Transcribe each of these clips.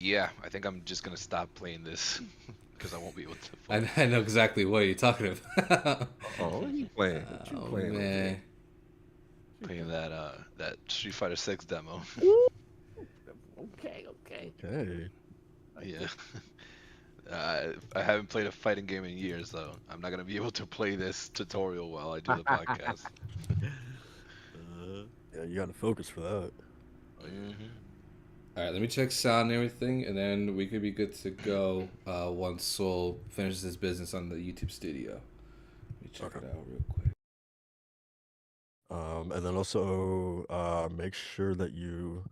Yeah, I think I'm just gonna stop playing this because I won't be able to I know exactly what you're talking about. Oh, what you playing? What you Oh playing over there? man. What you playing playing? that Street Fighter 6 demo. Ooh, okay. Okay. Yeah. I haven't played a fighting game in years, so I'm not gonna be able to play this tutorial while I do the podcast. Yeah, you gotta focus for that. Hmm. All right, let me check sound and everything, and then we could be good to go once Soul finishes his business on the YouTube studio. Let me check Okay. it out real quick. And then also make sure that you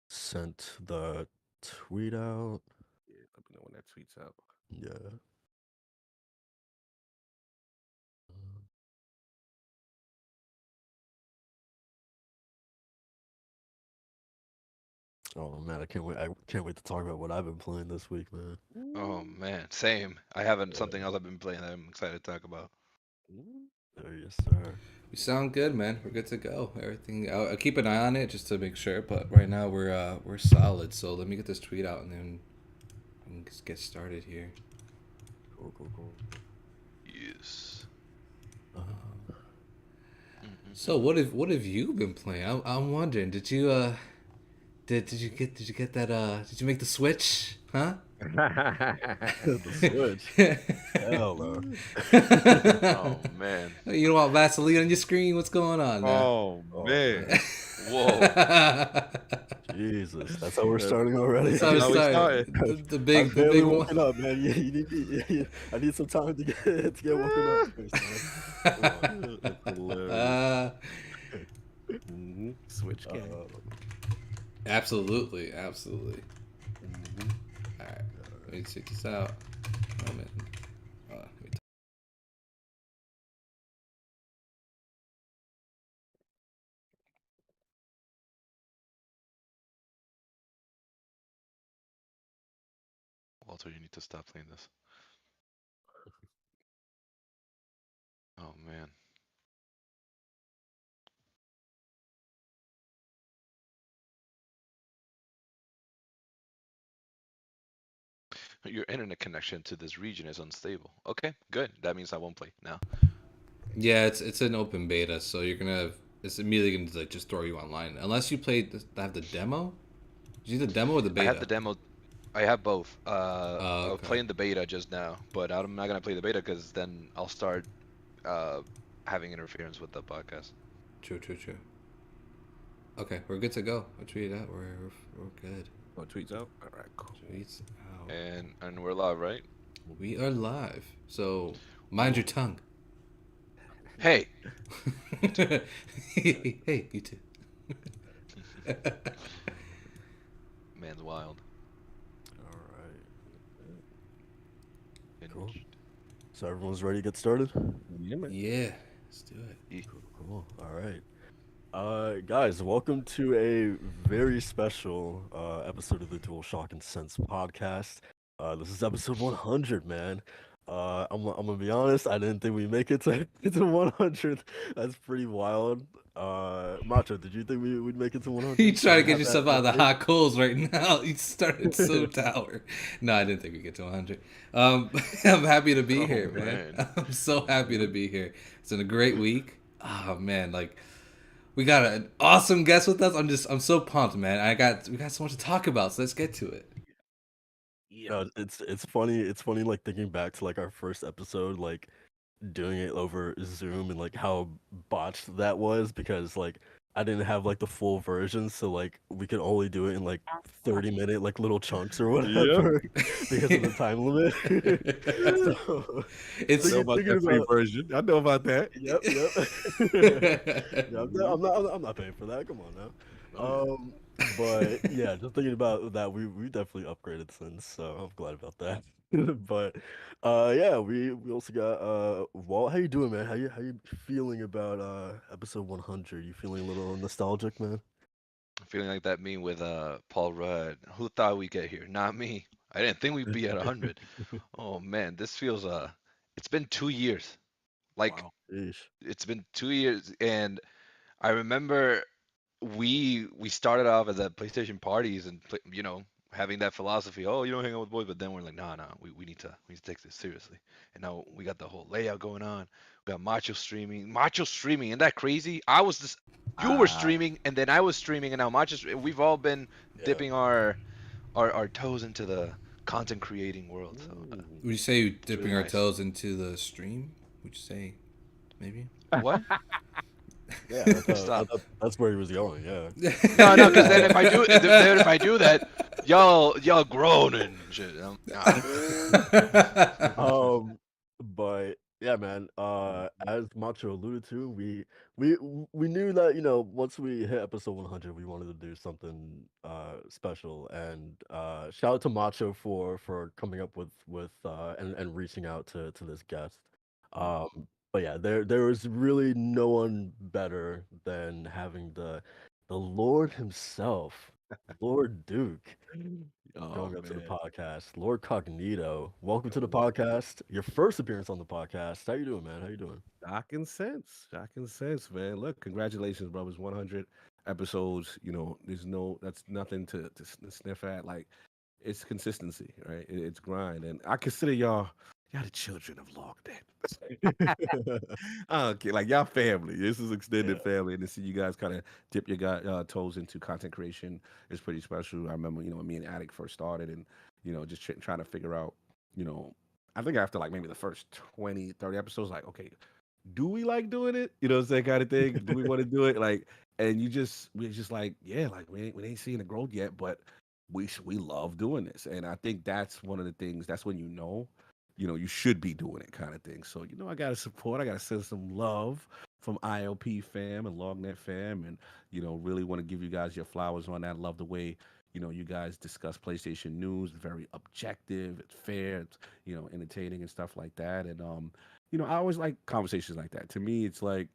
sent the tweet out. Yeah, let me know when that tweet's out. Yeah. Oh man, I can't wait. I can't wait to talk about what I've been playing this week, man. Oh Ooh, man, same. I haven't Yeah. something else I've been playing that I'm excited to talk about. ooh. Yes, sir. We sound good, man. We're good to go. Everything. I'll keep an eye on it just to make sure. But right now we're solid. So let me get this tweet out and then we can just get started here. Cool. Yes. So Mm-mm-mm. what have you been playing? I'm wondering. Did you did you get that did you make the switch? Huh? The Switch. Hell no. Oh man. You don't want Vaseline on your screen? What's going on now? Oh Oh man, man. Whoa. Jesus, that's how we're That- starting already. That's how we that's how we started. started. I've The barely big one. woken up, man. You need me. I need some time to get woken up first, man. Come on. That's hilarious. uh, Switch game. absolutely. Mhm. All right, let me check this out. Moment. Let me Walter, you need to stop playing this. Oh man. Your internet connection to this region is unstable. Okay, good. That means I won't play now. Yeah, it's an open beta, so you're gonna it's immediately gonna like just throw you online unless you played have the demo. Did you do the demo or the I have the beta? demo. I have both. Oh, I was okay. playing the beta just now, but I'm not gonna play the beta because then I'll start uh having interference with the podcast. True. Okay, we're good to go. I tweeted out. We're good. Oh, tweets out. All right, cool. Tweets out. And we're live, right? We are live. So mind Ooh. your tongue. Hey, you too. Hey, you too. Man's wild. All right. And Cool. So everyone's ready to get started? Yeah, man. Yeah, let's do it. Cool. All right. Guys, welcome to a very special episode of the DualShock and Sense podcast. This is episode 100, man. I'm gonna be honest, I didn't think we'd make it to, to 100. That's pretty wild. Macho, did you think we'd make it to You 100? Did trying to you get have yourself out that of the faith? hot coals right now. You started so dour. No, I didn't think we'd get to 100. I'm happy to be Oh here, man. man. I'm so happy to be here. It's been a great week. Oh man, like we got an awesome guest with us. I'm so pumped, man. We got so much to talk about. So let's get to it. Yeah. No, it's funny. It's funny, like thinking back to like our first episode, like doing it over Zoom and like how botched that was because like I didn't have like the full version, so like we could only do it in like 30-minute like little chunks or Yep. whatever because of the time limit. So I It's know about thinking that free about version. I know about that. yep. Yeah, Mhm. I'm not paying for that. Come on now. Oh yeah. But yeah, just thinking about that, we definitely upgraded since, so I'm glad about that. But yeah, we also got Walt. How you doing, man? How you feeling about episode 100? You feeling a little nostalgic, man? Feeling like that meme with Paul Rudd. Who thought we'd get here? Not me. I didn't think we'd be at 100. Oh man, this feels it's been 2 years. Like Wow. Ish. it's been 2 years, and I remember we started off as at PlayStation parties and you know having that philosophy. Oh, you don't hang out with boys, but then we're like, nah, nah, we need to take this seriously. And now we got the whole layout going on. We got Macho streaming. Isn't that crazy? You were Ah, streaming, and then I was streaming, and now we've all been yeah. dipping our toes into the content creating world. So Ooh. Would you say it's really dipping our nice. toes into the stream? Would you say maybe? What? Yeah, Stop. that's where he was going. Yeah. No, no, because then if I do that, y'all groaning and shit. Um, but yeah, man. As Macho alluded to, we we knew that once we hit episode 100, we wanted to do something special. And shout out to Macho for coming up with and reaching out to this guest. But yeah, there was really no one better than having the Lord himself, Lord Duke, Oh going up to the man. podcast. Lord Cognito, welcome to the What? podcast. Your first appearance on the podcast. How you doing, man? How you doing? Shocking sense, man. Look, congratulations, brothers. 100 episodes. That's nothing to sniff at. Like, it's consistency, right? It's grind, and I consider y'all the children of Log Okay, like y'all family. This is extended Yeah. family, and to see you guys kind of dip your toes into content creation is pretty special. I remember, when me and Attic first started, and just trying to figure out, you know, I think after like maybe the first 20, 30 episodes, like, okay, do we like doing it? You know what I'm saying, kind of thing. Do we want to do it? Like, and we're just like, yeah, like we ain't seeing the growth yet, but we love doing this, and I think that's one of the things. That's when you should be doing it, kind of thing. So I got to support. I got to send some love from ILP fam and LogNet fam, and really want to give you guys your flowers on that. Love the way you guys discuss PlayStation news. Very objective. It's fair. It's entertaining and stuff like that. And I always like conversations like that. To me, it's like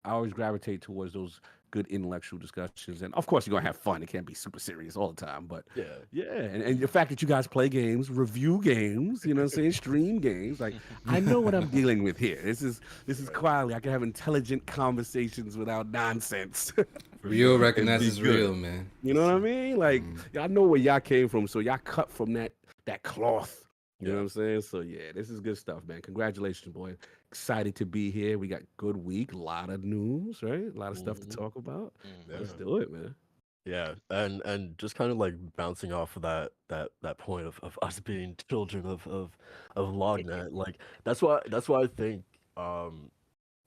I always gravitate towards those good intellectual discussions. And of course, you're gonna have fun. It can't be super serious all the time, but Yeah. yeah. And the fact that you guys play games, review games, what I'm saying, stream games, like I know what I'm dealing with here. This is Right. quality. I can have intelligent conversations without nonsense. For Real sure. and be recognizes good. real, man. You know what I mean? Like y'all know where y'all came from, so y'all cut from that cloth. You know what Yeah. I'm saying? So yeah, this is good stuff, man. Congratulations, boy. Excited to be here. We got good week, a lot of news, right? A lot of stuff to Mhm. talk about. Yeah. Let's do it, man. Yeah, and just kind of like bouncing off of that point of us being children of Lognet, like that's why I think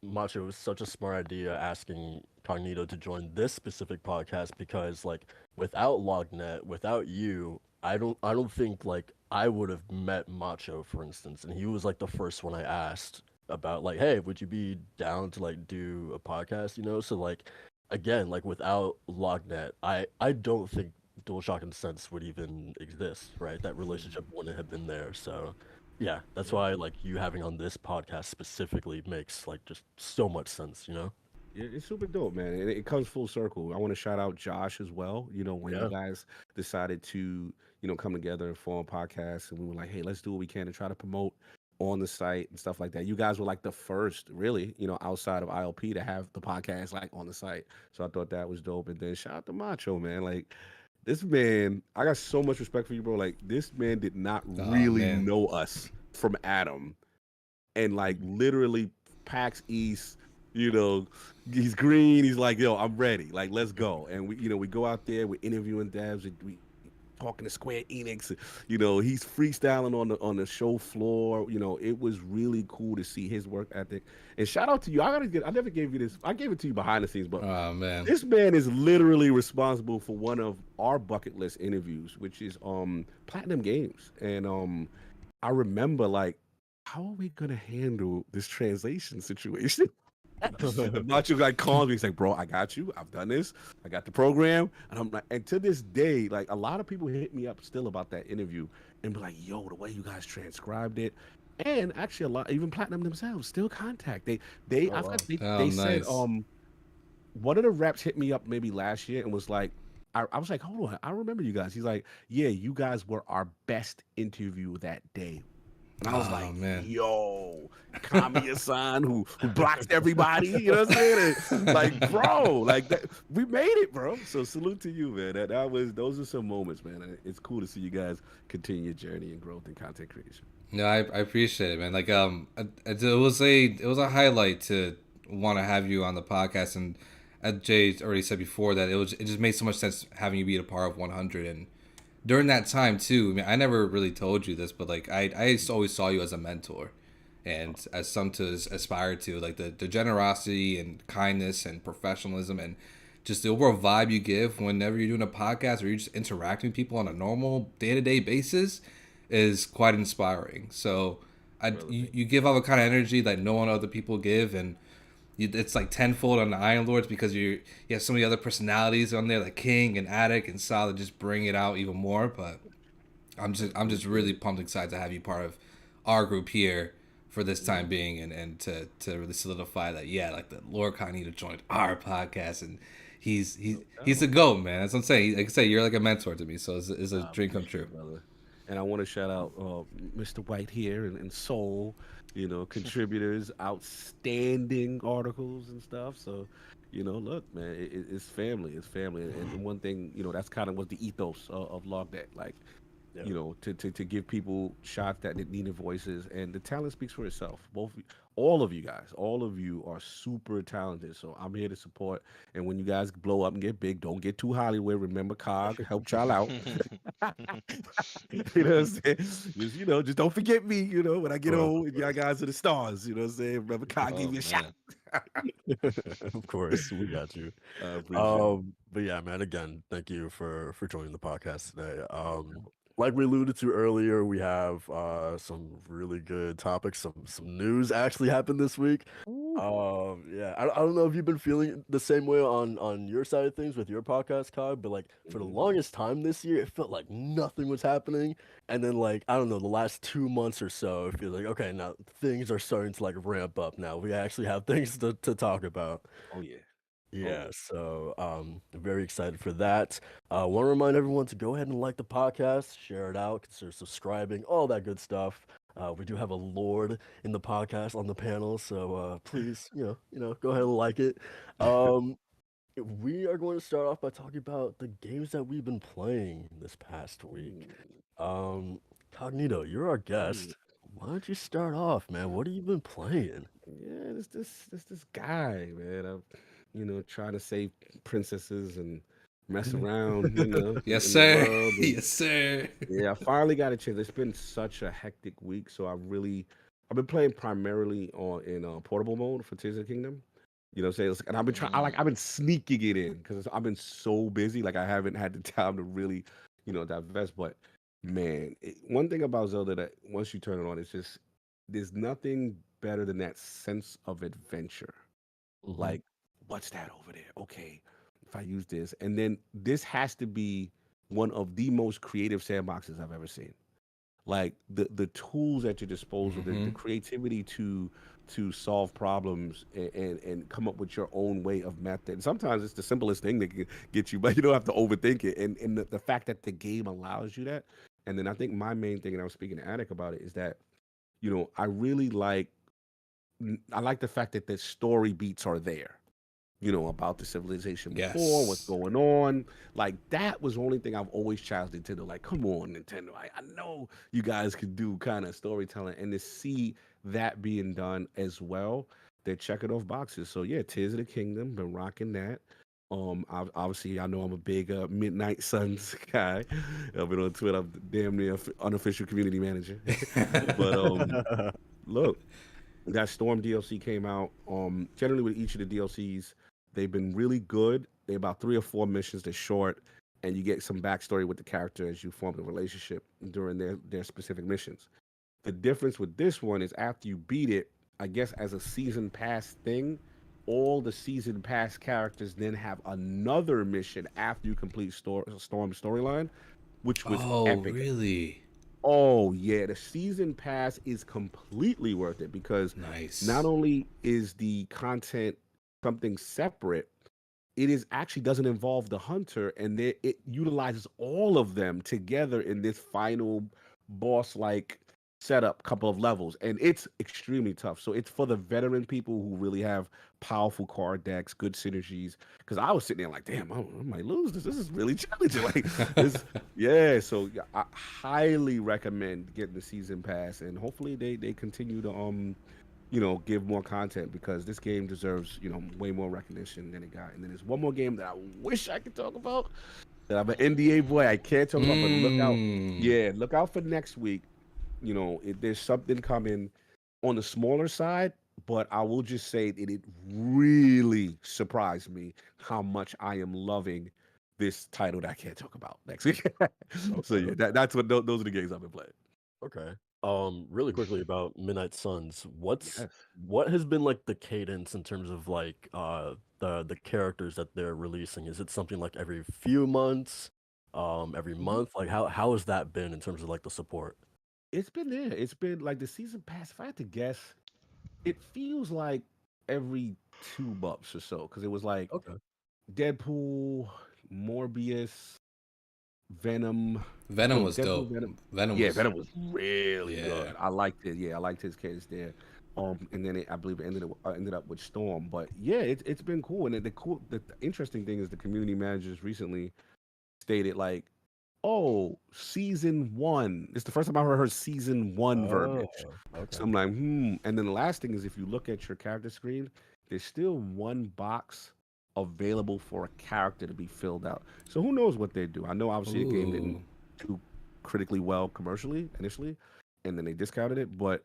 Macho was such a smart idea asking Cognito to join this specific podcast because like without Lognet, without you, I don't think like I would have met Macho, for instance, and he was like the first one I asked about like, hey, would you be down to like do a podcast, So like again, like without Lognet, I don't think DualShock and Sense would even exist, right? That relationship wouldn't have been there. So yeah, that's why like you having on this podcast specifically makes like just so much sense. Yeah, it's super dope, man. And it comes full circle. I want to shout out Josh as well. When you Yeah. guys decided to, come together and form a podcast, and we were like, hey, let's do what we can to try to promote on the site and stuff like that. You guys were like the first, really, outside of ILP to have the podcast like on the site. So I thought that was dope. And then shout out to Macho, man. Like this man, I got so much respect for you, bro. Like this man did not Oh really man. know us from Adam, and like literally PAX East, you know, he's green. He's like, yo, I'm ready. Like, let's go. And we go out there, we're interviewing devs, we talking to Square Enix. He's freestyling on the show floor. It was really cool to see his work ethic. And shout out to you. I never gave you this. I gave it to you behind the scenes, but Oh man. this man is literally responsible for one of our bucket list interviews, which is Platinum Games. And I remember like, how are we gonna handle this translation situation? And Macho like calls me. He's like, "Bro, I got you. I've done this. I got the program." And I'm like, and to this day, like a lot of people hit me up still about that interview and be like, "Yo, the way you guys transcribed it." And actually, a lot, even Platinum themselves, still contact. Oh I wow. forgot Oh they said, nice. one of the reps hit me up maybe last year and was like, I was like, hold on, I remember you guys. He's like, yeah, you guys were our best interview that day. And I was Oh like, man. yo, Kamiya-san who blocks everybody, you know what I'm saying? And, like, bro, like that, we made it, bro. So salute to you, man. That was those are some moments, man. And it's cool to see you guys continue your journey and growth in content creation. No, I appreciate it, man. Like it was a highlight to want to have you on the podcast, and as Jay already said before that it just made so much sense having you be a part of 100. And during that time too, I mean, I never really told you this, but like I always saw you as a mentor, and as some to aspire to, like the generosity and kindness and professionalism and just the overall vibe you give whenever you're doing a podcast or you're just interacting with people on a normal day-to-day basis is quite inspiring. So Brother, thank you give off a kind of energy that no one other people give, and it's like tenfold on the Iron Lords because you have so many other personalities on there like King and Attic and Sal that just bring it out even more. But I'm just really pumped excited to have you part of our group here for this time being, and to really solidify that, yeah, like the Lord Cognito joined our podcast, and he's a goat, man. That's what I'm saying. Like I say, you're like a mentor to me, so it's a I dream come appreciate true. it, brother. And I want to shout out Mr. White here and Soul, contributors, outstanding articles and stuff. So, look, man, it's family. It's family. And one thing, that's kind of was the ethos of Log Deck. Like, Yeah. to give people shots that needed voices, and the talent speaks for itself. All of you guys, all of you are super talented. So I'm here to support. And when you guys blow up and get big, don't get too Hollywood. Remember, Cog help y'all out. You know what I'm saying? Just don't forget me. When I get Of old, and y'all course. guys are the stars. You know what I'm saying? Remember, Cog Oh gave you a shot. man. Of course, we got you. I appreciate it. But yeah, man, again, thank you for joining the podcast today. Like we alluded to earlier, we have some really good topics. Some news actually happened this week. Ooh. Yeah, I don't know if you've been feeling the same way on your side of things with your podcast, Cog, but like for the Mhm. longest time this year, it felt like nothing was happening. And then like I don't know, the last 2 months or so, it feels like okay, now things are starting to like ramp up. Now we actually have things to talk about. Oh yeah. Oh Yeah, yeah. so very excited for that. Want to remind everyone to go ahead and like the podcast, share it out, consider subscribing, all that good stuff. We do have a Lord in the podcast on the panel, so please, go ahead and like it. Um, we are going to start off by talking about the games that we've been playing this past week. Ooh. Um, Cognito, you're our Ooh. guest. Why don't you start off, man? What have you been playing? Yeah, this guy, man. I'm, trying to save princesses and mess around, Yes, in the sir. world. And Yes, sir. yeah, I finally got a chance. It's been such a hectic week, so I've been playing primarily in portable mode for Tears of the Kingdom. You know what I'm saying? And I've been trying. I've been sneaking it in because I've been so busy. Like I haven't had the time to really, divest. But man, one thing about Zelda that once you turn it on, it's just there's nothing better than that sense of adventure. Hmm. Like, what's that over there? Okay, if I use this, and then this has to be one of the most creative sandboxes I've ever seen. Like the tools at your disposal, the Hmm. creativity to solve problems and come up with your own way of method. And sometimes it's the simplest thing that can get you, but you don't have to overthink it. And the fact that the game allows you that. And then I think my main thing, and I was speaking to Attic about it, is that I really I like the fact that the story beats are there. About the civilization before, what's Yes. going on. Like that was the only thing I've always challenged Nintendo. Like, come on, Nintendo. I know you guys could do kind of storytelling, and to see that being done as well, they're checking off boxes. So yeah, Tears of the Kingdom, been rocking that. Obviously, I know I'm a big Midnight Suns guy. I've been on Twitter. I'm damn near unofficial community manager. But look, that Storm DLC came out. Generally with each of the DLCs, they've been really good. They're about 3 or 4 missions. They're short, and you get some backstory with the character as you form the relationship during their specific missions. The difference with this one is after you beat it, I guess as a season pass thing, all the season pass characters then have another mission after you complete Storm storyline, which was Oh, epic. really? Oh yeah, the season pass is completely worth it because not Nice. only is the content something separate, it is actually doesn't involve the hunter, and it utilizes all of them together in this final boss like setup, couple of levels, and it's extremely tough. So it's for the veteran people who really have powerful card decks, good synergies. Because I was sitting there like, damn, I might lose this. This is really challenging. Like this, yeah. So yeah, I highly recommend getting the season pass, and hopefully they continue to give more content because this game deserves way more recognition than it got. And then there's one more game that I wish I could talk about. That I'm an NDA boy, I can't talk about, but look out, look out for next week. There's something coming on the smaller side, but I will just say that it really surprised me how much I am loving this title that I can't talk about next week. So yeah, that's what those are the games I've been playing. Okay. Really quickly about Midnight Suns. Yes. What has been like the cadence in terms of like the characters that they're releasing? Is it something like every few months, every month? Like how has that been in terms of like the support? It's been there. It's been like the season pass. If I had to guess, it feels like every 2 months or so because it was like Okay. Deadpool, Morbius, Venom. Venom No, was Deadpool, dope. Venom. Venom Yeah, was Venom was really yeah. good. I liked it. Yeah, I liked his cadence there. And then I believe it ended up with Storm. But yeah, it's been cool. And the interesting thing is the community managers recently stated like, oh, season 1. It's the first time I ever heard season 1 verbiage. Okay. So I'm like, And then the last thing is if you look at your character screen, there's still one box available for a character to be filled out. So who knows what they do? I know obviously the game didn't do critically well commercially initially, and then they discounted it, but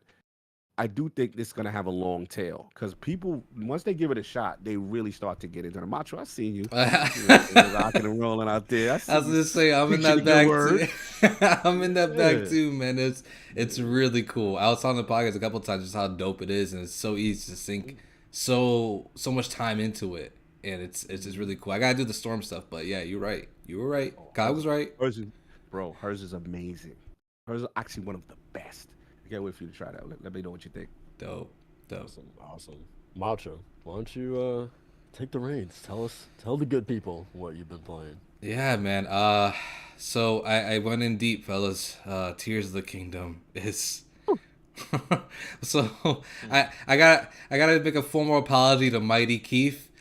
I do think this is gonna have a long tail because people once they give it a shot, they really start to get into the Macho. I see you, rocking and rolling out there. I was just saying, I'm in that bag too. I'm in that bag too, man. It's really cool. I was on the podcast a couple times just how dope it is, and it's so easy to sink so much time into it, and it's just really cool. I gotta do the Storm stuff, but yeah, you're right. You were right. Kyle was right. Hers is amazing. Hers is actually one of the best. I can't wait for you to try that. Let me know what you think. Dope. Awesome. Macho, why don't you take the reins? Tell the good people what you've been playing. Yeah, man. So I went in deep, fellas. Tears of the Kingdom is. So I gotta make a formal apology to Mighty Keith.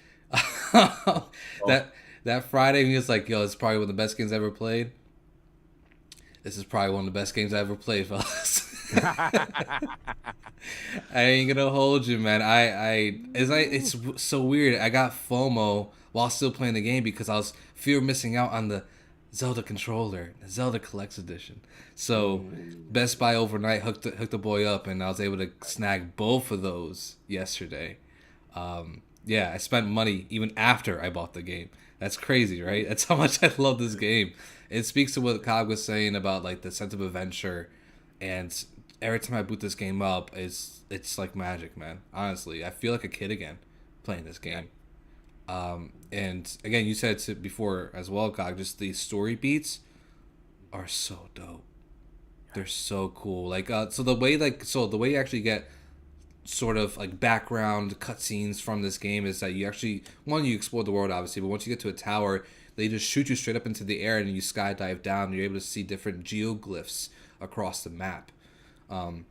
That Friday he was like, "Yo, it's probably one of the best games I ever played." This is probably one of the best games I ever played, fellas. I ain't gonna hold you, man. It's so weird. I got FOMO while still playing the game because I was fear missing out on the Zelda controller, the Zelda Collector's Edition. So Best Buy overnight hooked the boy up, and I was able to snag both of those yesterday. Yeah, I spent money even after I bought the game. That's crazy, right? That's how much I love this game. It speaks to what Cog was saying about like the sense of adventure, and every time I boot this game up, it's like magic, man. Honestly, I feel like a kid again playing this game. And again, you said it before as well, Cog. Just the story beats are so dope. They're so cool. Like, so the way you actually get sort of like background cutscenes from this game is that you actually you explore the world obviously, but once you get to a tower, they just shoot you straight up into the air and you skydive down. And you're able to see different geoglyphs across the map, and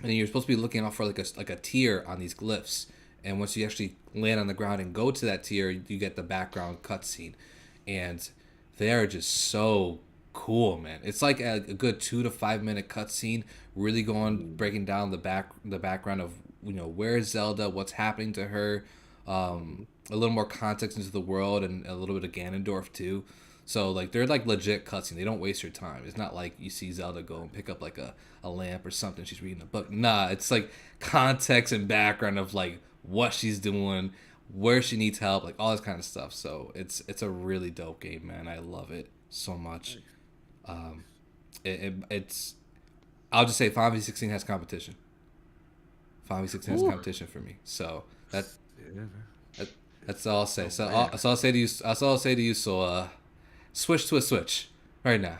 you're supposed to be looking out for like a tier on these glyphs. And once you actually land on the ground and go to that tier, you get the background cutscene, and they are just so cool, man. It's like a good 2 to 5 minute cutscene, really breaking down the background of where's Zelda, what's happening to her, a little more context into the world, and a little bit of Ganondorf too. So like they're like legit cutscenes. They don't waste your time. It's not like you see Zelda go and pick up like a lamp or something. She's reading a book. Nah, it's like context and background of like what she's doing, where she needs help, like all this kind of stuff. So it's a really dope game, man. I love it so much. It's I'll just say 5v16 has competition. 5v16 has competition for me. So that's all I'll say. So I'll say to you. That's all I'll say to you. So switch to a Switch right now.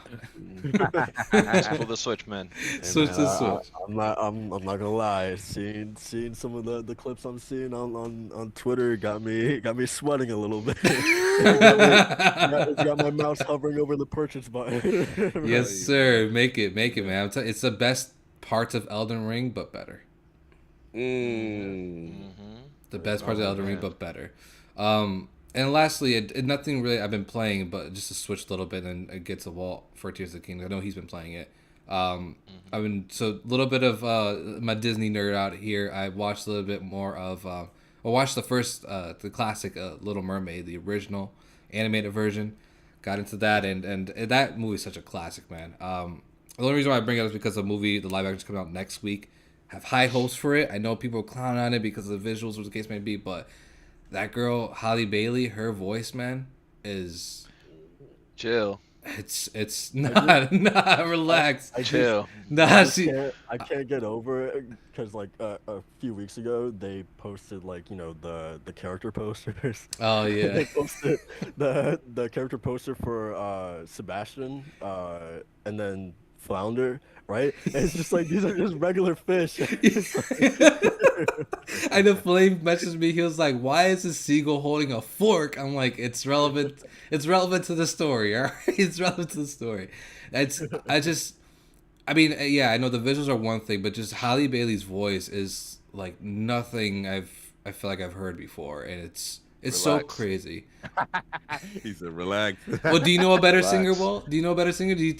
Pull the Switch, man. Switch to Switch. I'm not gonna lie. Seeing some of the clips I'm seeing on Twitter got me sweating a little bit. It's got my mouse hovering over the purchase button. Yes, sir. Make it, man. It's the best parts of Elden Ring, but better. The best parts of Elden Ring, but better. And lastly, nothing really I've been playing, but just to switch a little bit and get to Walt for Tears of the Kingdom. I know he's been playing it. I've been so a little bit of my Disney nerd out here. I watched a little bit more of. I watched the classic Little Mermaid, the original animated version. Got into that, and that movie is such a classic, man. The only reason why I bring it up is because the live action is coming out next week. I have high hopes for it. I know people are clowning on it because of the visuals, or the case may be, but that girl Halle Bailey, her voice, man, is Chill. It's not relax. Chill. I can't get over it because like a few weeks ago they posted like the character posters. Oh yeah. They posted the character poster for Sebastian and then Flounder, right? And it's just like these are just regular fish. I know Flame messaged me. He was like, "Why is a seagull holding a fork?" I'm like, "It's relevant. It's relevant to the story. All right, it's relevant to the story." I mean, yeah, I know the visuals are one thing, but just Halle Bailey's voice is like nothing I feel like I've heard before, and it's so crazy. He said, "Relax." Well, do you know a better singer, Walt? Do you know a better singer? Are you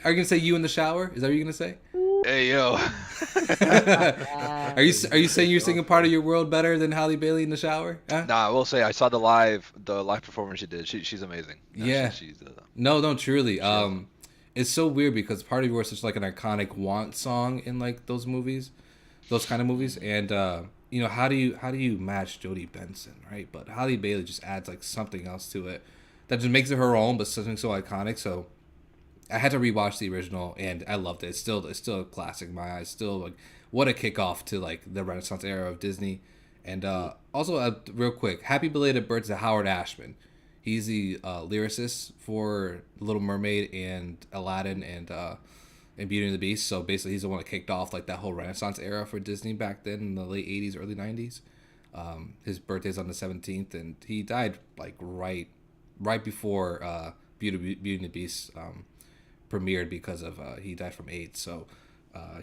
gonna say you in the shower? Is that what you're gonna say? Hey yo. Are you saying you're singing "Part of Your World" better than Halle Bailey in the shower? Huh? Nah, I will say I saw the live performance she did. She's amazing. No, yeah. She's No, truly. It's so weird because "Part of Your World" is such like an iconic want song in like those movies, those kind of movies, and how do you match Jodie Benson, right? But Halle Bailey just adds like something else to it that just makes it her own, but something so iconic. So I had to rewatch the original, and I loved it. It's still a classic in my eyes. Still, like, what a kickoff to like the Renaissance era of Disney. And also, real quick, happy belated birthday to Howard Ashman. He's the lyricist for Little Mermaid and Aladdin and Beauty and the Beast. So basically, he's the one that kicked off like that whole Renaissance era for Disney back then in the late '80s, early '90s. His birthday's on the 17th, and he died like right before Beauty and the Beast premiered because of he died from AIDS. So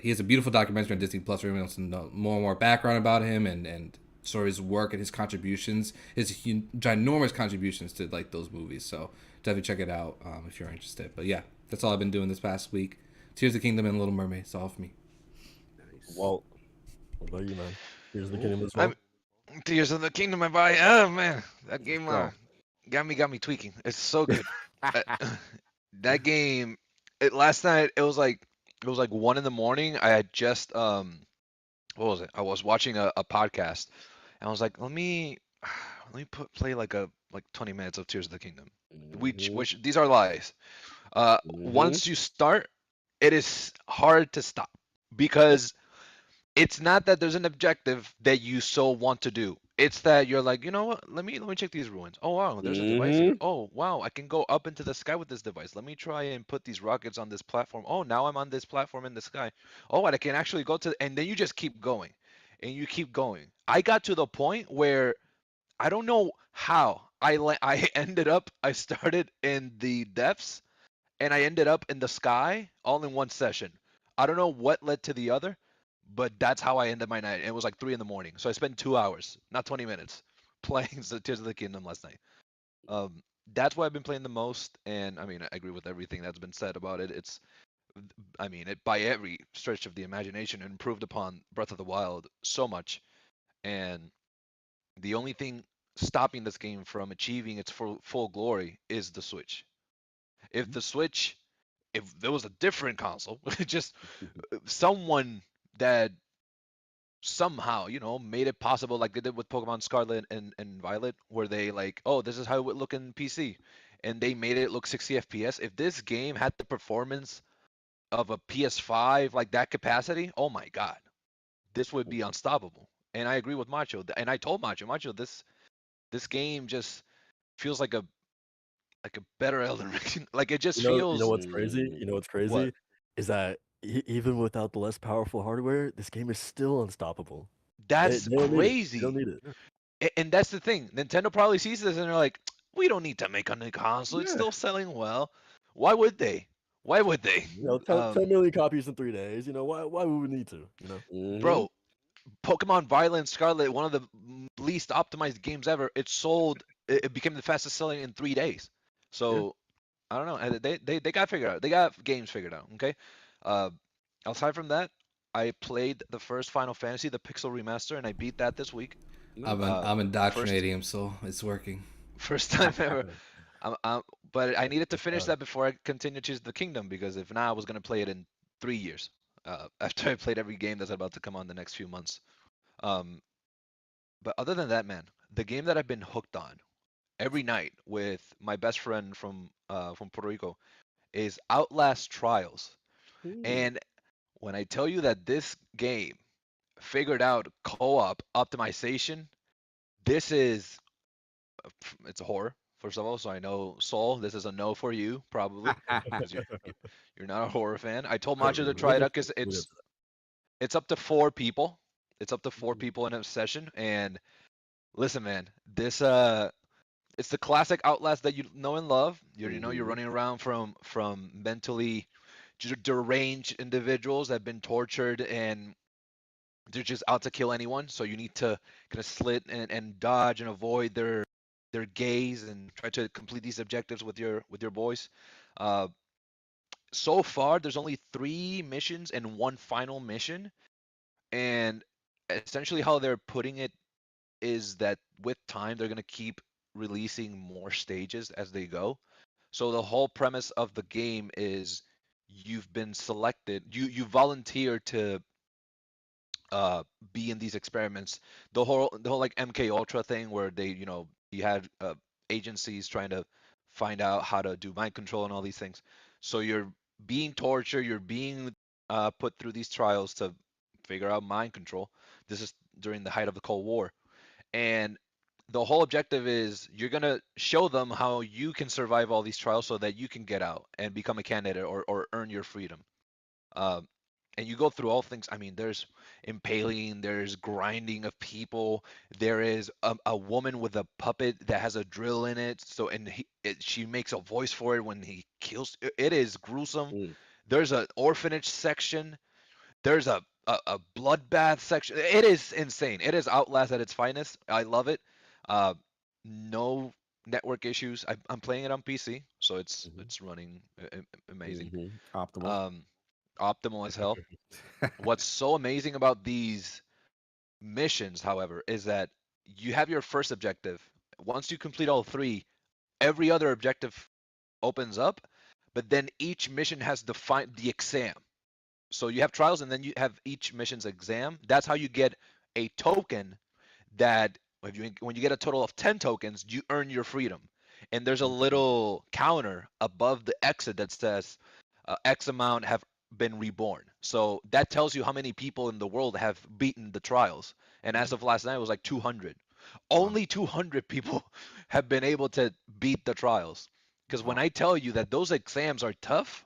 he has a beautiful documentary on Disney Plus. Everyone wants to know more and more background about him and sort of his work and his contributions, his ginormous contributions to like those movies. So definitely check it out if you're interested. But yeah, that's all I've been doing this past week. Tears of the Kingdom and Little Mermaid. It's all for me. Nice. Walt, what about you, man? Tears of the Kingdom as well. Tears of the Kingdom, my boy. Oh man, that game got me tweaking. It's so good. That game. Last night it was like 1 a.m. I had just what was it? I was watching a podcast, and I was like, let me play like 20 minutes of Tears of the Kingdom. Which these are lies. Once you start, it is hard to stop because it's not that there's an objective that you so want to do. It's that you're like, you know what? Let me check these ruins. Oh wow, there's a device here. Oh wow, I can go up into the sky with this device. Let me try and put these rockets on this platform. Oh, now I'm on this platform in the sky. Oh, and I can actually go to, and then you just keep going, and you keep going. I got to the point where I don't know how I ended up. I started in the depths, and I ended up in the sky all in one session. I don't know what led to the other. But that's how I ended my night. It was like 3 a.m. So I spent 2 hours, not 20 minutes, playing Tears of the Kingdom last night. That's why I've been playing the most. And I mean, I agree with everything that's been said about it. It by every stretch of the imagination improved upon Breath of the Wild so much. And the only thing stopping this game from achieving its full glory is the Switch. If there was a different console, just someone that somehow, made it possible like they did with Pokemon Scarlet and Violet, where they like, oh, this is how it would look in PC. And they made it look 60 FPS. If this game had the performance of a PS5, like that capacity, oh my God, this would be unstoppable. And I agree with Macho. And I told Macho, this game just feels like a better Elden Ring. Like it just feels. You know what's crazy? What? Is that even without the less powerful hardware, this game is still unstoppable. That's They don't need it. crazy. They don't need it. And that's the thing. Nintendo probably sees this and they're like, we don't need to make a new console. It's Yeah. still selling well. Why would they? Why would they? You know, 10 million copies in 3 days. You know, why would we need to? You know. Bro, Pokemon Violet and Scarlet, one of the least optimized games ever. It sold. It became the fastest selling in 3 days. So I don't know. They got figured out. They got games figured out. Okay. Uh, aside from that, I played the first Final Fantasy, the Pixel remaster, and I beat that this week. I'm indoctrinating him, so it's working. First time ever. But I needed to finish that before I continue to the Kingdom, because if not, I was gonna play it in 3 years. After I played every game that's about to come on the next few months. Um, but other than that, man, the game that I've been hooked on every night with my best friend from Puerto Rico is Outlast Trials. And when I tell you that this game figured out co-op optimization, this is it's a horror. First of all, so I know Saul, this is a no for you probably because you're not a horror fan. I told Macho to try it out because it's up to 4 people. It's up to 4 people in a session. And listen, man, this it's the classic Outlast that you know and love. You're running around from mentally deranged individuals that have been tortured, and they're just out to kill anyone. So you need to kind of slit and dodge and avoid their gaze and try to complete these objectives with your boys. Uh, so far, there's only 3 missions and one final mission, and essentially how they're putting it is that with time they're gonna keep releasing more stages as they go. So the whole premise of the game is you've been selected, you volunteer to uh be in these experiments. The whole like MK Ultra thing where you had agencies trying to find out how to do mind control and all these things. So you're being tortured, you're being put through these trials to figure out mind control. This is during the height of the Cold War, and the whole objective is you're gonna show them how you can survive all these trials so that you can get out and become a candidate or earn your freedom. Um, and you go through all things. I mean, there's impaling, there's grinding of people, there is a woman with a puppet that has a drill in it. So and she makes a voice for it when he kills. It is gruesome. There's an orphanage section. There's a bloodbath section. It is insane. It is Outlast at its finest. I love it. Uh, no network issues. I'm playing it on PC, so it's running amazing. Optimal. Optimal as hell. What's so amazing about these missions, however, is that you have your first objective. Once you complete all 3, every other objective opens up, but then each mission has defined the exam. So you have trials, and then you have each mission's exam. That's how you get a token that when you get a total of 10 tokens, you earn your freedom. And there's a little counter above the exit that says X amount have been reborn. So that tells you how many people in the world have beaten the trials. And as of last night, it was like 200. Only 200 people have been able to beat the trials. Because when I tell you that those exams are tough,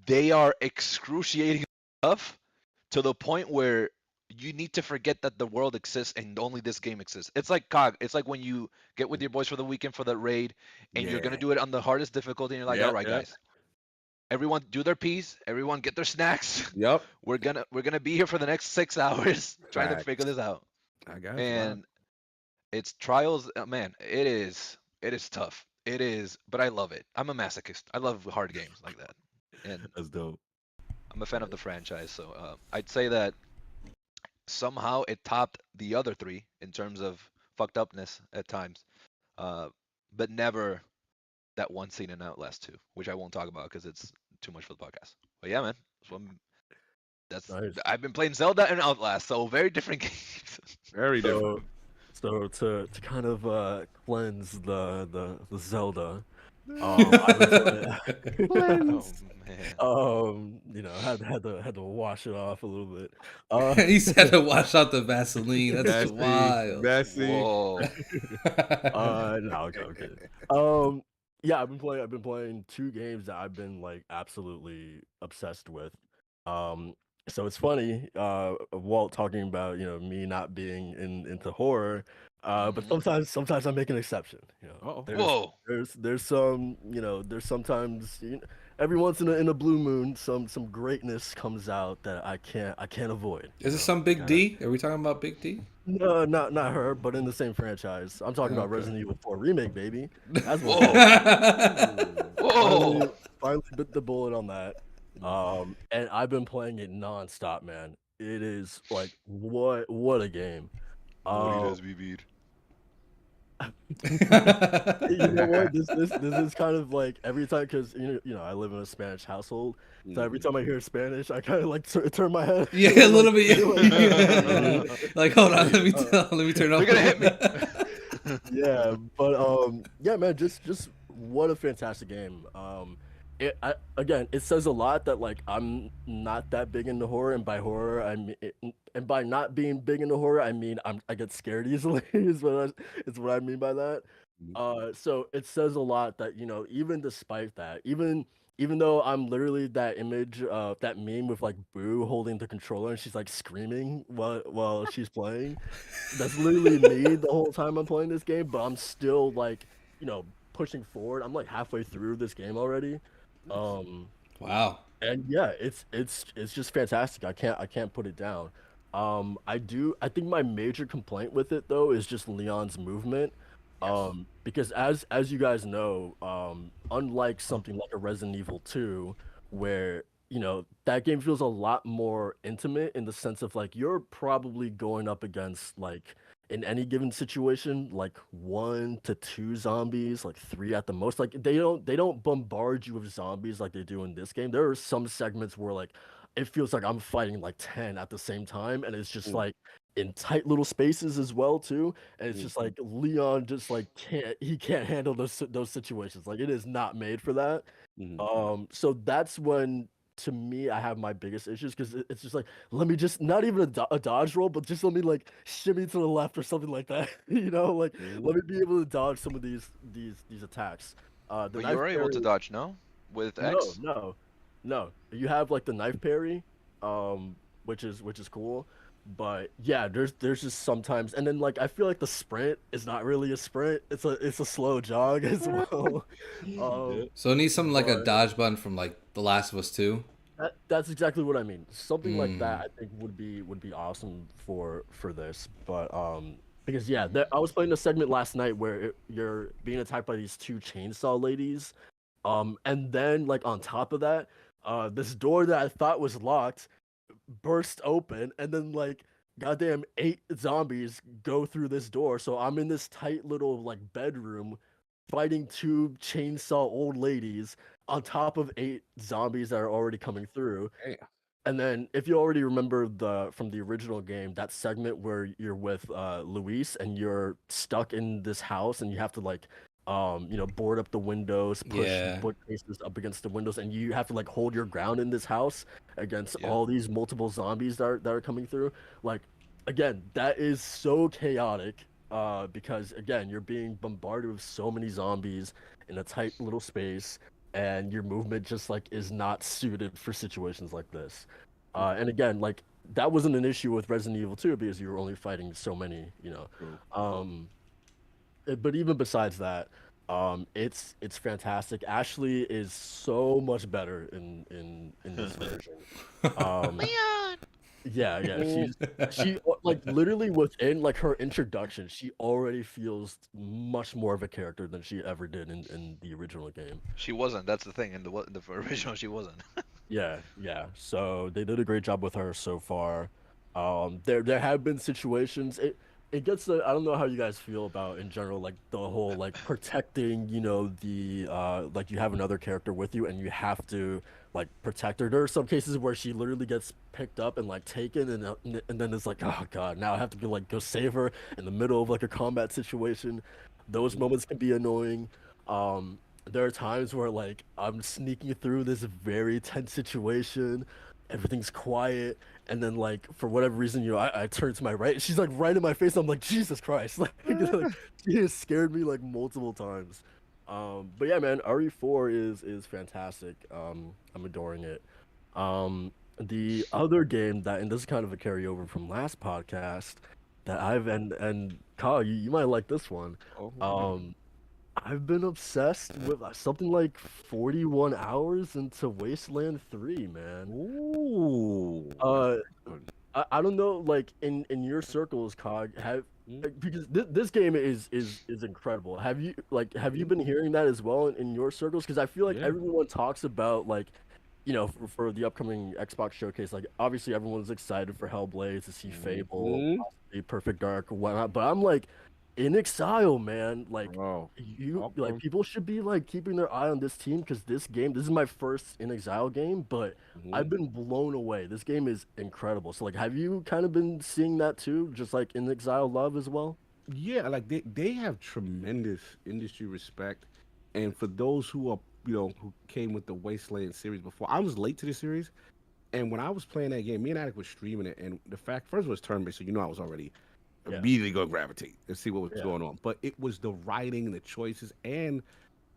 they are excruciating tough to the point where you need to forget that the world exists and only this game exists. It's like It's like when you get with your boys for the weekend for the raid, and you're gonna do it on the hardest difficulty, and you're like, all right, guys, everyone do their piece, everyone get their snacks. Yep. We're gonna be here for the next 6 hours trying to figure this out. I guess. And it's trials, man. It is tough. It is, but I love it. I'm a masochist. I love hard games like that, and That's dope. I'm a fan of the franchise. So I'd say that somehow it topped the other 3 in terms of fucked upness at times, but never that one scene in Outlast 2, which I won't talk about because it's too much for the podcast. But yeah, man, that's Nice. I've been playing Zelda and Outlast, so very different games. Very different. So to kind of cleanse the Zelda, I was Oh man. you know, had to wash it off a little bit. He said to wash out the Vaseline. That's Messy, wild. messy. Whoa. No, okay, okay. Yeah, I've been playing 2 games that I've been like absolutely obsessed with. So it's funny, Walt talking about me not being into horror, but sometimes I make an exception. Uh-oh. Whoa. There's some there's sometimes every once in a blue moon, some greatness comes out that I can't avoid. Is it some Big D? Are we talking about Big D? No, not her, but in the same franchise. I'm talking about Okay. Resident Evil 4 remake, baby. That's what Whoa. finally, Whoa. finally bit the bullet on that. And I've been playing it nonstop, man. It is like what a game. Um, BB'd. you know what? This is kind of like every time because you know I live in a Spanish household, so every time I hear Spanish, I kind of like turn my head. Yeah, a little like, bit. Like, hold on, let me turn off. They're gonna hit me. yeah, but yeah, man, just what a fantastic game. Again, it says a lot that like I'm not that big into horror, and by horror I mean, and by not being big into horror, I mean I get scared easily. Is what I mean by that. So it says a lot that even despite that, even though I'm literally that image of that meme with like Boo holding the controller and she's like screaming while she's playing, that's literally me the whole time I'm playing this game. But I'm still like pushing forward. I'm like halfway through this game already. Wow. And yeah, it's just fantastic. I can't put it down. I think my major complaint with it though is just Leon's movement. Because as you guys know, unlike something like a Resident Evil 2, where that game feels a lot more intimate in the sense of like you're probably going up against like in any given situation like 1 to 2 zombies, like 3 at the most. Like they don't bombard you with zombies like they do in this game. There are some segments where like it feels like I'm fighting like 10 at the same time, and it's just like in tight little spaces as well too. And it's just like Leon just like can't handle those situations. Like it is not made for that. So that's when to me I have my biggest issues because it's just like let me just not even a dodge roll, but just let me like shimmy to the left or something like that. Like let me be able to dodge some of these attacks. The But knife you're able to parry, dodge, no? With no, X? no, no. You have like the knife parry, which is cool. But yeah, there's just sometimes, and then like I feel like the sprint is not really a sprint. It's a slow jog as well. So it needs something like a But dodge button from like The Last of Us 2. that's exactly what I mean. Something like that I think would be awesome for this. But because yeah, I was playing a segment last night where you're being attacked by these 2 chainsaw ladies, and then like on top of that, this door that I thought was locked burst open, and then like goddamn 8 zombies go through this door. So I'm in this tight little like bedroom fighting 2 chainsaw old ladies on top of 8 zombies that are already coming through. Hey. And then if you already remember from the original game, that segment where you're with Luis and you're stuck in this house and you have to like board up the windows, push Yeah. bookcases up against the windows, and you have to like hold your ground in this house against Yeah. all these multiple zombies that are coming through. Like again, that is so chaotic because again, you're being bombarded with so many zombies in a tight little space, and your movement just like is not suited for situations like this. And again, like that wasn't an issue with Resident Evil 2 because you were only fighting so many, but even besides that, it's fantastic. Ashley is so much better in this version. Um, yeah, she like literally within like her introduction, she already feels much more of a character than she ever did in the original game. She wasn't. That's the thing. In the original, she wasn't. Yeah. So they did a great job with her so far. There have been situations. It gets I don't know how you guys feel about in general like the whole like protecting the like you have another character with you and you have to like protect her. There are some cases where she literally gets picked up and like taken and then it's like oh god, now I have to go save her in the middle of like a combat situation. Those moments can be annoying. There are times where like I'm sneaking through this very tense situation, everything's quiet, and then like for whatever reason, I turn to my right, she's like right in my face. I'm like Jesus Christ, like she has scared me like multiple times. But yeah, man, RE4 is fantastic. I'm adoring it. The other game that, and this is kind of a carryover from last podcast that and Kyle, you might like this one. Oh, Um, I've been obsessed with something like 41 hours into Wasteland 3, man. Ooh, Uh, that's good. I don't know, like in your circles, Cog, Mm, because this game is incredible. Have you mhm. been hearing that as well in your circles? Because I feel like Yeah. everyone talks about like, for the upcoming Xbox showcase, like obviously everyone's excited for Hellblade to see Fable, Mhm. possibly Perfect Dark, whatnot. But I'm like, in Exile, man, like Oh, like okay. people should be like keeping their eye on this team because this is my first in Exile game, but Mhm. I've been blown away. This game is incredible. So like have you kind of been seeing that too? Just like in Exile love as well? Yeah, like they have tremendous industry respect, and for those who are who came with the Wasteland series before, I was late to the series, and when I was playing that game, me and Attic was streaming it, and the fact first it was turn based, so I was already Yeah. immediately going to gravitate and see what was Yeah. going on. But it was the writing and the choices, and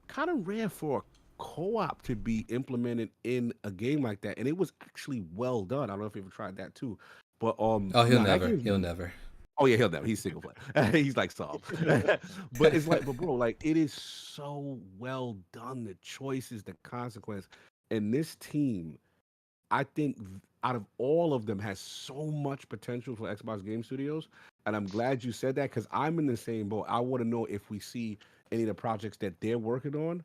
kind of rare for a co-op to be implemented in a game like that, and it was actually well done. I don't know if you ever tried that too, but Oh, he'll no, that never. game. He'll never. Oh yeah, he'll never. He's single player. He's like Saul. But it's like, but bro, like it is so well done. The choices, the consequence, and this team, I think out of all of them has so much potential for Xbox Game Studios. And I'm glad you said that because I'm in the same boat. I want to know if we see any of the projects that they're working on,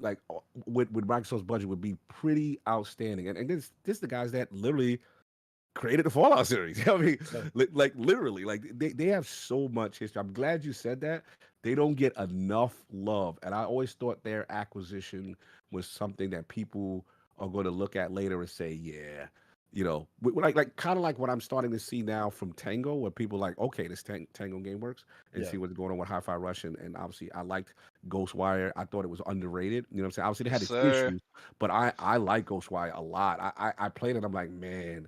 like with Microsoft's budget, would be pretty outstanding. And this the guys that literally created the Fallout series. I mean, Yeah. like literally, like they have so much history. I'm glad you said that. They don't get enough love, and I always thought their acquisition was something that people are going to look at later and say, yeah, like kind of like what I'm starting to see now from Tango, where people like, okay, this Tango game works, and Yeah. see what's going on with Hi-Fi Rush, and obviously I liked Ghostwire. I thought it was underrated. You know what I'm saying? Obviously they Yes, had its sir. issues, but I like Ghostwire a lot. I played it. I'm like, man,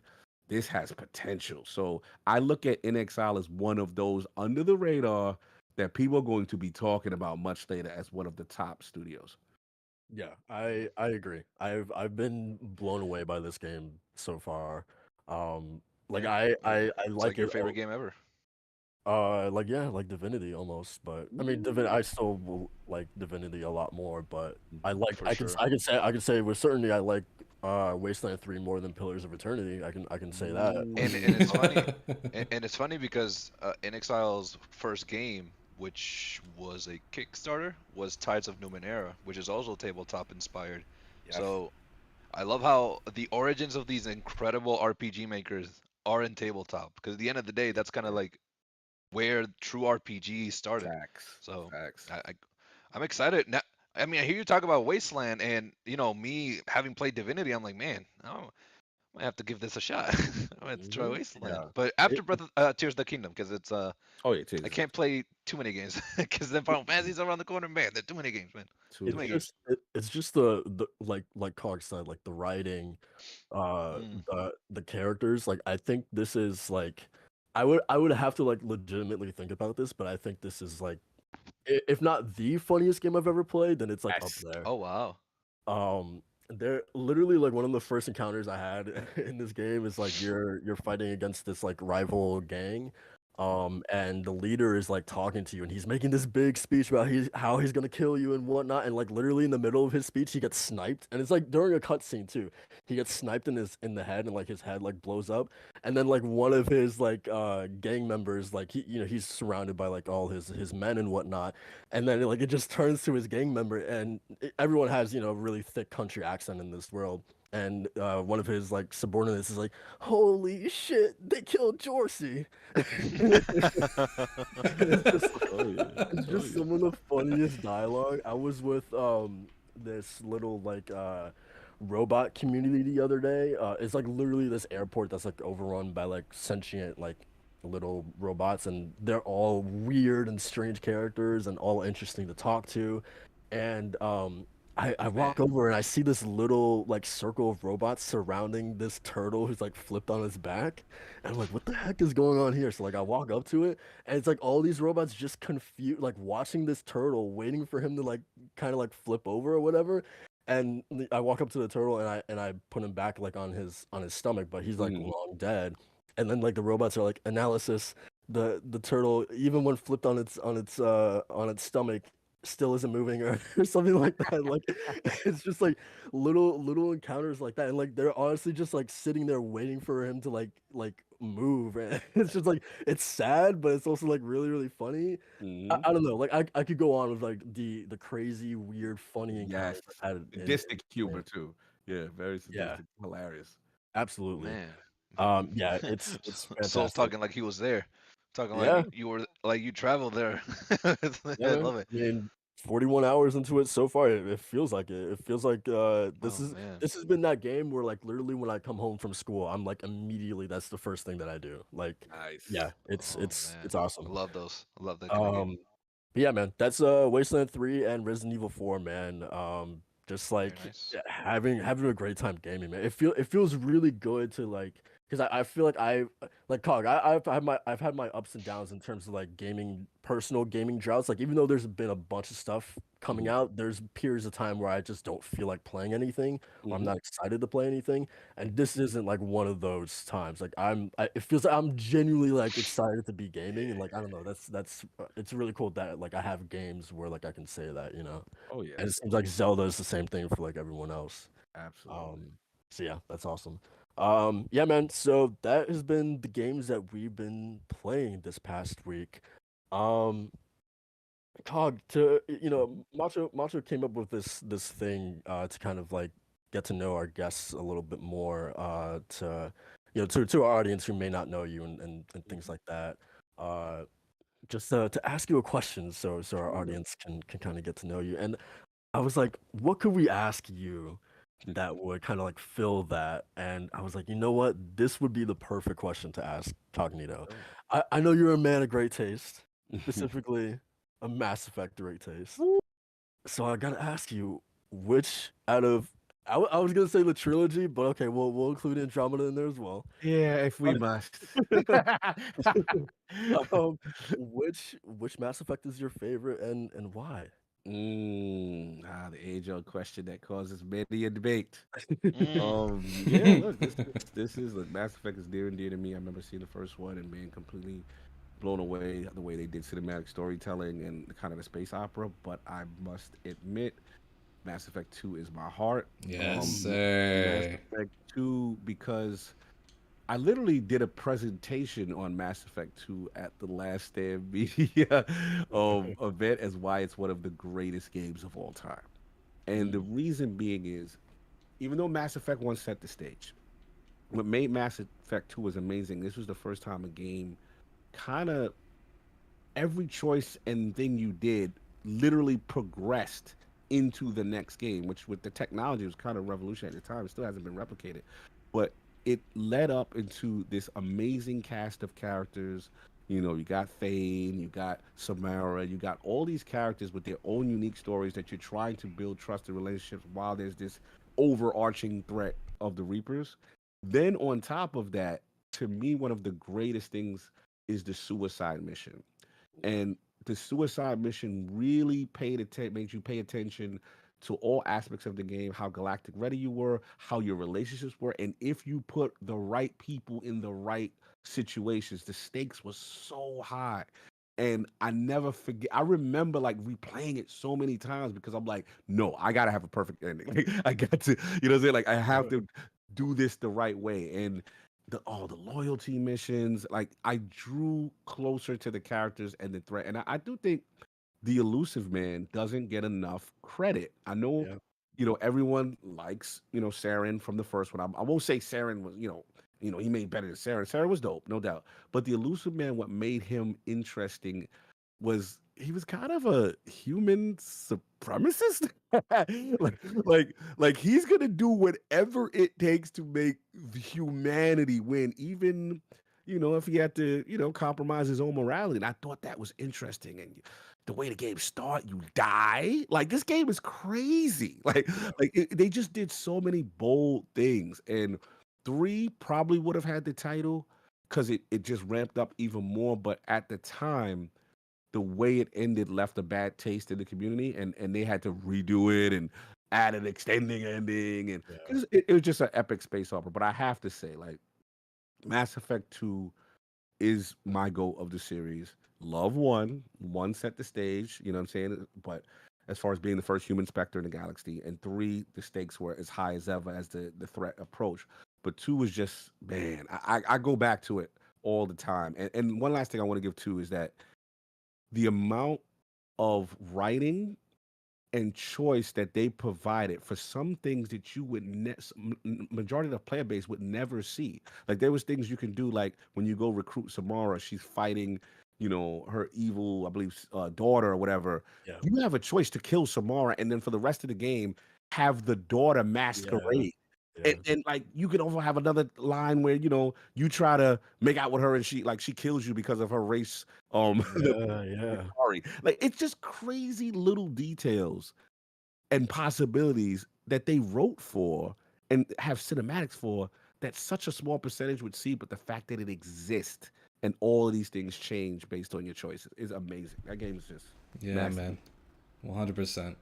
this has potential. So I look at NXL as one of those under the radar that people are going to be talking about much later as one of the top studios. Yeah, I agree. I've been blown away by this game so far. Like Yeah, I it's like like your it. favorite game ever. Like yeah, like Divinity almost, but I mean, Ooh. I still will like Divinity a lot more, but For sure. I can say with certainty I like Wasteland 3 more than Pillars of Eternity. I can say that. And it's Ooh. funny, and it's funny because in Exile's first game, which was a Kickstarter, was Tides of Numenera, which is also tabletop inspired. Yes. So I love how the origins of these incredible RPG makers are in tabletop, because at the end of the day, that's kind of Yeah. like where true RPG started. Facts. So Facts. I'm excited now. I mean, I hear you talk about Wasteland, and me having played Divinity, I'm like, man, I might have to give this a shot. I might have to try Hmm. Wasteland, Yeah. but after Breath of Tears of the Kingdom, because it's Oh yeah, I Jesus. can't play too many games, because then Final Fantasy's around the corner, man. There are too many games, man. Too Too It's many many. games. just it's just the like Cog said, like the writing, Mm. the characters. Like I think this is like I would have to like legitimately think about this, but I think this is like if not the funniest game I've ever played, then it's like up Yes. there. Oh wow. They're literally like one of the first encounters I had in this game is like you're fighting against this like rival gang. And the leader is like talking to you and he's making this big speech about how he's gonna kill you and whatnot. And like literally in the middle of his speech, he gets sniped. And it's like during a cutscene too. He gets sniped in the head and like his head like blows up. And then like one of his like gang members, like he's surrounded by like all his men and whatnot, and then like it just turns to his gang member and everyone has a really thick country accent in this world, and one of his like subordinates is like, holy shit, they killed Jorsey. it's just Oh yeah. it's Oh just yeah. some of the funniest dialogue. I was with this little like robot community the other day. It's like literally this airport that's like overrun by like sentient like little robots, and they're all weird and strange characters and all interesting to talk to. And I Man, walk over and I see this little like circle of robots surrounding this turtle who's like flipped on his back. And I'm like, what the heck is going on here? So like I walk up to it and it's like all these robots just confused, like watching this turtle, waiting for him to like kind of like flip over or whatever. And I walk up to the turtle and I put him back like on his stomach, but he's like Mm. long dead. And then like the robots are like analysis. The turtle, even when flipped on its stomach, still isn't moving or something like that. Like it's just like little encounters like that, and like they're honestly just like sitting there waiting for him to like move. And it's just like it's sad, but it's also like really funny. Hmm. I don't know. Like I could go on with like the crazy, weird, funny Yes. encounters I had in Sadistic humor game. too. Yeah, very Yeah, sadistic, hilarious. absolutely. Man. Yeah, it's Soul's fantastic. talking like he was there. Talking like Yeah, you were like you traveled there. yeah, I man. love it. I mean, 41 hours into it so far, it feels like it. It feels like Oh man. this has been that game where like literally when I come home from school, I'm like immediately that's the first thing that I do. Like, yeah, Nice. Oh man. it's I awesome. love those. I love that kind of game. Um, but yeah, man, that's Wasteland 3 and Resident Evil 4, man. Just Very like nice. yeah, having a great time gaming, man. It feels really good to like because I feel like I like Cog. I've had my ups and downs in terms of like gaming, personal gaming droughts. Like even though there's been a bunch of stuff coming Hmm. out, there's periods of time where I just don't feel like playing anything or I'm Hmm. not excited to play anything. And this isn't like one of those times. Like it feels like I'm genuinely like excited to be gaming, and like I don't know. That's it's really cool that like I have games where like I can say that, you know. Oh yeah, And it seems like Zelda is the same thing for like everyone else. absolutely. Um, so yeah, that's awesome. Yeah, man. So that has been the games that we've been playing this past week. Um, Cog to Macho came up with this thing to kind of like get to know our guests a little bit more to to our audience who may not know you and things Mhm. like that. Uh, just to ask you a question so our Sure. audience can kind of get to know you. And I was like, what could we ask you that would kind of like fill that? And I was like, you know what? This would be the perfect question to ask Cognito. Oh. I know you're a man of great taste, specifically a Mass Effect great taste. So I gotta ask you, which out of I was gonna say the trilogy, but okay, we'll include Andromeda in there as well. Yeah, if we must. Which Mass Effect is your favorite and why? The age-old question that causes many a debate. Mm. Yeah, look, this is look, Mass Effect is near and dear to me. I remember seeing the first one and being completely blown away the way they did cinematic storytelling and kind of the space opera. But I must admit, Mass Effect 2 is my heart. Yes, Mass sir. Effect 2 because I literally did a presentation on Mass Effect 2 at the Last Stand Media event as why it's one of the greatest games of all time. And the Mm, reason being is, even though Mass Effect 1 set the stage, what made Mass Effect 2 was amazing, this was the first time a game kind of every choice and thing you did literally progressed into the next game, which with the technology was kind of revolutionary at the time. It still hasn't been replicated, but it led up into this amazing cast of characters. You know, you got Thane, you got Samara, you got all these characters with their own unique stories that you're trying to build trusted relationships while there's this overarching threat of the Reapers. Then on top of that, to me, one of the greatest things is the suicide mission, and the suicide mission really made you pay attention to all aspects of the game, how galactic ready you were, how your relationships were, and if you put the right people in the right situations, the stakes was so high. And I never forget. I remember like replaying it so many times because I'm like, no, I gotta have a perfect ending. Like, I got to, you know what I'm saying? Like I have to do this the right way. And the loyalty missions, like I drew closer to the characters and the threat. And I do think the elusive man doesn't get enough credit. I know, yeah, everyone likes, Saren from the first one. I won't say Saren was, he made better than Saren. Saren was dope, no doubt. But the elusive man, what made him interesting was he was kind of a human supremacist. like he's gonna do whatever it takes to make humanity win, even if he had to, compromise his own morality. And I thought that was interesting. And the way the game start, you die. Like this game is crazy. Like yeah, they just did so many bold things. And three probably would have had the title because it just ramped up even more. But at the time, the way it ended left a bad taste in the community, and they had to redo it and add an extending ending, and yeah. 'cause it was just an epic space opera. But I have to say, like, Mass Effect 2 is my goat of the series. love one. One set the stage, you know what I'm saying? But as far as being the first human Spectre in the galaxy, and three, the stakes were as high as ever as the threat approached. But two was just, man, I go back to it all the time. And one last thing I want to give to is that the amount of writing and choice that they provided for some things that you would majority of the player base would never see. Like there was things you can do, like when you go recruit Samara, she's fighting, her evil, I believe, daughter or whatever. Yeah. You have a choice to kill Samara, and then for the rest of the game, have the daughter Yeah. masquerade. Yeah. And like you could also have another line where you try to make out with her and she kills you because of her race. Yeah. Yeah. Sorry, like it's just crazy little details and possibilities that they wrote for and have cinematics for that such a small percentage would see, but the fact that it exists and all of these things change based on your choices is amazing. That game is just Yeah, nasty. man. 100%.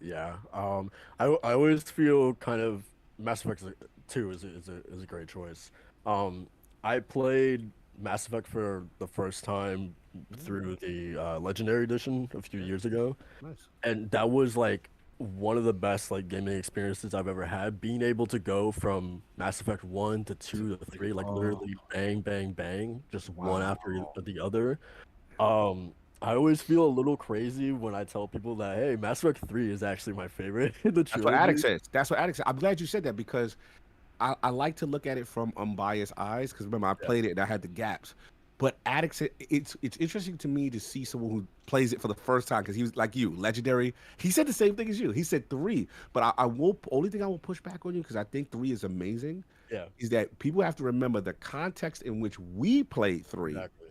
Yeah. I always feel kind of Mass Effect 2 is a great choice. I played Mass Effect for the first time through the Legendary Edition a few years ago, Nice. and that was like one of the best like gaming experiences I've ever had. Being able to go from Mass Effect 1 to 2 to 3, like Oh, literally bang, bang, bang, just one wow. after the other. Um, I always feel a little crazy when I tell people that, hey, Mass Effect 3 is actually my favorite in the That's what Addict trilogy. says. That's what Addict said. I'm glad you said that because I like to look at it from unbiased eyes because remember I Yeah, played it and I had the gaps. But Addict said it's interesting to me to see someone who plays it for the first time because he was like you, legendary. He said the same thing as you. He said three, but I will only thing I will push back on you because I think three is amazing. yeah, Is that people have to remember the context in which we played three. exactly.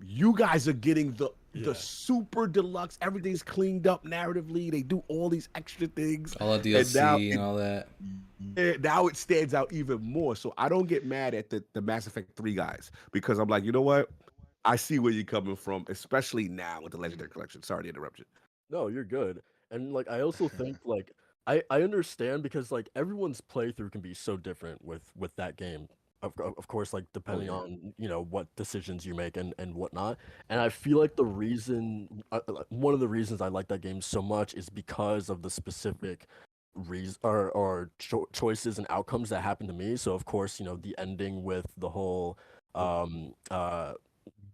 You guys are getting the Yeah, super deluxe. Everything's cleaned up narratively. They do all these extra things, All the and now DLC and all that. now it stands out even more. So I don't get mad at the Mass Effect 3 guys because I'm like, you know what? I see where you're coming from, especially now with the Legendary Collection. Sorry to interrupt you. no, you're good. And like, I also think like I understand because like everyone's playthrough can be so different with that game. Of course, like Oh depending yeah. on what decisions you make and whatnot. And I feel like the reason one of the reasons I like that game so much is because of the specific reason or choices and outcomes that happened to me. So of course, the ending with the whole um uh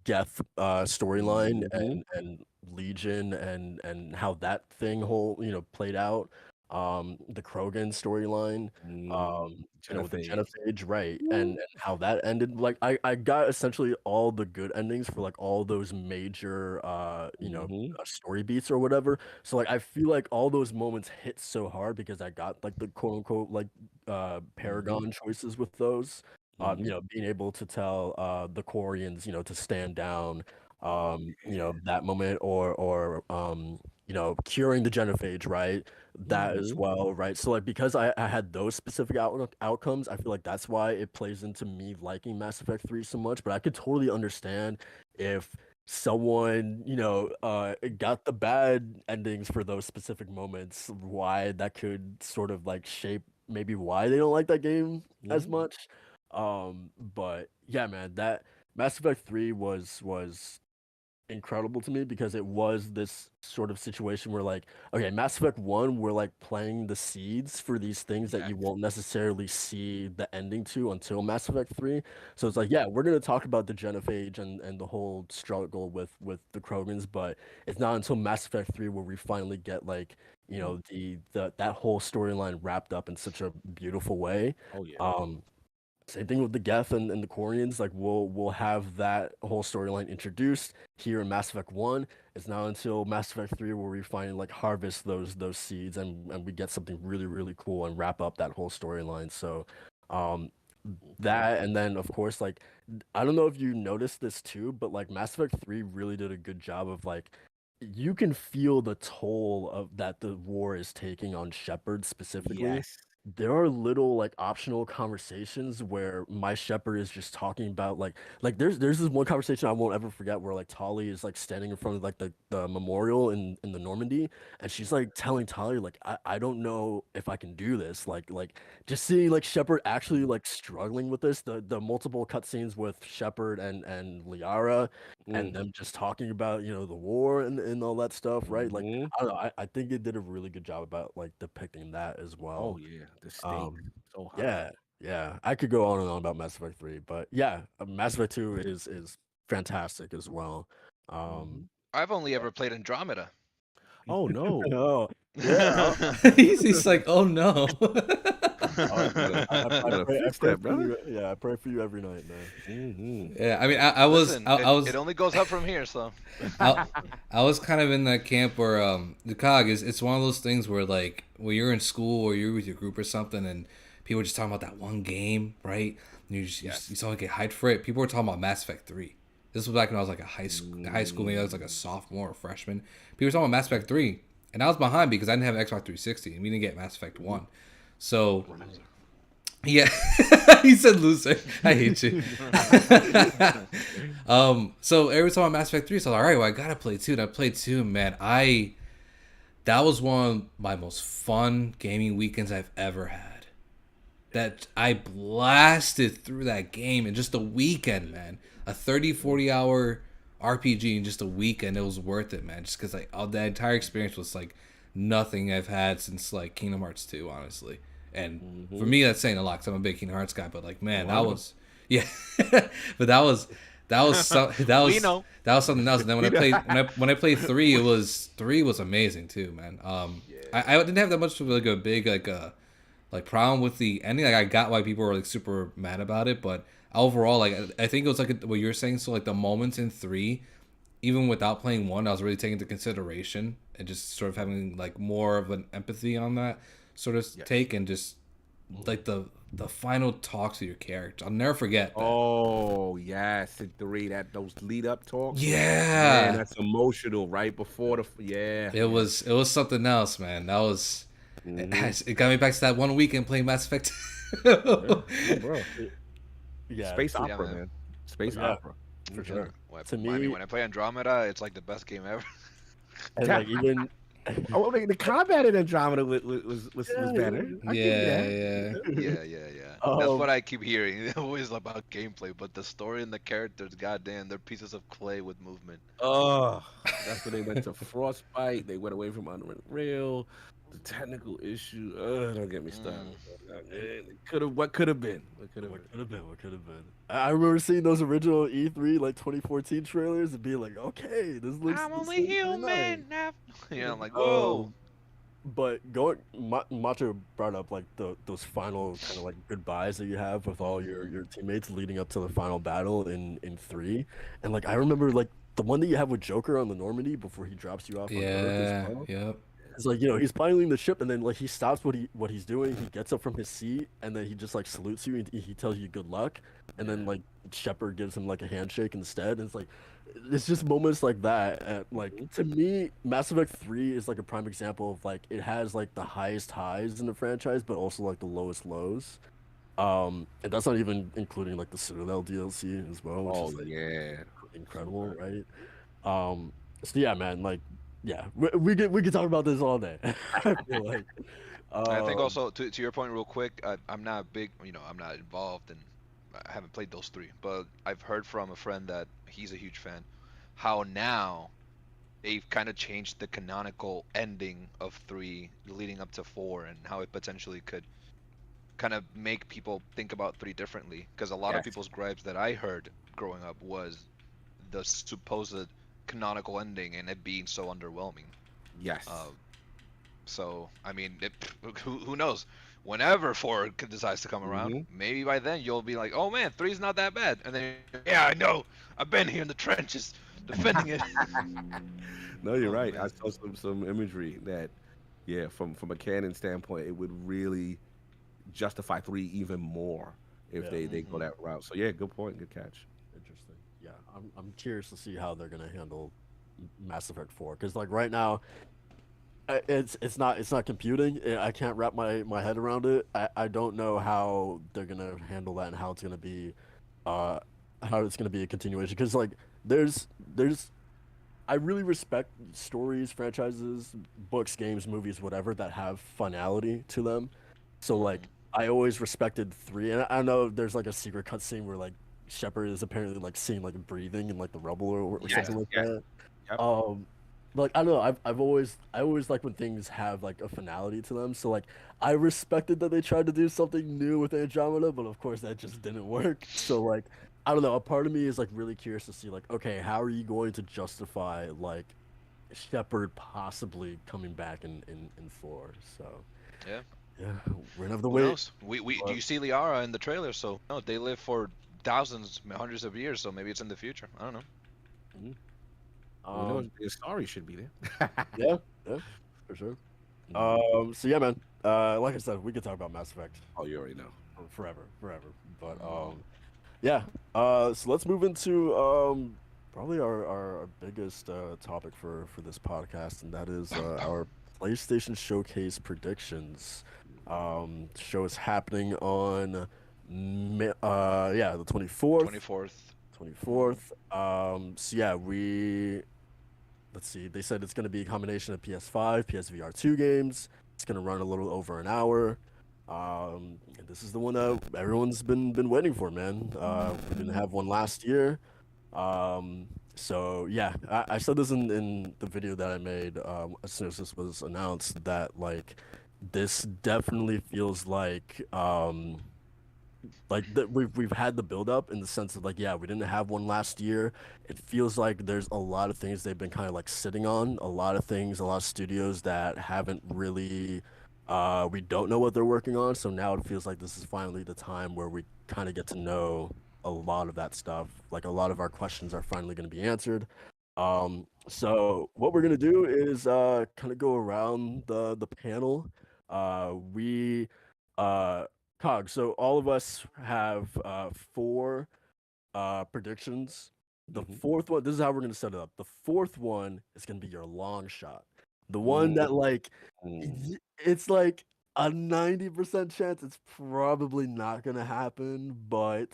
Geth storyline Mm-hmm. and Legion and how that thing whole played out. The Krogan storyline, with the Genophage. Genophage, right, and Woo. how that ended. Like I got essentially all the good endings for like all those major Mm-hmm. story beats or whatever. So like I feel like all those moments hit so hard because I got like the quote unquote like Mm-hmm. paragon choices with those Mm-hmm. being able to tell the Quarians, to stand down, Oh man. that moment, or curing the genophage, right? That as Mm-hmm. well, right? So like because I had those specific outcomes, I feel like that's why it plays into me liking Mass Effect 3 so much. But I could totally understand if someone got the bad endings for those specific moments, why that could sort of like shape maybe why they don't like that game as Mm-hmm. much. But yeah, man, that Mass Effect 3 was incredible to me because it was this sort of situation where like, okay, Mass Effect 1, we're like planting the seeds for these things that Yes. you won't necessarily see the ending to until Mass Effect 3. So it's Mm-hmm. like, yeah, we're gonna talk about the genophage and the whole struggle with the Krogans, but it's not until Mass Effect 3 where we finally get like, the that whole storyline wrapped up in such a beautiful way. Oh yeah. Um Same thing with the Geth and the Quarians. Like we'll have that whole storyline introduced here in Mass Effect 1. It's not until Mass Effect 3 where we finally like harvest those seeds and we get something really, really cool and wrap up that whole storyline. So um that and then of course like I don't know if you noticed this too, but like Mass Effect 3 really did a good job of like you can feel the toll of that the war is taking on Shepard specifically. Yes. there are little like optional conversations where my shepherd is just talking about like there's this one conversation I won't ever forget where like Tali is like standing in front of like the memorial in the Normandy, and she's like telling Tali like I don't know if I can do this, like just seeing like Shepard actually like struggling with this, the multiple cutscenes with Shepard and Liara, and Mm. them just talking about the war and all that stuff, right? Like Hmm. I don't know, I think it did a really good job about like depicting that as Oh well. yeah, the stakes um, so high. yeah, yeah. I could go on and on about Mass Effect 3, but yeah, Mass Effect 2 is fantastic as well. Hmm. Um, I've only ever played Andromeda. Oh no, oh yeah, He's like, oh no. you I gotta pray, I fix pray that, for brother. you. Yeah, I pray for you every night, man. Hmm. Yeah, I mean, I was, Listen, it only goes up from here, so. I, I was kind of in that camp where the cog is. It's one of those things where like when you're in school or you're with your group or something, and people are just talking about that one game, right? And you sort of get hyped for it. People were talking about Mass Effect 3. This was back when I was like a high school, maybe I was like a sophomore or freshman. People were talking about Mass Effect 3, and I was behind because I didn't have an Xbox 360 and we didn't get Mass Effect 1. So yeah, he said loser. I hate you. So every time on Mass Effect 3, so all right, well I gotta play 2. And I played 2, man. That was one of my most fun gaming weekends I've ever had. That I blasted through that game in just a weekend, man. A 30-40 hour RPG in just a weekend. It was worth it, man. Just because like that entire experience was like nothing I've had since like Kingdom Hearts 2, honestly. And for me, that's saying a lot because I'm a big Kingdom Hearts guy. But like, man, Oh, I that know. was yeah. But We know. that was something else. And then when We I know. played when I played 3, it was 3 was amazing too, man. I didn't have that much of like a big like problem with the ending. Like I got why people were like super mad about it, but overall, like I think it was like what you're saying. So like the moments in 3, even without playing 1, I was really taking into consideration and just sort of having like more of an empathy on that sort of Yes. take, and just like the final talks of your character. I'll never forget that. Oh yes, in 3, that those lead up talks. Man, Yeah, that's emotional. Right before the it was something else, man. That was Mhm. it got me back to that one weekend playing Mass Effect. Yeah. Oh, bro. Yeah, Space Yeah, opera, man. man. Space yeah, opera. for Mhm. sure. When To I mean, me, when I play Andromeda, it's like the best game ever. and like even Oh, well, the combat in Andromeda was better. I give you Yeah, that. yeah. Yeah. That's what um, I keep hearing. Always about gameplay, but the story and the characters, goddamn, they're pieces of clay with movement. Oh, that's when they went to Frostbite. They went away from Unreal. The technical issue. Don't get me started. Mm. Could have. What could have been? What could have what been? could have been? What could have been? I remember seeing those original E3 like 2014 trailers and being like, okay, I'm this only looks pretty nice. human. Yeah, I'm like, whoa. Um, but Macho brought up like those final kind of like goodbyes that you have with all Hmm. your teammates leading up to the final battle in 3, and like I remember like the one that you have with Joker on the Normandy before he drops you off on Earth as Yeah, well. yep. It's like he's piloting the ship, and then like he stops what he's doing. He gets up from his seat, and then he just like salutes you, and he tells you good luck, and then like Shepard gives him like a handshake instead. And it's like it's just moments like that. Like to me, Mass Effect 3 is like a prime example of like it has like the highest highs in the franchise, but also like the lowest lows. And that's not even including like the Citadel DLC as well, which Oh is like yeah. incredible, right? Um, so yeah, man, like, yeah, we could talk about this all day. I feel like, I think um, also to your point, real quick, I'm not big, I'm not involved and I haven't played those three, but I've heard from a friend that he's a huge fan. How now they've kind of changed the canonical ending of three leading up to four, and how it potentially could kind of make people think about three differently. Because a lot of Yes. people's gripes that I heard growing up was the supposed canonical ending and it being so underwhelming. Yes. Uh, so I mean, who knows? Whenever four decides to come around, Hmm. maybe by then you'll be like, "Oh man, three's not that bad." And then, yeah, I know. I've been here in the trenches defending it. No, you're Oh right. I man. saw some imagery that, yeah, from a canon standpoint, it would really justify 3 even more if yeah, they go Hmm. that route. So yeah, good point, good catch. interesting. Yeah, I'm curious to see how they're gonna handle Mass Effect 4 because like right now, it's not computing. I can't wrap my head around it. I don't know how they're gonna handle that and uh how it's gonna be a continuation. Because like there's I really respect stories, franchises, books, games, movies, whatever that have finality to them. So like I always respected three, and I know there's like a secret cutscene where like Shepard is apparently like seen like breathing in like the rubble or Yes, something like yes. that. Yep. Um, like I don't know. I always like when things have like a finality to them. So like I respected that they tried to do something new with Andromeda, but of course that just didn't work. So like I don't know. A part of me is like really curious to see like okay, how are you going to justify like Shepard possibly coming back in four? So Yeah. yeah, we're gonna have to Who wait. knows? We do But you see Liara in the trailer? So no, they live for thousands, hundreds of years. So maybe it's in the future. I don't know. mhm. Who knows? um, The story should be there. yeah, yeah, for sure. Mhm. So yeah, man. Like I said, we could talk about Mass Effect Oh, you already know. for forever. But Mm. yeah. So let's move into probably our biggest topic for this podcast, and that is our PlayStation Showcase predictions. Show is happening on yeah, the 24th. 24th. 24th. So yeah, let's see. They said it's going to be a combination of PS5, PSVR 2 games. It's going to run a little over an hour. And this is the one that everyone's been waiting for, man. We didn't have one last year. So yeah, I said this in the video that I made as soon as this was announced that like this definitely feels like that we've had the build up in the sense of like yeah we didn't have one last year. It feels like there's a lot of things they've been kind of like sitting on, a lot of things, a lot of studios that haven't really we don't know what they're working on, so now it feels like this is finally the time where we kind of get to know a lot of that stuff. Like a lot of our questions are finally going to be answered. So what we're going to do is kind of go around the panel. We Cog. So all of us have four predictions. The Mhm. fourth one, this is how we're gonna set it up. The fourth one is gonna be your long shot. The one Mm. that like Mm. it's like a 90% chance it's probably not gonna happen, but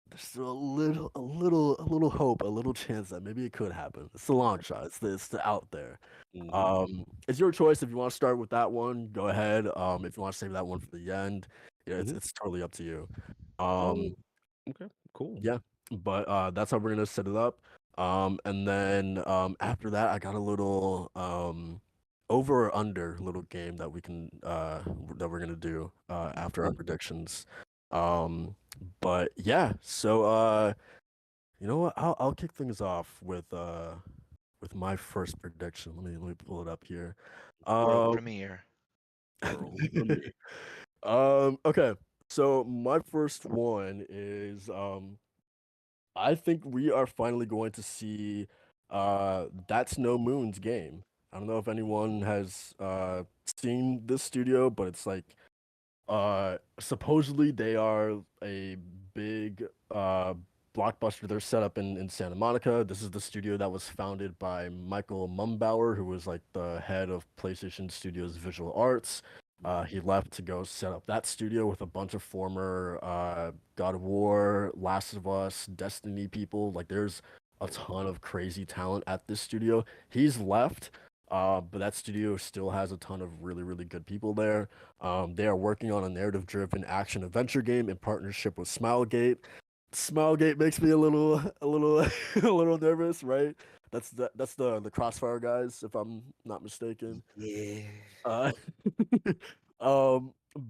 there's still a little hope, a little chance that maybe it could happen. It's the long shot. It's the out there. Mhm. It's your choice if you want to start with that one, go ahead. If you want to save that one for the end, yeah, it's Mhm. it's totally up to you. Oh, Um, okay. Cool. yeah, but that's how we're gonna set it up. And then after that, I got a little over or under little game that we can that we're gonna do after our predictions. Um, but yeah, so you know what? I'll kick things off with my first prediction. Let me pull it up here. World Um, premiere. World premiere. okay. So my first one is I think we are finally going to see That's No Moon's game. I don't know if anyone has seen this studio, but it's like supposedly they are a big blockbuster. They're set up in Santa Monica. This is the studio that was founded by Michael Mumbauer, who was like the head of PlayStation Studios Visual Arts. He left to go set up that studio with a bunch of former God of War, Last of Us, Destiny people. Like there's a ton of crazy talent at this studio. He's left, but that studio still has a ton of really, really good people there. They are working on a narrative-driven action adventure game in partnership with Smilegate. Smilegate makes me a little nervous, right? That's the Crossfire guys, if I'm not mistaken. Yeah. Uh,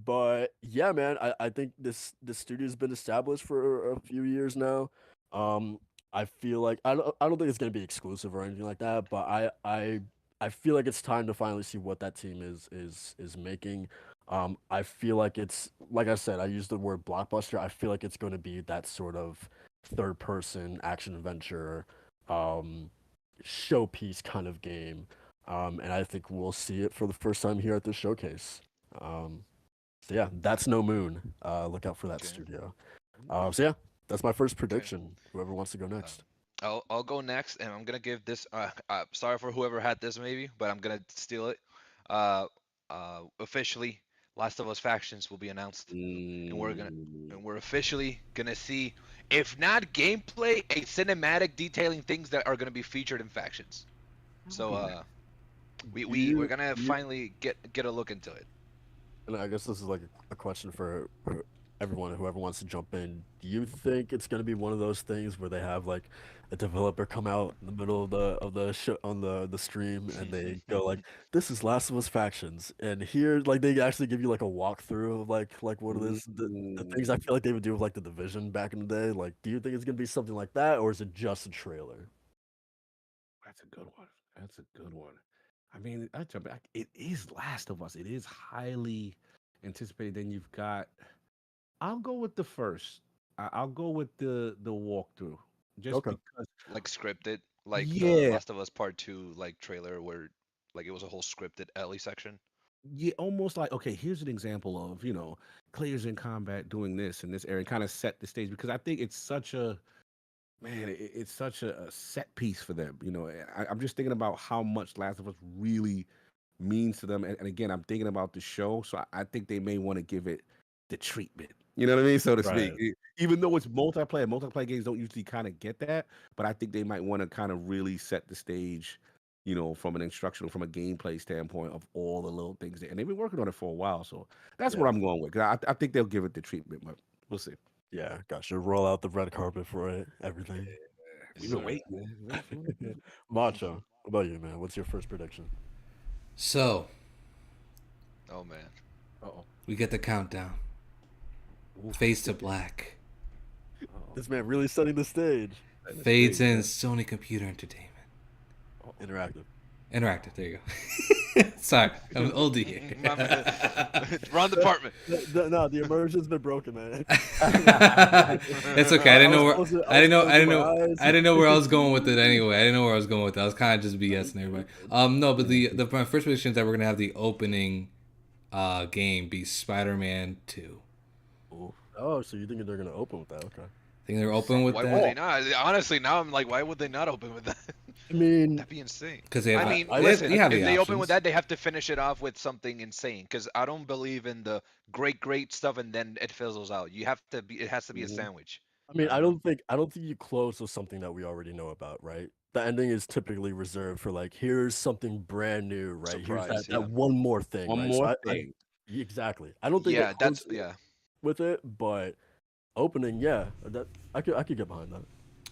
but yeah, man, I think this studio's been established for a few years now. Um, I feel like I don't think it's gonna be exclusive or anything like that, but I feel like it's time to finally see what that team is making. I feel like it's like I said, I used the word blockbuster. I feel like it's going to be that sort of third person action adventure, um, showpiece kind of game. And I think we'll see it for the first time here at this showcase. Um, so yeah, that's No Moon. Look out for that Okay. studio. So yeah, that's my first Okay. prediction. Whoever wants to go Um, next. I'll go next, and I'm gonna give this. Sorry for whoever had this maybe, but I'm gonna steal it. uh, officially, Last of Us factions will be announced, and we're officially gonna see, if not gameplay, a cinematic detailing things that are gonna be featured in factions. So Do we're you, gonna do you finally get a look into it. and I guess this is like a question for everyone, whoever wants to jump in. Do you think it's gonna be one of those things where they have like a developer come out in the middle of the show on the stream and they go like, "This is Last of Us factions," and here like they actually give you like a walkthrough of like what it is, the things I feel like they would do with like the Division back in the day. Like, do you think it's gonna be something like that, or is it just a trailer? That's a good one. That's a good one. I mean, I jump back. It is Last of Us. It is highly anticipated. Then you've got. I'll go with the first. I'll go with the walkthrough, just Okay. because. Like scripted, like the Yeah, Last of Us Part Two like trailer where like it was a whole scripted Ellie section. yeah, almost like okay. Here's an example of players in combat doing this in this area, kind of set the stage because I think it's such a man. It's such a set piece for them. I'm just thinking about how much Last of Us really means to them. And again, I'm thinking about the show, so I think they may want to give it the treatment. You know what I mean, so to speak. Right. Even though it's multiplayer games don't usually kind of get that, but I think they might want to kind of really set the stage, from an instructional, from a gameplay standpoint of all the little things there. And they've been working on it for a while, so that's what Yeah. I'm going with. 'Cause I think they'll give it the treatment, but we'll see. Yeah. Gotcha. Roll out the red carpet for it. Everything. We've been Sir. waiting, man. We've been waiting for it. Macho, what about you, man? What's your first prediction? So Oh man. Uh-oh. we get the countdown. Ooh. Fades to black. Uh-oh. This man really setting the stage. Setting the Fades stage, in man. Sony Computer Entertainment. Uh-oh. Interactive. Interactive. There you go. Sorry, I'm an oldie here. My man. Wrong department. No, the immersion's been broken, man. It's okay. I didn't know where. I didn't know. I didn't know. Eyes. I didn't know where I was going with it anyway. I didn't know where I was going with it. I was kind of just BSing everybody. No, but my first prediction is that we're gonna have the opening, game be Spider-Man 2. Oh, so you think they're gonna open with that? Okay. I think they're open with Why that would they not? Honestly, now I'm like, why would they not open with that? I mean, That'd be insane. because they have. I mean, I- listen, they have if the they open with options. that, they have to finish it off with something insane. Because I don't believe in the great stuff and then it fizzles out. You have to be. It has to be a Mhm. sandwich. I mean, I don't think you close with something that we already know about, right? The ending is typically reserved for like, here's something brand new, right? Here's Surprise, that yeah. one more thing, One right? more I thing. exactly. I don't think Yeah, it that's closes yeah. with it, but opening, yeah, that I could get behind that.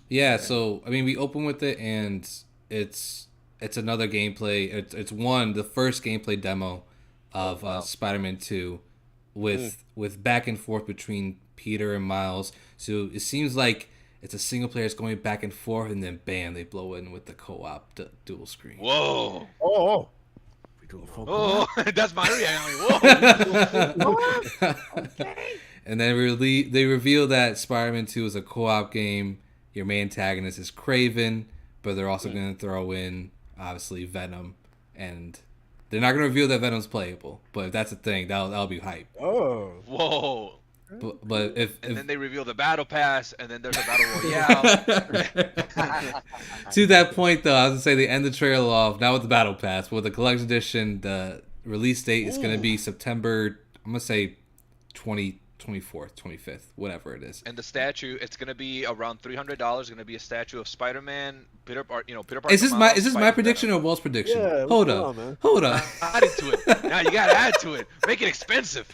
Yeah. So I mean, we open with it, and it's another gameplay. It's the first gameplay demo of wow. Spider-Man 2, with back and forth between Peter and Miles. So it seems like it's a single player that's going back and forth, and then bam, they blow in with the co-op dual screen. Whoa. Oh. We doing full Oh, co-op? that's my reaction. Whoa. And then they reveal that Spider-Man 2 is a co-op game. Your main antagonist is Craven, but they're also going to throw in, obviously, Venom. And they're not going to reveal that Venom's playable. But if that's a thing, that'll be hype. Oh, Whoa. But if And then they reveal the battle pass, and then there's a battle royale. to that point, though, I was going to say they end the trailer off, not with the battle pass, but with the collection edition. The release date is going to be September, I'm going to say 24th, 25th, whatever it is. And the statue, it's gonna be around $300. Gonna be a statue of Spider-Man, Peter Parker. Is this Miles, my Spider-Man. prediction or Walt's prediction? Yeah, Hold what's up, going on, man? hold up. Add into it. Now you gotta add to it. Make it expensive.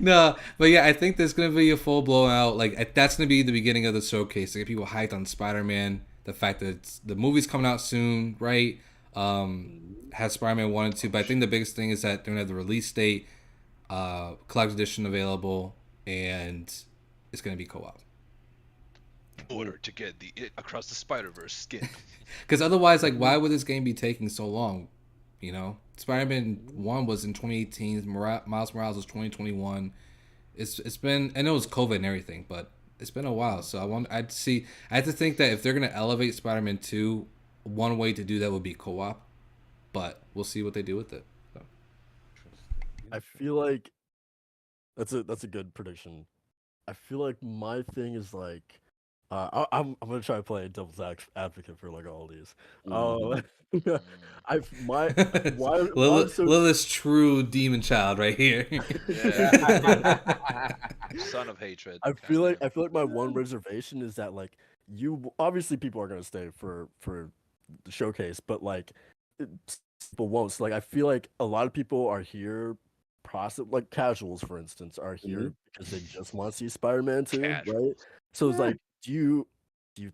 No, but yeah, I think there's gonna be a full blowout. Like that's gonna be the beginning of the showcase to get people hyped on Spider-Man. The fact that the movie's coming out soon, right? Has Spider-Man 1 and 2, but I think the biggest thing is that they're gonna have the release date, collector's edition available, and it's gonna be co-op. In order to get the Across the Spider-Verse skin. Because otherwise, like, why would this game be taking so long? You know, Spider-Man 1 was in 2018. Miles Morales was 2021. It's been, I know it's COVID and everything, but it's been a while. So I have to think that if they're gonna elevate Spider-Man 2, one way to do that would be co-op, but we'll see what they do with it. So. I feel like that's a good prediction. I feel like my thing is like I'm gonna try to play devil's advocate for like all these. Mhm. Mm. I've my It's why I'm so Lilith's true demon child right here. Yeah. Son of hatred. Goddamn. I feel like my one reservation is that like you obviously people are gonna stay for the showcase, but like people won't. So like I feel like a lot of people are here, process like casuals for instance are Mhm. here because they just want to see Spider-Man 2, right? Casuals. So it's Yeah. like, do you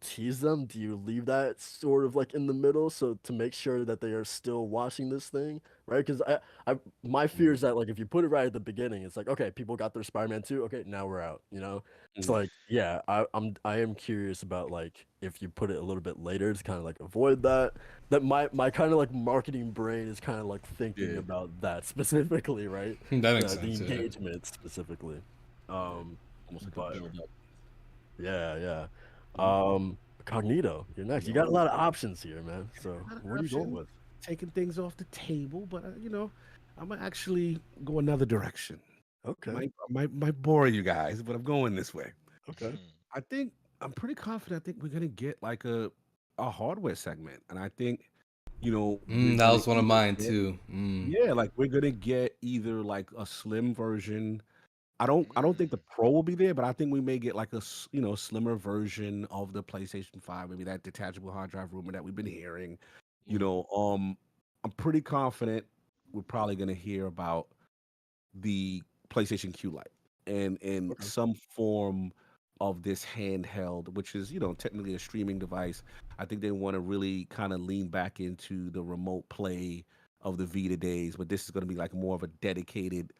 tease them? Do you leave that sort of like in the middle so to make sure that they are still watching this thing, right? Because I my fear Mhm. is that like if you put it right at the beginning, it's like okay, people got their Spider-Man 2, okay, now we're out, you know? So Mhm. like yeah, I am curious about like if you put it a little bit later to kind of like avoid that. That my kind of like marketing brain is kind of like thinking Yeah. about that specifically, right? That makes The sense. Yeah. engagement specifically. Yeah. Um, Almost like a but build up. yeah, yeah. Mhm. Cognito, you're next. You got a Yo, lot of options here, man. So not an what are you going option. with? Taking things off the table, but I'm gonna actually go another direction. Okay, Might bore you guys, but I'm going this way. okay. I think I'm pretty confident. I think we're gonna get like a hardware segment, and I think we're That gonna was one of either mine get too. yeah, like we're gonna get either like a slim version. I don't think the Mm. Pro will be there, but I think we may get like slimmer version of the PlayStation 5, maybe that detachable hard drive rumor that we've been hearing. You Mm, know, I'm pretty confident we're probably gonna hear about the PlayStation Q Lite and in okay. some form of this handheld, which is technically a streaming device. I think they want to really kind of lean back into the remote play of the Vita days, but this is going to be like more of a dedicated,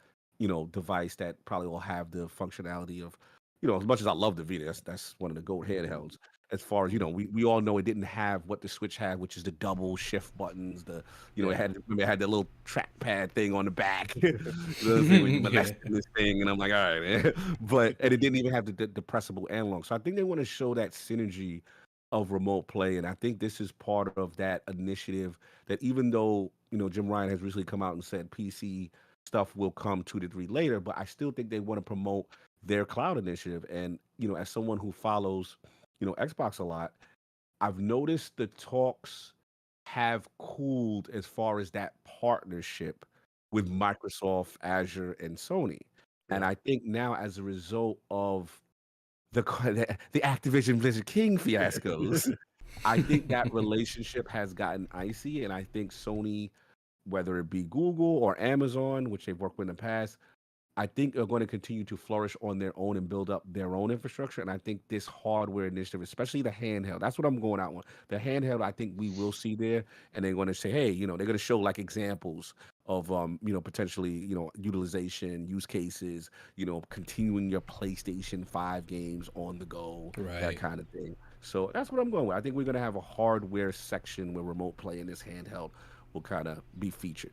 device that probably will have the functionality of, as much as I love the Vita, that's one of the GOAT handhelds. As far as we all know, it didn't have what the Switch had, which is the double shift buttons, it Yeah. had remember it had that little trackpad thing on the back. The thing where you Yeah. molesting this thing, and I'm like, all right, man. And it didn't even have the pressable analog. So I think they want to show that synergy of remote play, and I think this is part of that initiative. That even though Jim Ryan has recently come out and said PC stuff will come 2 to 3 later, but I still think they want to promote their cloud initiative. And as someone who follows Xbox a lot, I've noticed the talks have cooled as far as that partnership with Mm, Microsoft, Azure, and Sony. And yeah. I think now, as a result of the Activision Blizzard King fiascos, I think that relationship has gotten icy, and I think Sony, whether it be Google or Amazon, which they've worked with in the past, I think are going to continue to flourish on their own and build up their own infrastructure. And I think this hardware initiative, especially the handheld, that's what I'm going out on. The handheld, I think we will see there, and they're going to say, hey, they're going to show like examples of, potentially, utilization, use cases, continuing your PlayStation 5 games on the go, that Right. kind of thing. So that's what I'm going with. I think we're going to have a hardware section where remote play in this handheld will kind of be featured.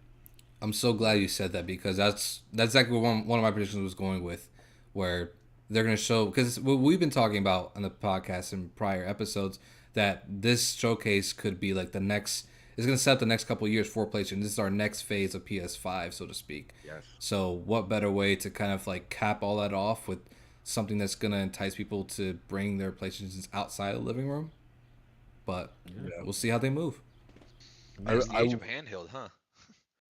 I'm so glad you said that because that's exactly what one of my predictions was going with, where they're going to show because what we've been talking about on the podcast in prior episodes that this showcase could be like the next. It's going to set up the next couple of years for PlayStation. This is our next phase of PS5, so to speak. Yes. So what better way to kind of like cap all that off with something that's going to entice people to bring their PlayStations outside the living room? But Yeah. Yeah. we'll see how they move. I, It's the I age of handheld, huh?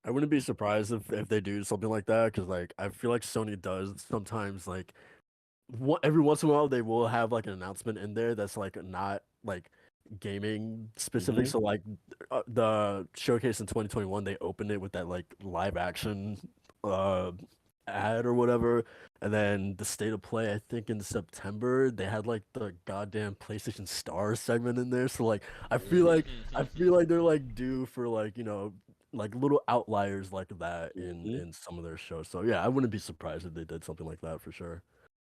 I wouldn't be surprised if they do something like that because like I feel like Sony does sometimes like every once in a while they will have like an announcement in there that's like not like gaming specific. Hmm. So like the showcase in 2021, they opened it with that like live action uh ad or whatever, and then the state of play. I think in September they had like the goddamn PlayStation Stars segment in there. So like I feel like they're like due for like like little outliers like that Hmm. in some of their shows. So yeah, I wouldn't be surprised if they did something like that for sure.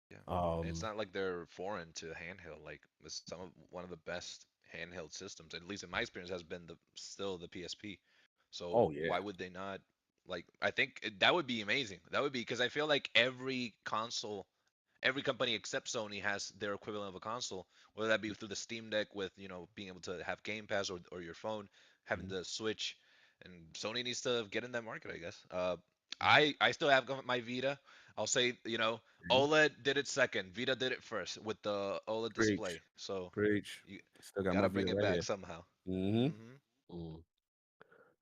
Yeah, it's Um, not like they're foreign to handheld. Like it's one of the best handheld systems, at least in my experience, has been still the PSP. So Oh yeah. why would they not? Like I think that would be amazing. That would be because I feel like every console, every company except Sony has their equivalent of a console, whether that be through the Steam Deck with being able to have Game Pass or your phone having Mhm. the Switch, and Sony needs to get in that market, I guess. Mhm. I still have my Vita. I'll say, Mhm. OLED did it second. Vita did it first with the OLED Preach, display. So preach. you Still got my gotta bring Vita it right back here. somehow. Mm-hmm. Mm.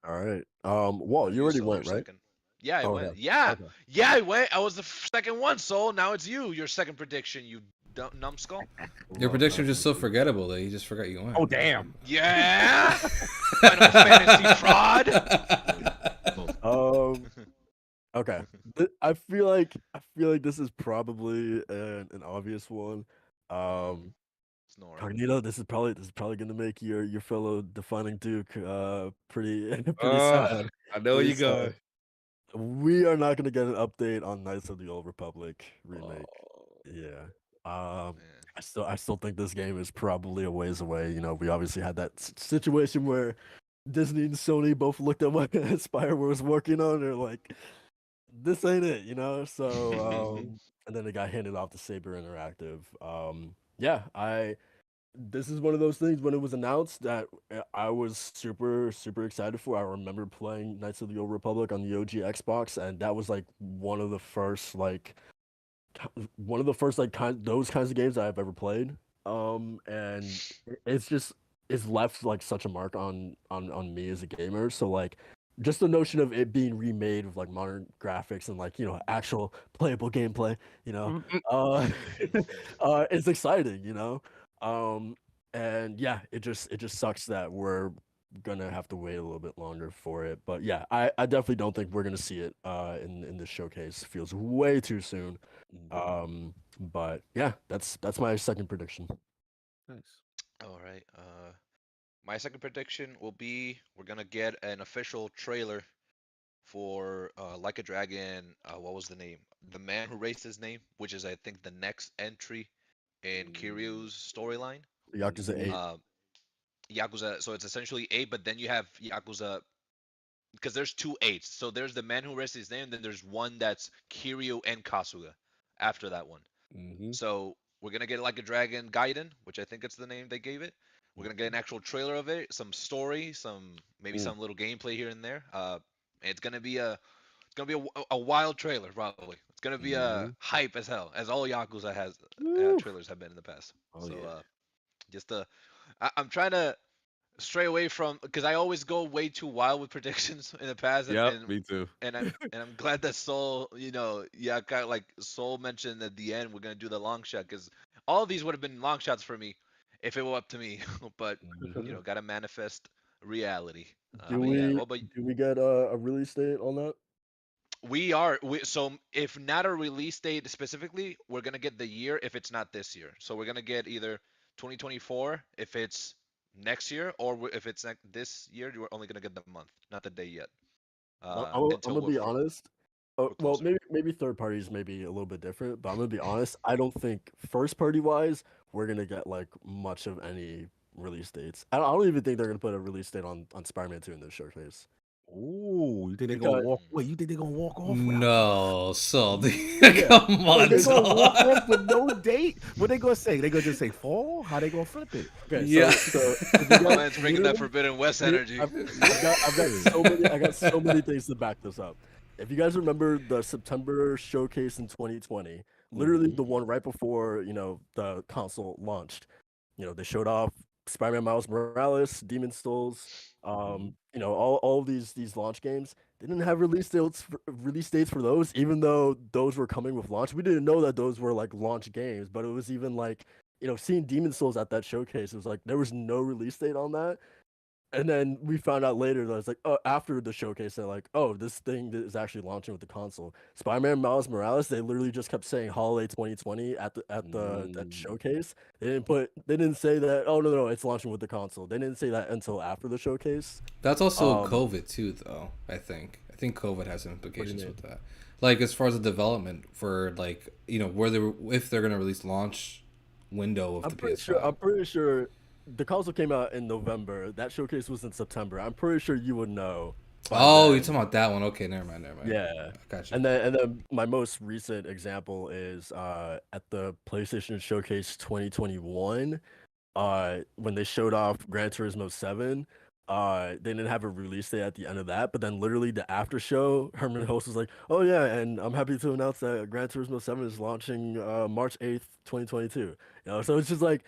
All right. Walt, you You already still went, your right? second. Yeah, I Oh, went. okay. Yeah, Okay. yeah, I went. I was the second one. So now it's you. Your second prediction. You numbskull. Your Lord prediction have was just so mercy. forgettable that you just forgot you went. Oh damn. Yeah. Final Fantasy fraud. Close. Um. Okay. I feel like this is probably an obvious one. Um. Snoring. Cognito, this is probably gonna make your fellow defining Duke pretty pretty Uh, sad. I know where Pretty you sad. going. We are not gonna get an update on Knights of the Old Republic remake. Oh, Yeah. Um, Man. I still think this game is probably a ways away. You know, we obviously had that situation where Disney and Sony both looked at what Spire was working on. They're like, this ain't it, you know. So, mhm. and then it got handed off to Saber Interactive. Yeah, this is one of those things when it was announced that I was super super excited for. I remember playing Knights of the Old Republic on the OG Xbox, and that was like one of the first like those kinds of games I've ever played. And it's just it's left like such a mark on me as a gamer. So like just the notion of it being remade with like modern graphics and like actual playable gameplay, you know, uh, it's exciting, you know. Um, and yeah, it just sucks that we're gonna have to wait a little bit longer for it. But yeah, I definitely don't think we're gonna see it in this showcase. Feels way too soon. But yeah, that's my second prediction. Nice. All right. My second prediction will be we're gonna get an official trailer for Like a Dragon. What was the name? The Man Who Raised His Name, which is I think the next entry in Kiryu's storyline. Yakuza Mhm. 8. Yakuza. So it's essentially eight, but then you have Yakuza because there's two eights. So there's the Man Who Raised His Name, then there's one that's Kiryu and Kasuga after that one. Mhm. So we're gonna get Like a Dragon Gaiden, which I think it's the name they gave it. We're gonna get an actual trailer of it, some story, maybe Mm. some little gameplay here and there. It's gonna be a wild trailer probably. It's gonna be a Mhm. hype as hell, as all Yakuza has Woo. trailers have been in the past. Oh So yeah. just I'm trying to stray away from because I always go way too wild with predictions in the past, and Yep. and Me too. and I'm and I'm glad that Soul, yeah, kind of like Soul mentioned at the end we're gonna do the long shot because all of these would have been long shots for me if it were up to me, but Mhm. gotta manifest reality. Do But yeah, we well, but do we get a release date on that? so if not a release date specifically, we're gonna get the year if it's not this year. So we're gonna get either 2024 if it's next year, or if it's this year, you're only gonna get the month, not the day yet. I'm Until gonna be honest. Oh, we're well, closer. maybe third parties may be a little bit different, but I'm gonna be honest. I don't think first party wise we're gonna get like much of any release dates. I don't even think they're gonna put a release date on Spider-Man 2 in this showcase Ooh, you think they're gonna because walk? Wait, you think they're gonna walk off without the? No, so yeah, come Wait, on, they gonna so walk off with no date? What they gonna say? They gonna just say fall? How they gonna flip it? okay. yeah. So if you My guys man's bringing that literally, Forbidden West here, energy. I got so many things to back this up. If you guys remember the September showcase in 2020, literally Mhm. the one right before the console launched, they showed off Spider-Man Miles Morales, Demon Souls, Mhm. all of these launch games. They didn't have release dates for those, even though those were coming with launch. We didn't know that those were like launch games, but it was even like seeing Demon Souls at that showcase. It was like there was no release date on that. And then we found out later that it's like, oh, after the showcase, they're like, oh, this thing is actually launching with the console. Spider-Man Miles Morales, they literally just kept saying holiday 2020 at the that Mm. showcase. They didn't say that. Oh no, it's launching with the console. They didn't say that until after the showcase. That's also Um, COVID too, though. I think COVID has some what do you implications mean? with that. Like as far as the development for like where they if they're gonna release launch window of I'm the pretty sure. PS5. I'm pretty sure the console came out in November. That showcase was in September. I'm pretty sure you would know by Oh, you're talking then. about that one? Okay, never mind, never mind. Yeah. I got you. And then my most recent example is at the PlayStation Showcase 2021, when they showed off Gran Turismo 7. They didn't have a release date at the end of that, but then literally the after show, Herman Host was like, "Oh yeah, and I'm happy to announce that Gran Turismo 7 is launching March 8th, 2022." So it's just like,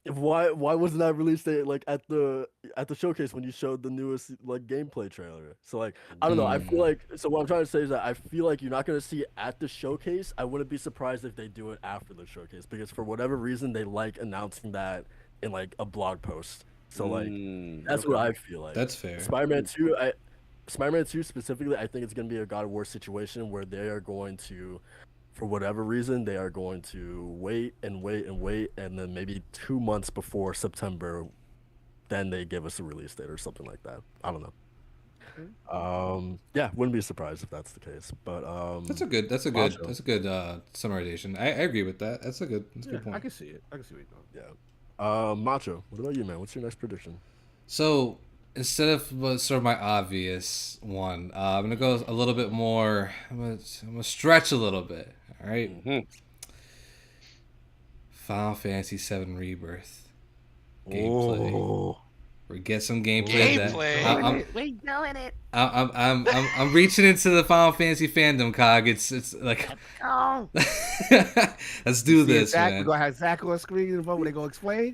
why wasn't that release date like at the showcase when you showed the newest like gameplay trailer? So like I don't know. I feel like so what I'm trying to say is that I feel like you're not gonna see it at the showcase. I wouldn't be surprised if they do it after the showcase because for whatever reason they like announcing that in like a blog post. So like that's what I feel like. That's fair. Spider-Man 2 specifically, I think it's gonna be a God of War situation where they are going to for whatever reason, they are going to wait and wait and wait, and then maybe 2 months before September, then they give us a release date or something like that. I don't know. Yeah, wouldn't be surprised if that's the case. But that's a good summarization. I agree with that. That's a good point. I can see it. I can see what you're doing. Yeah. Macho, what about you, man? What's your next prediction? So instead of sort of my obvious one, I'm gonna go a little bit more. I'm gonna stretch a little bit. All right. Mm-hmm. Final Fantasy VII Rebirth gameplay. Oh. We get some gameplay. We doing it. I'm reaching into the Final Fantasy fandom, Cog. It's like, let's do this, Zach, man. We're gonna have Zach on screen when they gonna explain.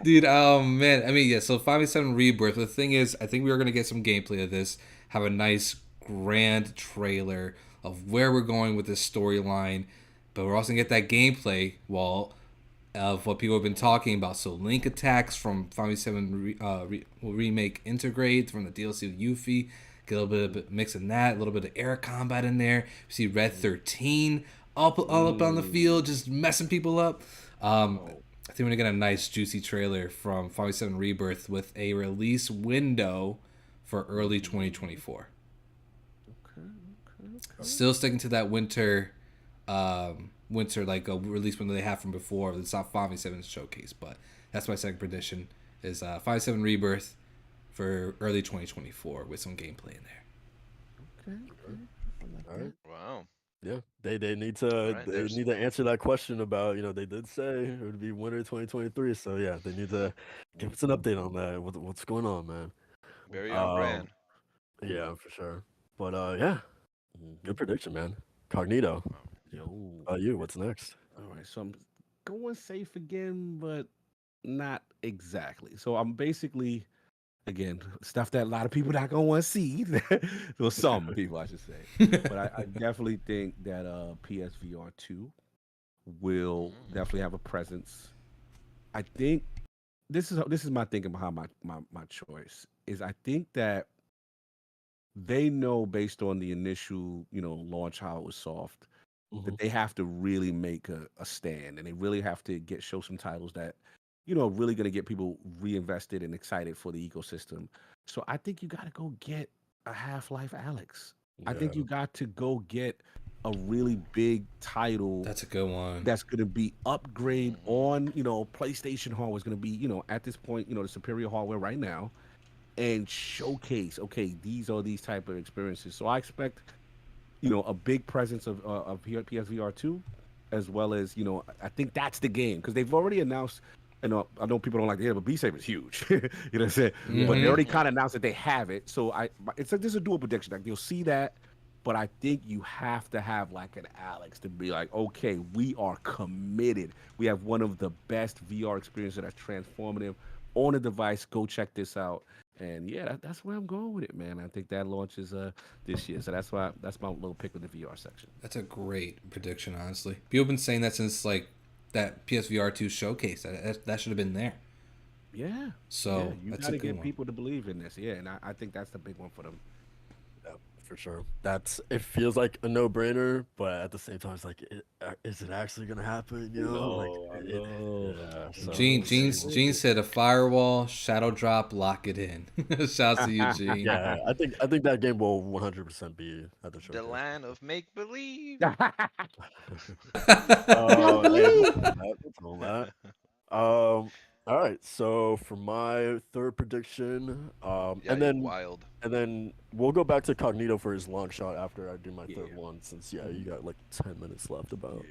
Dude, oh man. I mean, yeah. So Final Fantasy VII Rebirth. The thing is, I think we are gonna get some gameplay of this. Have a nice grand trailer of where we're going with this storyline, but we're also gonna get that gameplay, Walt, of what people have been talking about. So link attacks from Final Fantasy VII Remake Integrate from the DLC with Yuffie. Get a little bit of mix in that, a little bit of air combat in there. We see Red 13 all up on the field, just messing people up. I think we're gonna get a nice juicy trailer from Final Fantasy VII Rebirth with a release window for early 2024. Still sticking to that winter like a release window they have from before. It's not Final Fantasy VII Showcase, but that's my second prediction is Final Fantasy VII Rebirth for early 2024 with some gameplay in there. Okay. All right. Wow. Yeah, they need to need to answer that question about they did say it would be winter 2023. So yeah, they need to give us an update on that. What's going on, man? Very on brand. Yeah, for sure. But yeah, good prediction, man. Cognito. You. What's next? All right, so I'm going safe again, but not exactly. So I'm basically, again, stuff that a lot of people not gonna want to see. Well, some people, I should say. But I definitely think that PSVR 2 will definitely have a presence. I think this is my thinking behind my choice. Is I think that they know based on the initial launch how it was soft. That they have to really make a stand, and they really have to show some titles that, really going to get people reinvested and excited for the ecosystem. So I think you got to go get a Half-Life Alex. Yeah. I think you got to go get a really big title. That's a good one. That's going to be upgrade on, PlayStation hardware is going to be, at this point, the superior hardware right now, and showcase, okay, these are these type of experiences. So I expect a big presence of PSVR 2, as well as, I think that's the game, because they've already announced, I know people don't like to hear it, but B-Saber is huge. You know what I'm saying? But they already kind of announced that they have it. So it's like there's a dual prediction. Like you'll see that, but I think you have to have like an Alex to be like, okay, we are committed. We have one of the best VR experiences that's transformative on a device. Go check this out. And yeah, that's where I'm going with it, man. I think that launches this year, so that's my little pick with the VR section. That's a great prediction, honestly. People have been saying that since like that PSVR 2 showcase. That should have been there. Yeah. So you got to get people to believe in this. Yeah, and I think that's the big one for them. Yeah, for sure. It feels like a no-brainer, but at the same time, it's like, is it actually gonna happen? Gene said a firewall, shadow drop, lock it in. Shouts to you, Gene. Yeah, I think that game will 100% be at the show. The land of make believe. All right, so for my third prediction, and then we'll go back to Cognito for his long shot after I do my third one, since you got like 10 minutes left about.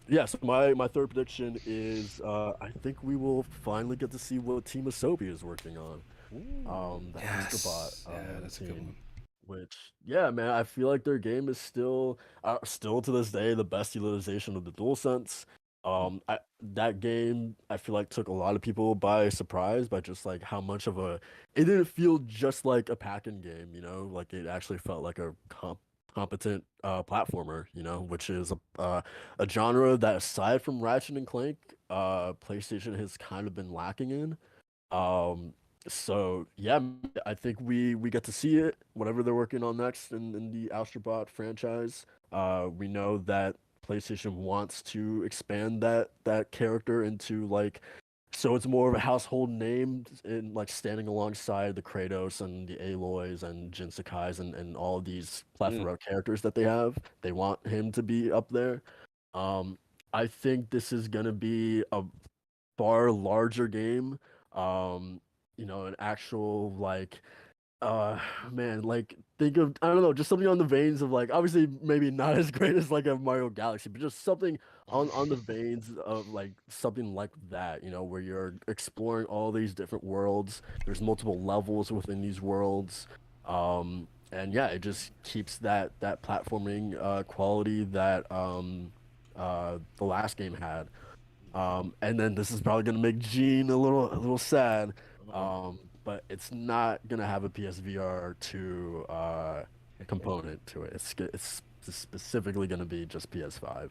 Yeah, so my third prediction is I think we will finally get to see what Team Asobi is working on. Ooh. The Astrobot Yes. Yeah, that's a good team, one. which yeah, man, I feel like their game is still to this day the best utilization of the DualSense. That game I feel like took a lot of people by surprise by just like how much of a it didn't feel just like a pack-in game, like it actually felt like a competent platformer, which is a genre that aside from Ratchet and Clank, PlayStation has kind of been lacking in. Um, so yeah, I think we get to see it, whatever they're working on next in the Astrobot franchise. We know that PlayStation wants to expand that character into like so it's more of a household name in like standing alongside the Kratos and the Aloys and Jin Sakai's and all of these Mm. plethora of characters that they have. They want him to be up there. Um, I think this is gonna be a far larger game. Um, an actual like uh man, like think of I don't know, just something on the veins of like obviously maybe not as great as like a Mario Galaxy, but just something on the veins of like something like that, where you're exploring all these different worlds. There's multiple levels within these worlds. And yeah, it just keeps that platforming quality that the last game had. And then this is probably gonna make Gene a little sad. But it's not gonna have a PSVR 2 component to it. It's specifically gonna be just PS5.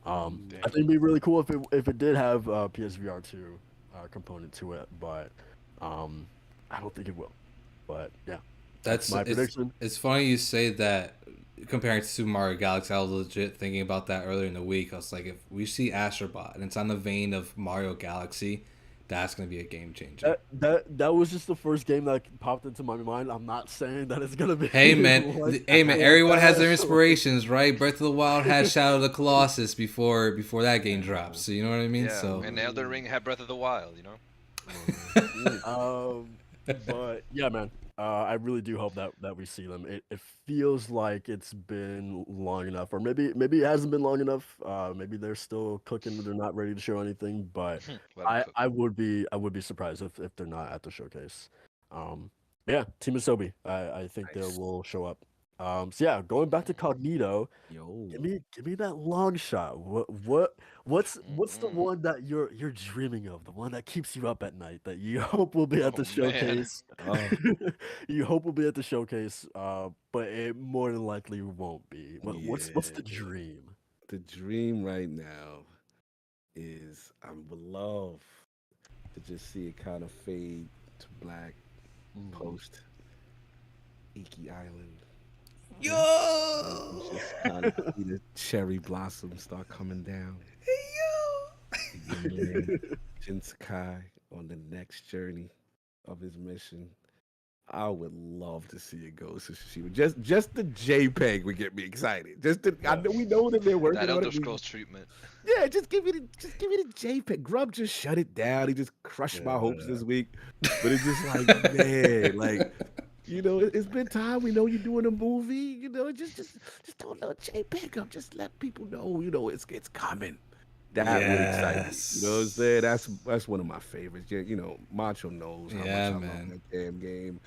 Damn. I think it'd be really cool if it did have a PSVR 2 component to it, but um, I don't think it will. But yeah, that's That's my prediction. it's funny you say that comparing to Super Mario Galaxy. I was legit thinking about that earlier in the week. I was like, if we see Astrobot and it's on the vein of Mario Galaxy, that's gonna be a game changer. That was just the first game that popped into my mind. I'm not saying that it's gonna be Hey man, like hey man, like everyone has their that. inspirations, right? Breath of the Wild had Shadow of the Colossus before that game drops. So you know what I mean? Yeah, So and Elden Ring had Breath of the Wild, But yeah, man, I really do hope that we see them. It feels like it's been long enough, or maybe it hasn't been long enough. Maybe they're still cooking. They're not ready to show anything, but Let 'em I cook. I would be surprised if they're not at the showcase. Um, yeah, Team Asobi, I think they Nice. will show up. So yeah, going back to Cognito, Yo. give me that long shot. What's the one that you're dreaming of? The one that keeps you up at night that you hope will be at Oh the man. showcase. You hope will be at the showcase, but it more than likely won't be. What's the Yeah. dream? The dream right now is I would love to just see it kind of fade to black Mm, post Iki Island. yo, Just kind of see the cherry blossoms start coming down. And Jin Sakai on the next journey of his mission. I would love to see it go to Tsushima. Just the JPEG would get me excited. I yeah. know we know that they're That working on Elder it. Scrolls treatment. Yeah, just give me the JPEG. Grub just shut it down. He just crushed my hopes Yeah. this week. But it's just like, man, like, it's been time. We know you're doing a movie. Just throw a little JPEG up. Just let people know, it's coming. That would excite me. You know what I'm saying? yes, That's one of my favorites. Yeah, Macho knows how much yeah, I love man. that damn game.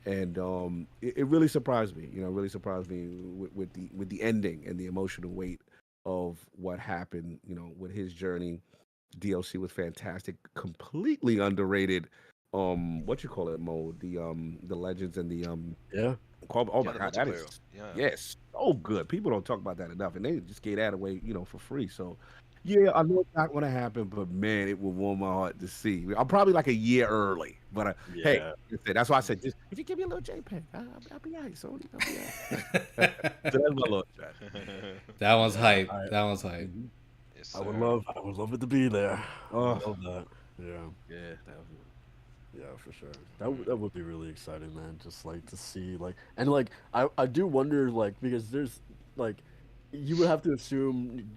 And it really surprised me. It really surprised me with the ending and the emotional weight of what happened. With his journey. DLC was fantastic. Completely underrated. What you call it mode? The legends and the Yeah. Oh Yeah, my the god, that multiplayer. is Yeah. yes, so good. People don't talk about that enough, and they just gave that away, for free. So, yeah, I know it's not going to happen, but man, it will warm my heart to see. I'm probably like a year early, but hey, Yeah. that's why I said just if you give me a little JPEG, I'll be all right, Sony. I'll be all right. So that's my little chat. That one's Yeah. hype. That one's hype. Mhm. Yes, I would sir. love it to be there. I would Oh, love that. Yeah. yeah, that was Yeah, for sure. That would be really exciting, man. Just like to see like and like I do wonder like because there's like you would have to assume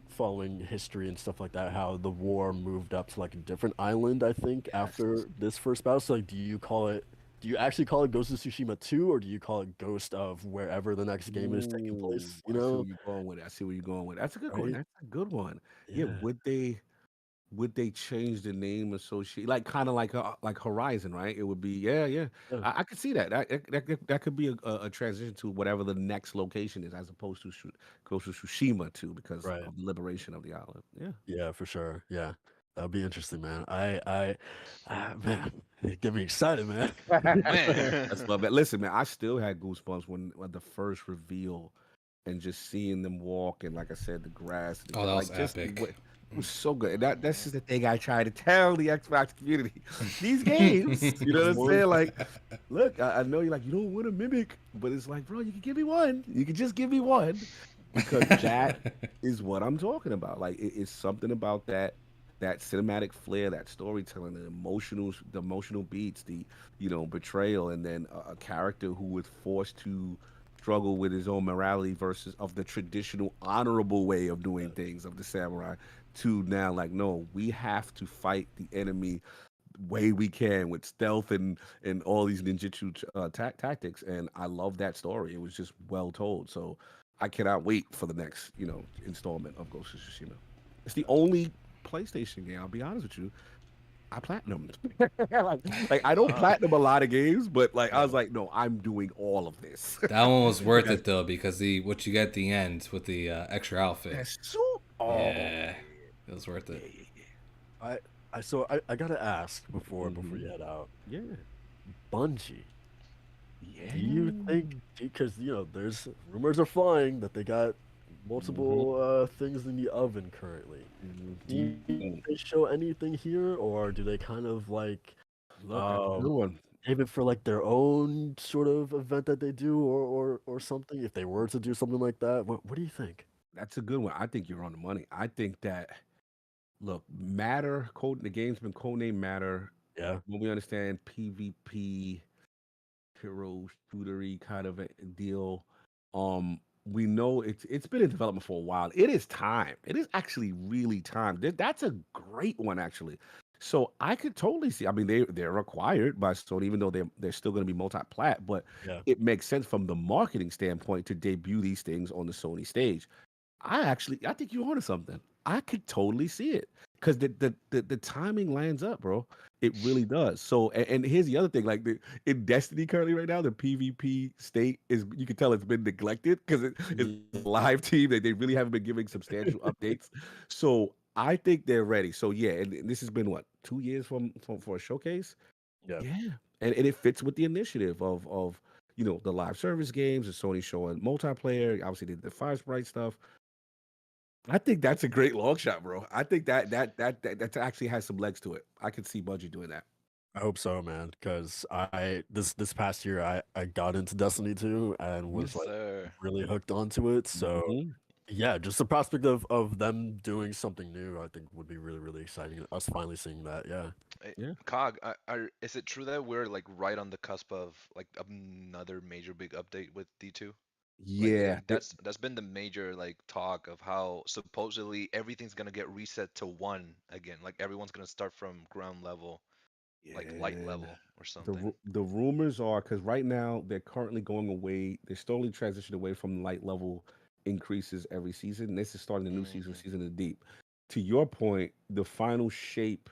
following history and stuff like that how the war moved up to like a different island I think yes. after this first battle. So like do you call it do you actually call it Ghost of Tsushima 2, or do you call it Ghost of wherever the next game is taking Ooh, place? You I see know, where you're going with it. I see where you're going with it. That's a good one. right? That's a good one. Yeah, Yeah. would they change the name associate like kind of like Horizon, right? It would be yeah. Yeah. I could see that. That could be a transition to whatever the next location is, as opposed to Ghost of Tsushima too, because Right. of the liberation of the island. Yeah. Yeah, for sure. Yeah. That'd be interesting, man. Man, it get me excited, man. Man. That's love that. Listen, man, I still had goosebumps when the first reveal and just seeing them walk and like I said, the grass, Oh, that was like just what epic. it was so good. And that's just the thing I try to tell the Xbox community. These games, you know what I'm saying? Like, look, I know you're like, you don't want to mimic, but it's like, bro, you can give me one. You can just give me one. Because that is what I'm talking about. Like it's something about that cinematic flair, that storytelling, the emotional beats, the betrayal, and then a character who was forced to struggle with his own morality versus of the traditional honorable way of doing things of the samurai to now like no, we have to fight the enemy way we can with stealth and all these ninjutsu tactics, and I love that story. It was just well told, so I cannot wait for the next installment of Ghost of Tsushima. It's the only PlayStation game, I'll be honest with you, I platinumed. like I don't Wow. platinum a lot of games, but like I Yeah. was like, no, I'm doing all of this. That one was worth That's it though because the what you get at the end with the extra outfit. that's so. Oh Yeah, it was worth yeah, it. yeah, I gotta ask before hmm you head out, yeah, Bungie. yeah. Do you think, because there's rumors are flying that they got hmm multiple things in the oven currently. Do you hmm think they show anything here, or do they kind of like Look, that's a um good one. save it for like their own sort of event that they do, or something? If they were to do something like that, what do you think? That's a good one. I think you're on the money. I think that look, Matter code the game's been codenamed Matter. Yeah, When we understand PvP hero shootery kind of a deal, we know it's been in development for a while. It is time. It is actually really time. That's a great one actually. So I could totally see. I mean, they're required by Sony, even though they're still going to be multi-plat, but yeah. it makes sense from the marketing standpoint to debut these things on the Sony stage. I think you're onto something. I could totally see it because the timing lines up, bro. It really does. So, and here's the other thing: like in Destiny currently right now, the PvP state is you can tell it's been neglected because it's a live team that they really haven't been giving substantial updates. So I think they're ready. So yeah, and this has been what 2 years from for a showcase. Yeah. Yeah, and it fits with the initiative of the live service games, and Sony showing multiplayer. Obviously, the Fire Sprite stuff. I think that's a great long shot, bro. I think that actually has some legs to it. I could see Bungie doing that. I hope so, man. Because this past year I got into Destiny 2 and Mhm. was Yes, like sir. really hooked onto it. So Mhm. yeah, just the prospect of them doing something new, I think would be really, really exciting. And us finally seeing that, yeah. Eh, Yeah. Cog, is it true that we're like right on the cusp of like another major big update with D2? Yeah. That's been the major like talk of how supposedly everything's gonna get reset to one again. Like everyone's gonna start from ground level, like light Yeah. level or something. The rumors are because right now they're currently going away. They're slowly transitioning away from light level increases every season. This is starting the new season, Hmm. season of the deep. To your point, the final shape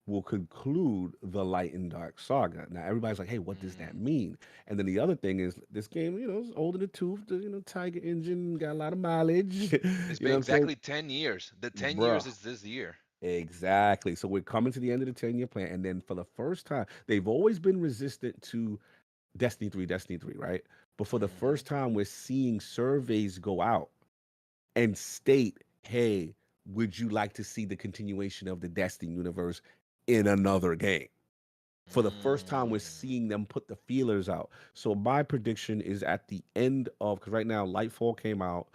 will conclude the light and dark saga. Now everybody's like, "Hey, what does that Mm. mean?" And then the other thing is, this game, is older than the tooth. Tiger engine got a lot of mileage. It's You know been what I'm saying, exactly 10 years. The 10 bruh? years is this year. Exactly. So we're coming to the end of the 10-year plan, and then for the first time, they've always been resistant to Destiny 3, right? But for the Hmm. first time, we're seeing surveys go out and state, "Hey, would you like to see the continuation of the Destiny universe in another game?" For the first time, we're Mm. seeing them put the feelers out. So my prediction is at the end of because right now Lightfall came out,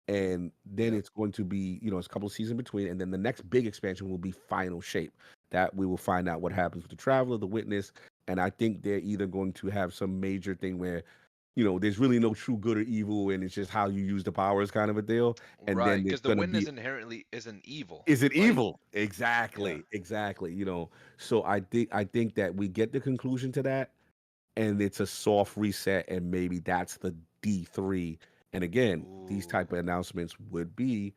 and then Yeah. it's going to be it's a couple of seasons between, and then the next big expansion will be Final Shape. That we will find out what happens with the Traveler, the Witness, and I think they're either going to have some major thing where there's really no true good or evil, and it's just how you use the powers kind of a deal, and Right, then there's because the going to witness be inherently isn't evil, is it right? evil? Yeah. Exactly, exactly. So I think that we get the conclusion to that, and it's a soft reset, and maybe that's the D3. And again, these Ooh, type of announcements would be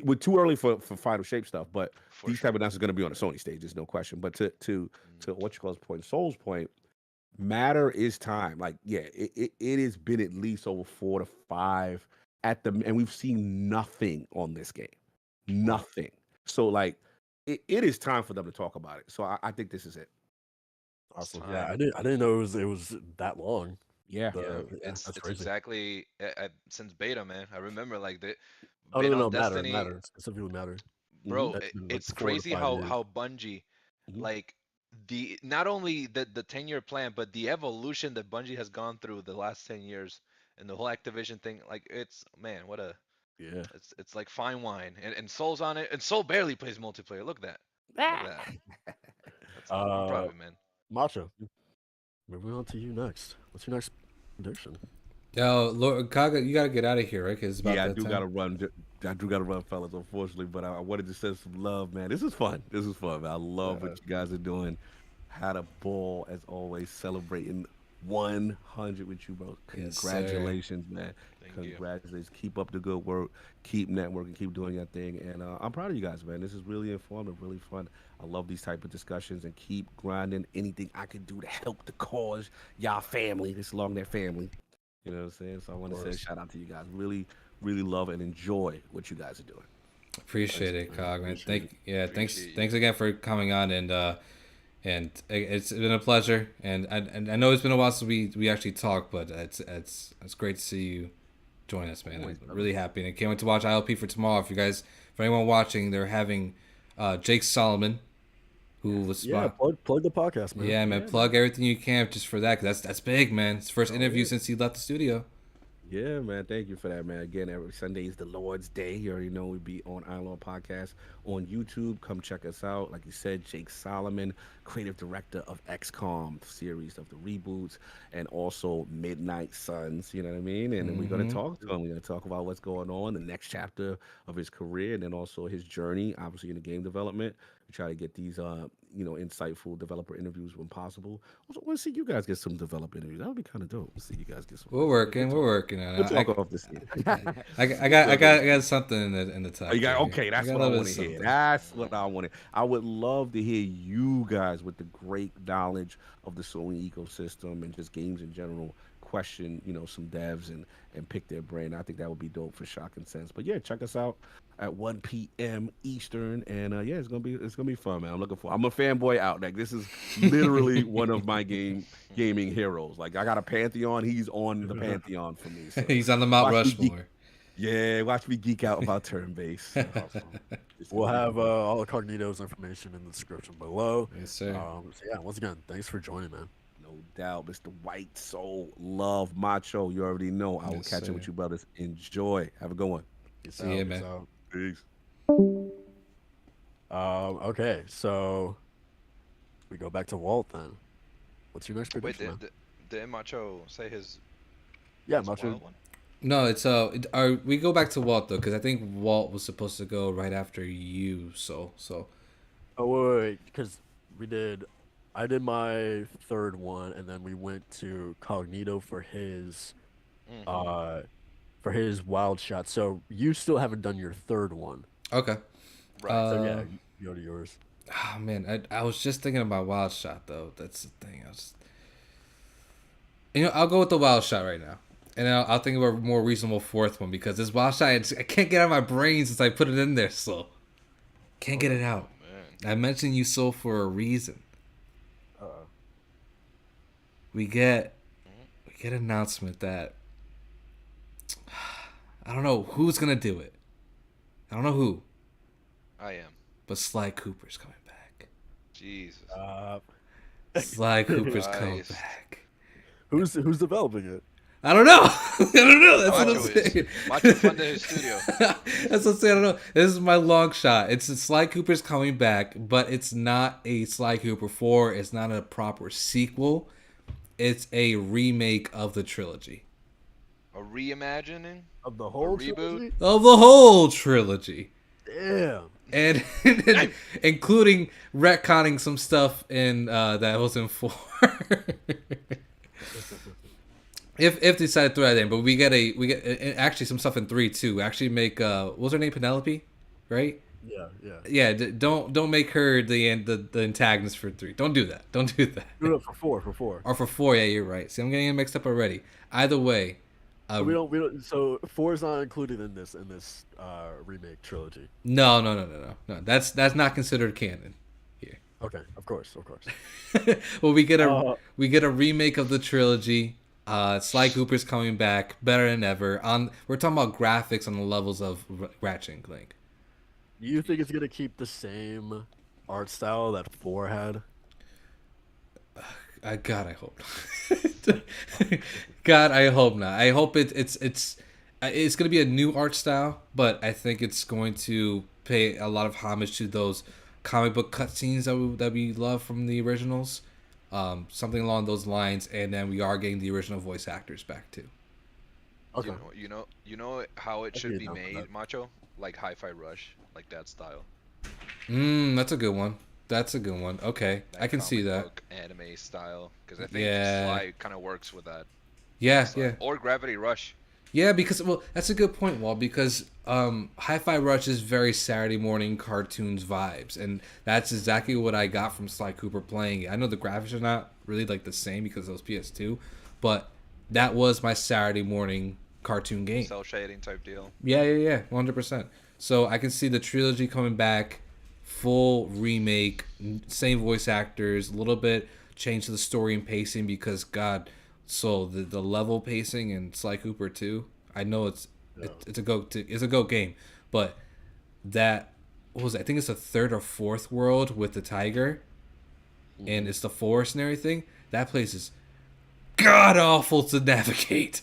we're too early for final shape stuff, but for these type of sure. announcements are going to be on the Sony stage. There's no question. But to Mm. what you call his point, Soul's point, matter is time. Like, yeah, it has been at least over 4 to 5 at the, and we've seen nothing on this game, Right. nothing. So like, it is time for them to talk about it. So I think this is it. It's Awesome. Yeah, time. I didn't know it was that long. Yeah. Yeah, Yeah, that's it's crazy. exactly since beta, man. I remember like the Oh no, been no, on no, Destiny, matter specifically matter. Hmm. bro. That's been like It's 4 to crazy 5 years. how Bungie Hmm. like the not only the 10-year plan, but the evolution that Bungie has gone through the last 10 years and the whole Activision thing. Like it's man, what a Yeah. it's like fine wine and Soul's on it and Soul barely plays multiplayer. Look at that, look at that. That's I'm proud Uh, of you, man. Macho. Moving on to you next. What's your next prediction? Yo, Lord, Kaga, you gotta get out of here, right? Cause it's about Yeah, I that do time. gotta run. I do gotta run, fellas. Unfortunately, but I wanted to send some love, man. This is fun. This is fun, man. I love what Uh, you guys are doing. Had a ball as always, celebrating 100 with you, bro. Yes, sir. Congratulations, man. Thank you. Congratulations. Keep up the good work. Keep networking. Keep doing your thing. And I'm proud of you guys, man. This is really informative, really fun. I love these type of discussions and keep grinding. Anything I can do to help the cause, y'all family. This long their family. You know what I'm saying? So I of want to say course. shout out to you guys. Really, really love and enjoy what you guys are doing. Appreciate Thanks, it, man. Cog, man. Appreciate it. Thanks, Appreciate you. thanks again for coming on, and it's been a pleasure. And I know it's been a while since we actually talked, but it's great to see you join us, man. Always, I'm brother. really happy, and I can't wait to watch ILP for tomorrow. For anyone watching, they're having Jake Solomon, who was Yeah, spot. plug the podcast, man. Yeah, man. Yeah, man. Plug everything you can just for that, 'cause that's big, man. It's the first Oh interview yeah. since he left the studio. Yeah, man. Thank you for that, man. Again, every Sunday is the Lord's Day. You already know we be on Island Podcast on YouTube. Come check us out. Like you said, Jake Solomon, creative director of XCOM series of the reboots, and also Midnight Suns. You know what I mean? And then we're gonna Mm-hmm. talk to him. We're gonna talk about what's going on, the next chapter of his career, and then also his journey, obviously in the game development. We try to get these, insightful developer interviews when possible. Also, want to see you guys get some developer interviews. That would be kind of dope. See you guys get some. We're Good working. We're talk. working Good on talk it. off the scene. I got something in the Oh, you tuck got here. okay. I That's got a what I little want bit to of hear. something. That's what I wanted. I would love to hear you guys with the great knowledge of the Sony ecosystem and just games in general. Question, some devs and pick their brain. I think that would be dope for Shock and Sense. But yeah, check us out at 1 p.m. Eastern, and yeah, it's gonna be fun, man. I'm looking for. I'm a fanboy out. Like this is literally one of my gaming heroes. Like I got a pantheon. He's on the pantheon for me. So He's on the Mount watch me geek. Rushmore. Yeah, watch me geek out about turn base. Awesome. It's We'll gonna be have fun. all of Cognito's information in the description below. Yes, sir. So yeah, once again, thanks for joining, man. No doubt, Mr. White Soul, love Macho. You already know. I will Yes, catch up sir. with you, brothers. Enjoy. Have a good one. Peace See ya, out. Peace man. out. Peace. Okay, so we go back to Walt then. What's your next Wait, prediction, man? did Macho say his Yeah, his Macho. wild one? No, we go back to Walt though, because I think Walt was supposed to go right after you. So Oh wait, because I did my third one, and then we went to Cognito Mm-hmm. uh, for his wild shot. So you still haven't done your third one. okay. Right. So yeah, Uh, you go to yours. oh man, I was just thinking about Wild Shot though. That's the thing. I'll go with the Wild Shot right now, and I'll think of a more reasonable fourth one because this Wild Shot I can't get out of my brain since I put it in there. So can't get it Oh out. man. I mentioned you so for a reason. Uh, We get an announcement that I don't know who's gonna do it. I don't know who, I am. but Sly Cooper's coming back. Jesus uh, Sly Cooper's coming Christ. back. who's developing it? I don't know. I don't know. That's what Macho I'm is. saying. Macho funded his studio. That's what I'm saying. I don't know. This is my long shot. It's Sly Cooper's coming back, but it's not a Sly Cooper 4. It's not a proper sequel. It's a remake of the trilogy. A reimagining? Of the whole reboot? trilogy? Of the whole trilogy. Damn. And including retconning some stuff in that was in 4. If they decide to throw that in, but we get actually some stuff in 3 too. We actually make what was her name, Penelope, right? Yeah, yeah. Yeah, don't make her the antagonist for 3. Don't do that. Don't do that. No, for 4. Or for 4, yeah, you're right. See, I'm getting it mixed up already. Either way, So we don't. So 4 is not included in this remake trilogy. No. That's not considered canon here. Okay, of course. Well, we get a remake of the trilogy. Sly Cooper's coming back, better than ever. We're talking about graphics on the levels of Ratchet and Clank. Do you think it's gonna keep the same art style that 4 had? God, I hope not. God, I hope not. I hope it's gonna be a new art style, but I think it's going to pay a lot of homage to those comic book cutscenes that we love from the originals. Something along those lines, and then we are getting the original voice actors back too. Okay. You know how it should be enough of made, that. Macho? Like Hi-Fi Rush, like that style. That's a good one. Okay, That I can see comic that. book anime style, because I think Yeah. Sly kind of works with that. Yeah, Sly. yeah. Or Gravity Rush. Yeah, because that's a good point, Walt. Because Hi-Fi Rush is very Saturday morning cartoons vibes, and that's exactly what I got from Sly Cooper playing it. I know the graphics are not really like the same because it was PS2, but that was my Saturday morning cartoon game. Cell shading type deal. Yeah, 100%. So I can see the trilogy coming back, full remake, same voice actors, a little bit change to the story and pacing because God. So the level pacing and Sly Cooper too. I know it's a go game, but that what was it? I think it's the 3rd or 4th world with the tiger, and it's the forest and everything. That place is god awful to navigate.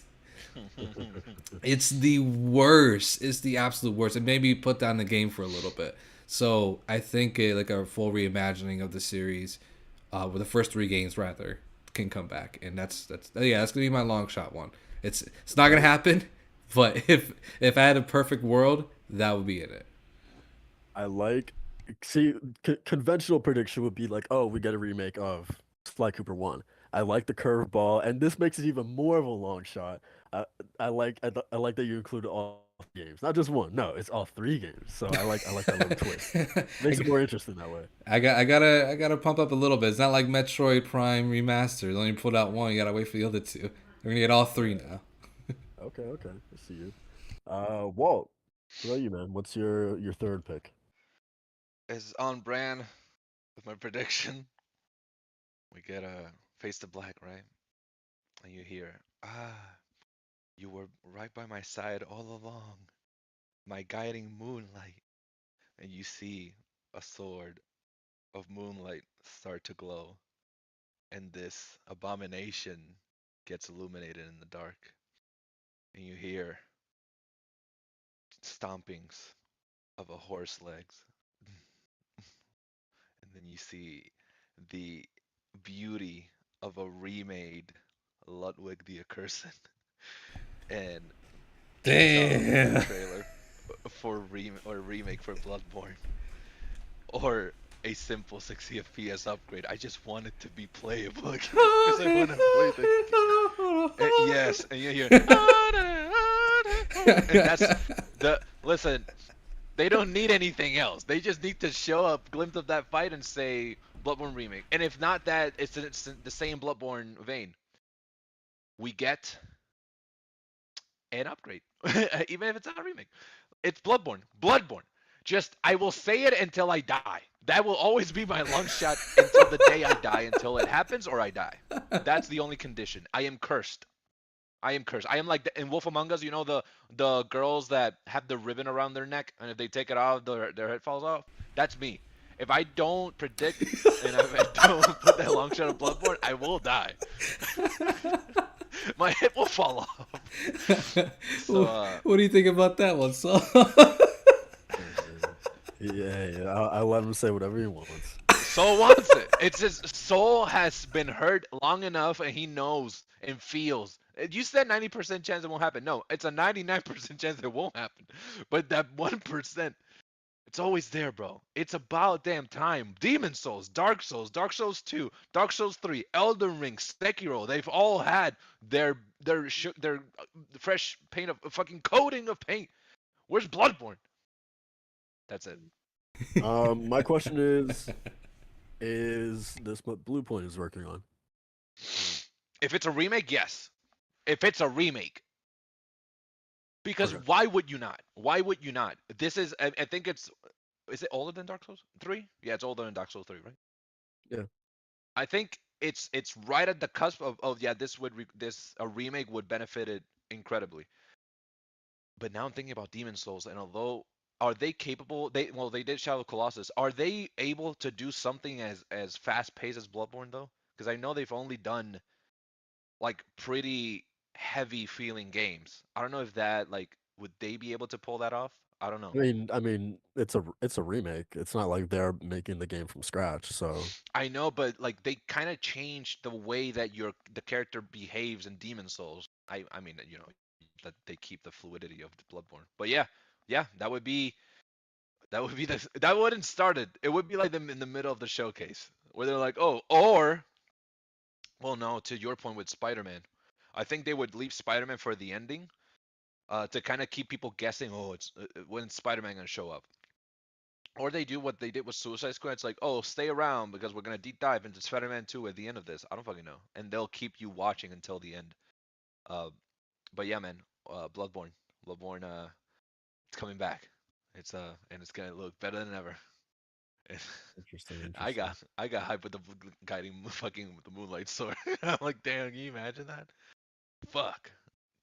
It's the worst. It's the absolute worst. And maybe put down the game for a little bit. So I think like a full reimagining of the series, with the first 3 games rather, can come back, and that's gonna be my long shot one. It's not gonna happen, but if I had a perfect world, that would be in it. Conventional prediction would be like, oh, we get a remake of Sly Cooper 1. I like the curveball, and this makes it even more of a long shot. I like that you included all games, not just one. No, it's all 3 games. So I like that little twist. Makes it more interesting that way. I gotta pump up a little bit. It's not like Metroid Prime Remastered. They only put out 1. You gotta wait for the other 2. We're gonna get all 3 now. Okay, I see you. Walt, what about you, man? What's your 3rd pick? Is on brand with my prediction. We get a Face to Black, right? And you hear, you were right by my side all along, my guiding moonlight. And you see a sword of moonlight start to glow, and this abomination gets illuminated in the dark. And you hear stompings of a horse legs. And then you see the beauty of a remade Ludwig the Accursed. And Damn. trailer for remake for Bloodborne, or a simple 60 FPS upgrade. I just want it to be playable again because I want to play the game. Yes, and you hear and that's the listen. They don't need anything else. They just need to show a glimpse of that fight and say Bloodborne remake. And if not that, it's the same Bloodborne vein. We get an upgrade, even if it's not a remake. It's Bloodborne. Bloodborne. Just I will say it until I die. That will always be my long shot until the day I die, until it happens or I die. That's the only condition. I am cursed. I am cursed. I am like in Wolf Among Us. You know the girls that have the ribbon around their neck, and if they take it off, their head falls off. That's me. If I don't predict and if I don't put that long shot of Bloodborne, I will die. My head will fall off. So, what do you think about that one, Saul? Yeah. I'll let him say whatever he wants. Soul wants it. It's just Soul has been hurt long enough, and he knows and feels. You said 90% chance it won't happen. No, it's a 99% chance it won't happen. But that 1%, It's always there, bro. It's about damn time. Demon Souls, Dark Souls 2, Dark Souls 3, Elden Ring, Sekiro. They've all had their fresh paint of fucking coating of paint. Where's Bloodborne? That's it. My question is this what Blue Point is working on? If it's a remake, yes. If it's a remake. Because Okay. why would you not? Why would you not? This is, I think it's, is it older than Dark Souls 3? Yeah, it's older than Dark Souls 3, right? Yeah. I think it's right at the cusp of yeah, a remake would benefit it incredibly. But now I'm thinking about Demon Souls, and although are they capable? They did Shadow of the Colossus. Are they able to do something as fast paced as Bloodborne though? Because I know they've only done like pretty heavy feeling games. I don't know if that like would they be able to pull that off? I don't know. I mean, it's a remake. It's not like they're making the game from scratch. So I know, but like they kind of changed the way that the character behaves in Demon Souls. I mean, you know, that they keep the fluidity of the Bloodborne. But yeah, yeah, that wouldn't start it. It would be like them in the middle of the showcase where they're like, oh, or well, no, to your point with Spider-Man, I think they would leave Spider-Man for the ending, to kind of keep people guessing. Oh, it's when's Spider-Man gonna show up? Or they do what they did with Suicide Squad. It's like, oh, stay around because we're gonna deep dive into Spider-Man 2 at the end of this. I don't fucking know, and they'll keep you watching until the end. Uh, but yeah, man, Bloodborne, it's coming back. And it's gonna look better than ever. interesting. I got hyped with the guiding fucking with the Moonlight Sword. I'm like, damn, can you imagine that? Fuck,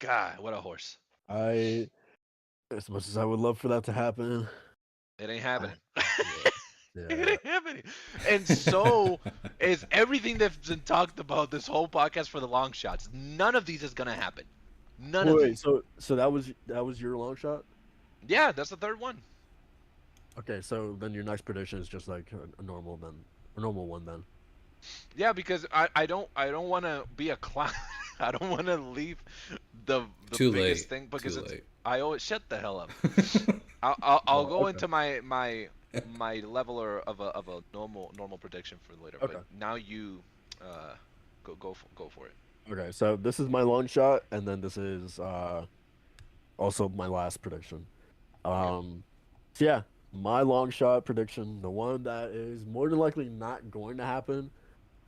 God, what a horse. I as much as I would love for that to happen, It ain't I, happening. yeah, It yeah. ain't happening. And so is everything that's been talked about this whole podcast for the long shots. None of these is gonna happen. None of Wait, these. so that was your long shot? Yeah, that's the third one. Okay, so then your next prediction is just like a normal then, a normal one then. Yeah, because I don't want to be a clown. I don't want to leave the Too biggest late. thing because Too it's late. I always shut the hell up. I'll Oh, go okay, into my leveler of a normal prediction for later. But okay, now you go for it. okay. So this is my long shot, and then this is also my last prediction. Okay. So yeah, my long shot prediction, the one that is more than likely not going to happen,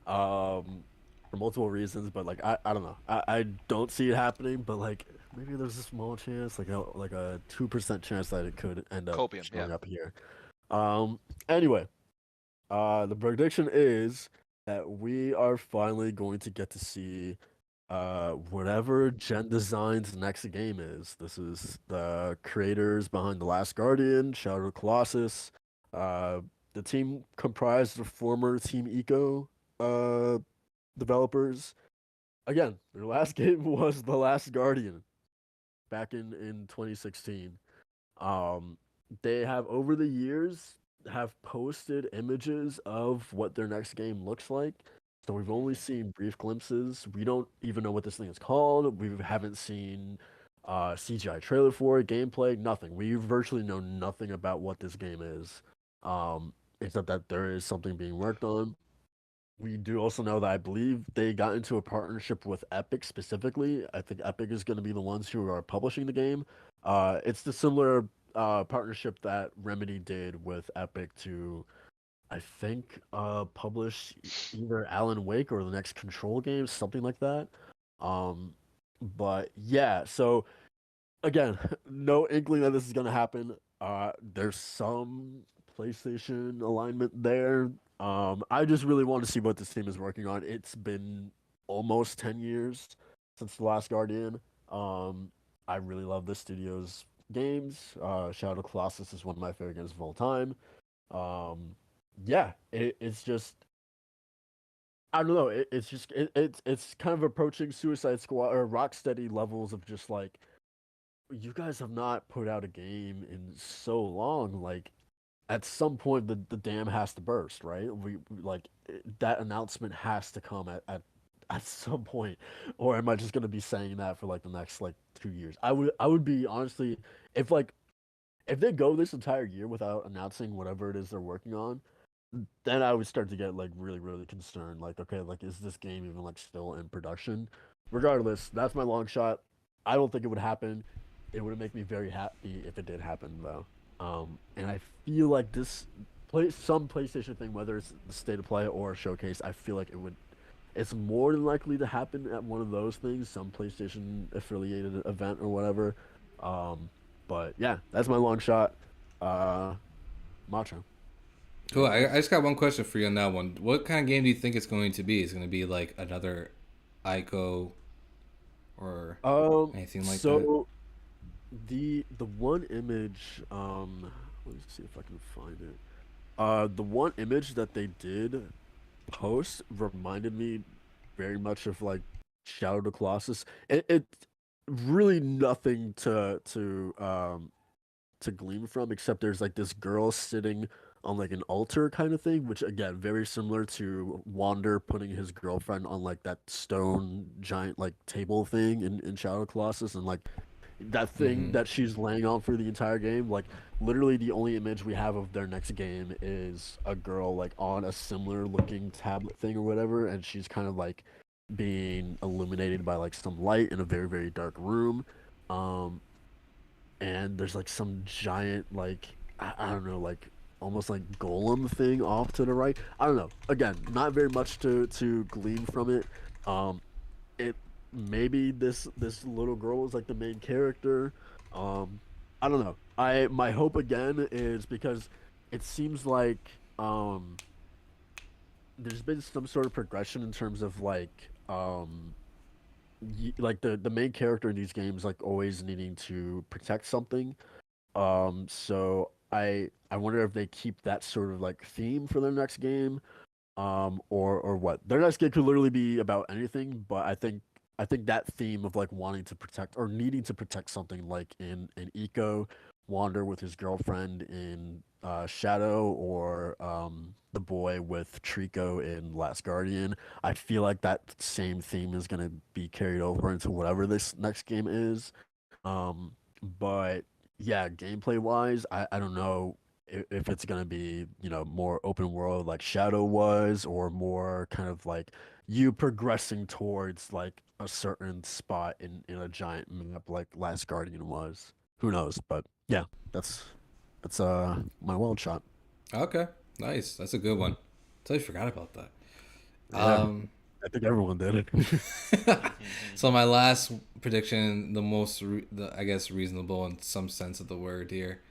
um, for multiple reasons, but like I don't know, I don't see it happening, but like maybe there's a small chance, like a 2% chance that it could end up Copium. Yeah. showing up here. Anyway, the prediction is that we are finally going to get to see whatever Gen Design's next game is. This is the creators behind The Last Guardian, Shadow of the Colossus. Uh, the team comprised of former Team Eco uh, developers. Again, their last game was The Last Guardian back in 2016. Um, they have over the years have posted images of what their next game looks like. So we've only seen brief glimpses. We don't even know what this thing is called. We haven't seen CGI trailer for it, gameplay, nothing. We virtually know nothing about what this game is. Except that there is something being worked on. We do also know that I believe they got into a partnership with Epic specifically. I think Epic is going to be the ones who are publishing the game. It's the similar partnership that Remedy did with Epic to, I think, publish either Alan Wake or the next Control game, something like that. Um, but yeah, so again, no inkling that this is going to happen. There's some PlayStation alignment there. I just really want to see what this team is working on. It's been almost 10 years since The Last Guardian. I really love this studio's games. Shadow of the Colossus is one of my favorite games of all time. Um, yeah, it's just I don't know. It's kind of approaching Suicide Squad or Rocksteady levels of just like you guys have not put out a game in so long. Like at some point, the dam has to burst, right? Like that announcement has to come at some point, or am I just gonna be saying that for like the next like 2 years? I would be honestly if like if they go this entire year without announcing whatever it is they're working on, then I would start to get like really, really concerned. Like, okay, like is this game even like still in production? Regardless, that's my long shot. I don't think it would happen. It would make me very happy if it did happen though. And I feel like some PlayStation thing, whether it's the state of play or a showcase, I feel like it's more than likely to happen at one of those things, some PlayStation affiliated event or whatever. But yeah, that's my long shot. Macho. Cool. I just got one question for you on that one. What kind of game do you think it's going to be? Is it going to be like another Ico or anything like that? So the one image, let me see if I can find it. The one image that they did post reminded me very much of like Shadow of the Colossus. It really nothing to glean from, except there's like this girl sitting on like an altar kind of thing, which again very similar to Wander putting his girlfriend on like that stone giant like table thing in Shadow of the Colossus, and like that thing that she's laying on for the entire game. Like literally the only image we have of their next game is a girl like on a similar looking tablet thing or whatever, and she's kind of like being illuminated by like some light in a very, very dark room. Um and there's like some giant like I don't know, like almost like golem thing off to the right. I don't know. Again, not very much to glean from it. It maybe this little girl is like the main character. I don't know. My hope again is because it seems like there's been some sort of progression in terms of like like the main character in these games like always needing to protect something. So I wonder if they keep that sort of like theme for their next game, or what. Their next game could literally be about anything, but I think that theme of like wanting to protect or needing to protect something like in Eco, Wander with his girlfriend in Shadow, or the boy with Trico in Last Guardian. I feel like that same theme is gonna be carried over into whatever this next game is. Um, but yeah, gameplay wise, I don't know if it's gonna be more open world like Shadow was, or more kind of like you progressing towards like a certain spot in a giant map like Last Guardian was. Who knows? But yeah, that's my wild shot. Okay, nice. That's a good one. Totally forgot about that. Yeah, I think everyone did it. So my last prediction, I guess reasonable in some sense of the word here.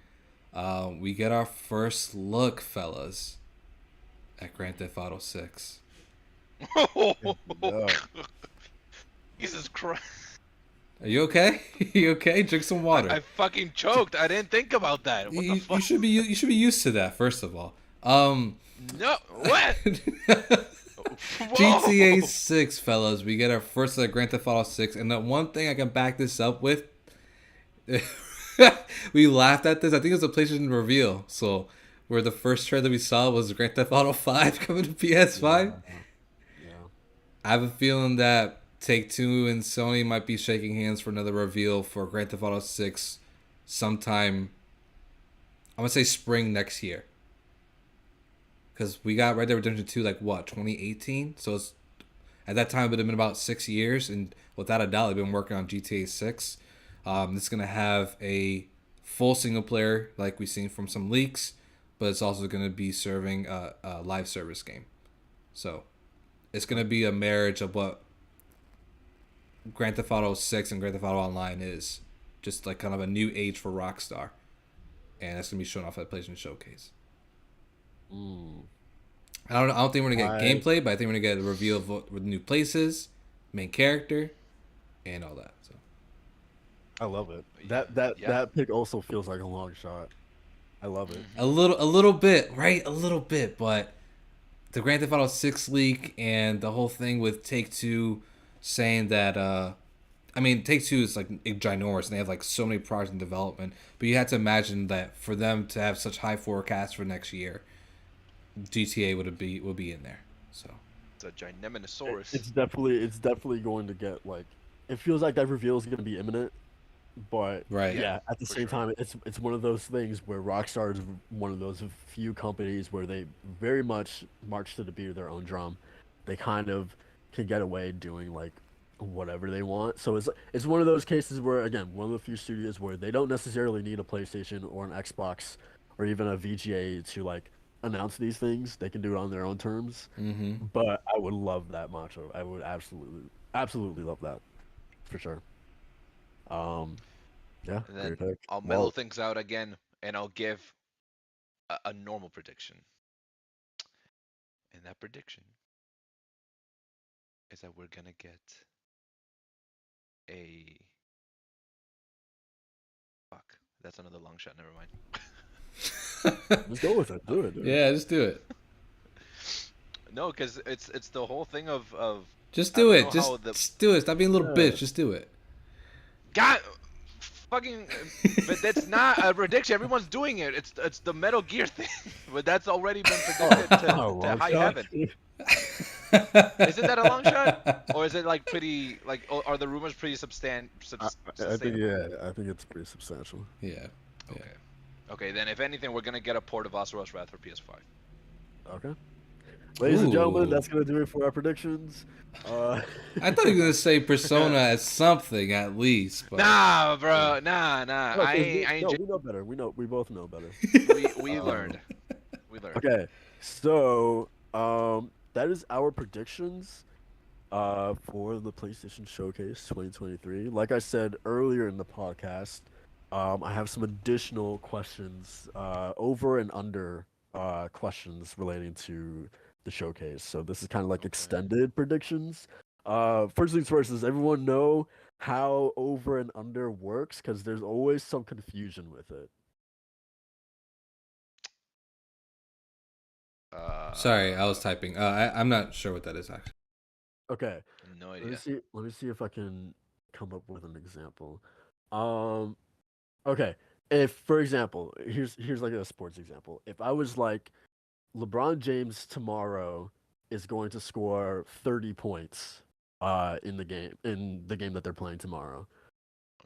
We get our first look, fellas, at Grand Theft Auto 6. Yeah. Jesus Christ. Are you okay? You okay? Drink some water. I fucking choked. I didn't think about that. What the fuck? You should be used to that, first of all. No, what? GTA 6, fellas. We get our first Grand Theft Auto 6, and the one thing I can back this up with, we laughed at this. I think it was a PlayStation reveal. So, where the first trailer we saw was Grand Theft Auto 5 coming to PS5. Yeah. I have a feeling that Take-Two and Sony might be shaking hands for another reveal for Grand Theft Auto 6 sometime, I'm going to say spring next year. Because we got Red Dead Redemption 2 like what, 2018? So it's at that time it would have been about 6 years, and without a doubt they've been working on GTA 6. It's going to have a full single player like we've seen from some leaks, but it's also going to be serving a live service game. So it's going to be a marriage of what Grand Theft Auto 6 and Grand Theft Auto Online is. Just like kind of a new age for Rockstar. And that's going to be shown off at the PlayStation Showcase. I don't think we're going to get gameplay, but I think we're going to get a reveal of what the new places, main character, and all that. So I love it. That pick also feels like a long shot. I love it. A little bit, right? A little bit, but the Grand Theft Auto 6 leak and the whole thing with Take-Two saying that Take-Two is like ginormous and they have like so many projects in development, but you have to imagine that for them to have such high forecasts for next year, GTA will be in there. So it's a ginormous. It's definitely going to get like, it feels like that reveal is going to be imminent. But Right. yeah, at the for same sure. time, it's one of those things where Rockstar is one of those few companies where they very much march to the beat of their own drum. They kind of can get away doing like whatever they want. So it's one of those cases where again, one of the few studios where they don't necessarily need a PlayStation or an Xbox or even a VGA to like announce these things. They can do it on their own terms. Mm-hmm. But I would love that, Macho. I would absolutely love that for sure. Um, yeah, And great then pick. I'll mellow Walt. things out again, and I'll give a normal prediction. And that prediction is that we're gonna get a fuck. That's another long shot. Never mind. Let's go with it. Do it, dude. Yeah, just do it. No, because it's the whole thing of Just I do don't it. know how the Just do it. Stop being a little Yeah. bitch. Just do it. God fucking. But that's not a prediction. Everyone's doing it. It's the Metal Gear thing. But that's already been predicted to long high shot. heaven. Isn't that a long shot? Or is it like pretty like are the rumors pretty I think sustainable? I think it's pretty substantial. Yeah. Yeah. Okay. Okay, then if anything, we're gonna get a port of Ocelot's Wrath for PS5. Okay. Ladies and gentlemen, Ooh. that's gonna do it for our predictions. I thought you were gonna say Persona as something at least, but Nah, bro. Nah. No, 'cause I ain't. we know better. We both know better. We Um, learned. We learned. okay, so that is our predictions for the PlayStation Showcase 2023. Like I said earlier in the podcast, I have some additional questions, over and under questions relating to the showcase. So this is kind of like Okay. extended predictions. First things first, does everyone know how over and under works? Because there's always some confusion with it. sorry, I was Uh, typing. I'm not sure what that is actually. Okay, no let me idea. see. Let me see if I can come up with an example. Um, okay, if for example, here's like a sports example. If I was like LeBron James tomorrow is going to score 30 points in the game that they're playing tomorrow.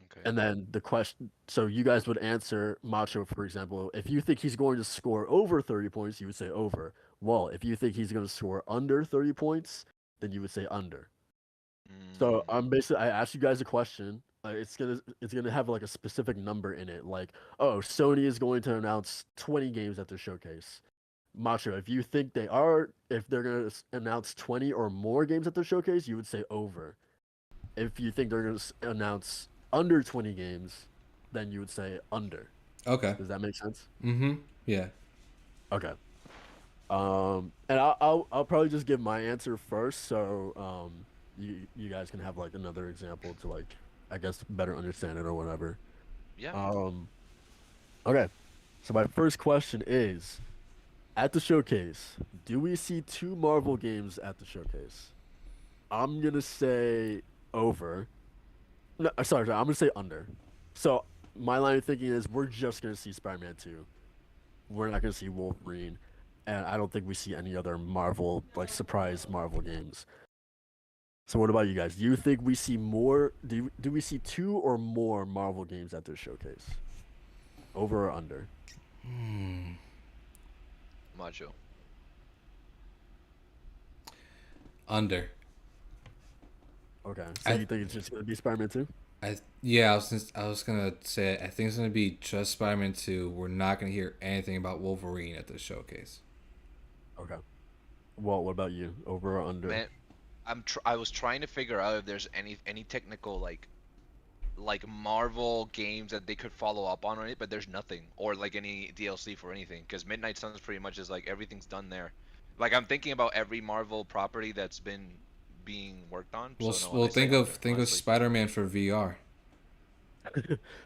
Okay. And then the question, so you guys would answer Macho, for example, if you think he's going to score over 30 points, you would say over. Well, if you think he's going to score under 30 points, then you would say under. So Mm, I'm basically I asked you guys a question. It's gonna have like a specific number in it, like oh Sony is going to announce 20 games at their showcase. Macho, if you think if they're gonna announce 20 or more games at their showcase, you would say over. If you think they're gonna announce under 20 games, then you would say under. Okay. Does that make sense? Mm-hmm. Yeah. Okay. And I'll probably just give my answer first, so you guys can have like another example to like I guess better understand it or whatever. yeah. Um, okay. So my first question is, at the showcase, do we see two Marvel games at the showcase? I'm gonna say over. No, sorry, I'm gonna say under. So my line of thinking is we're just gonna see Spider-Man 2. We're not gonna see Wolverine, and I don't think we see any other Marvel like surprise Marvel games. So what about you guys? Do you think we see more? Do we see two or more Marvel games at this showcase? Over or under? Macho. Under. Okay, so I you think it's just gonna be Spider-Man 2? yeah, I was gonna say I think it's gonna be just Spider-Man 2. We're not gonna hear anything about Wolverine at the showcase. Okay. Well, what about you? Over or under? Man, I was trying to figure out if there's any technical like Marvel games that they could follow up on it, but there's nothing, or like any DLC for anything, because Midnight Suns pretty much is like everything's done there. Like I'm thinking about every Marvel property that's been being worked on, so no, Well I say under, think of honestly. Spider-Man for VR.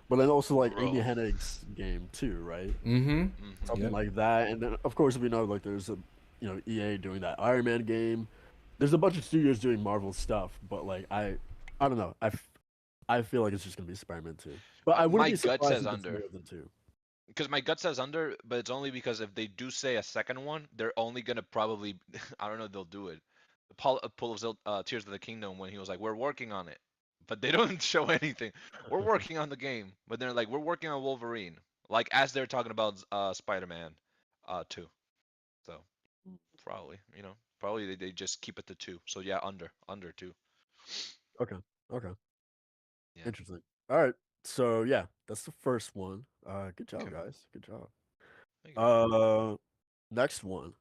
But then also like Amy Bro. Hennig's game too, right? Mm-hmm. Hmm. Something Yep. like that. And then of course we know like there's EA doing that Iron Man game. There's a bunch of studios doing Marvel stuff, but like I don't know. I feel like it's just gonna be Spider-Man 2. But I wouldn't My be gut surprised says if it's under, more than two. because my gut says under, but it's only because if they do say a second one, they're only gonna probably, I don't know, if they'll do it. Paul pull of Tears of the Kingdom when he was like, "We're working on it," but they don't show anything. We're working on the game, but they're like, we're working on Wolverine, like as they're talking about Spider-Man, 2. So probably, probably they just keep it to 2. So yeah, under 2. Okay. Okay. Yeah. Interesting. All right. So yeah, that's the first one. Good Yeah. job, guys. Good job. Thank you. Next one.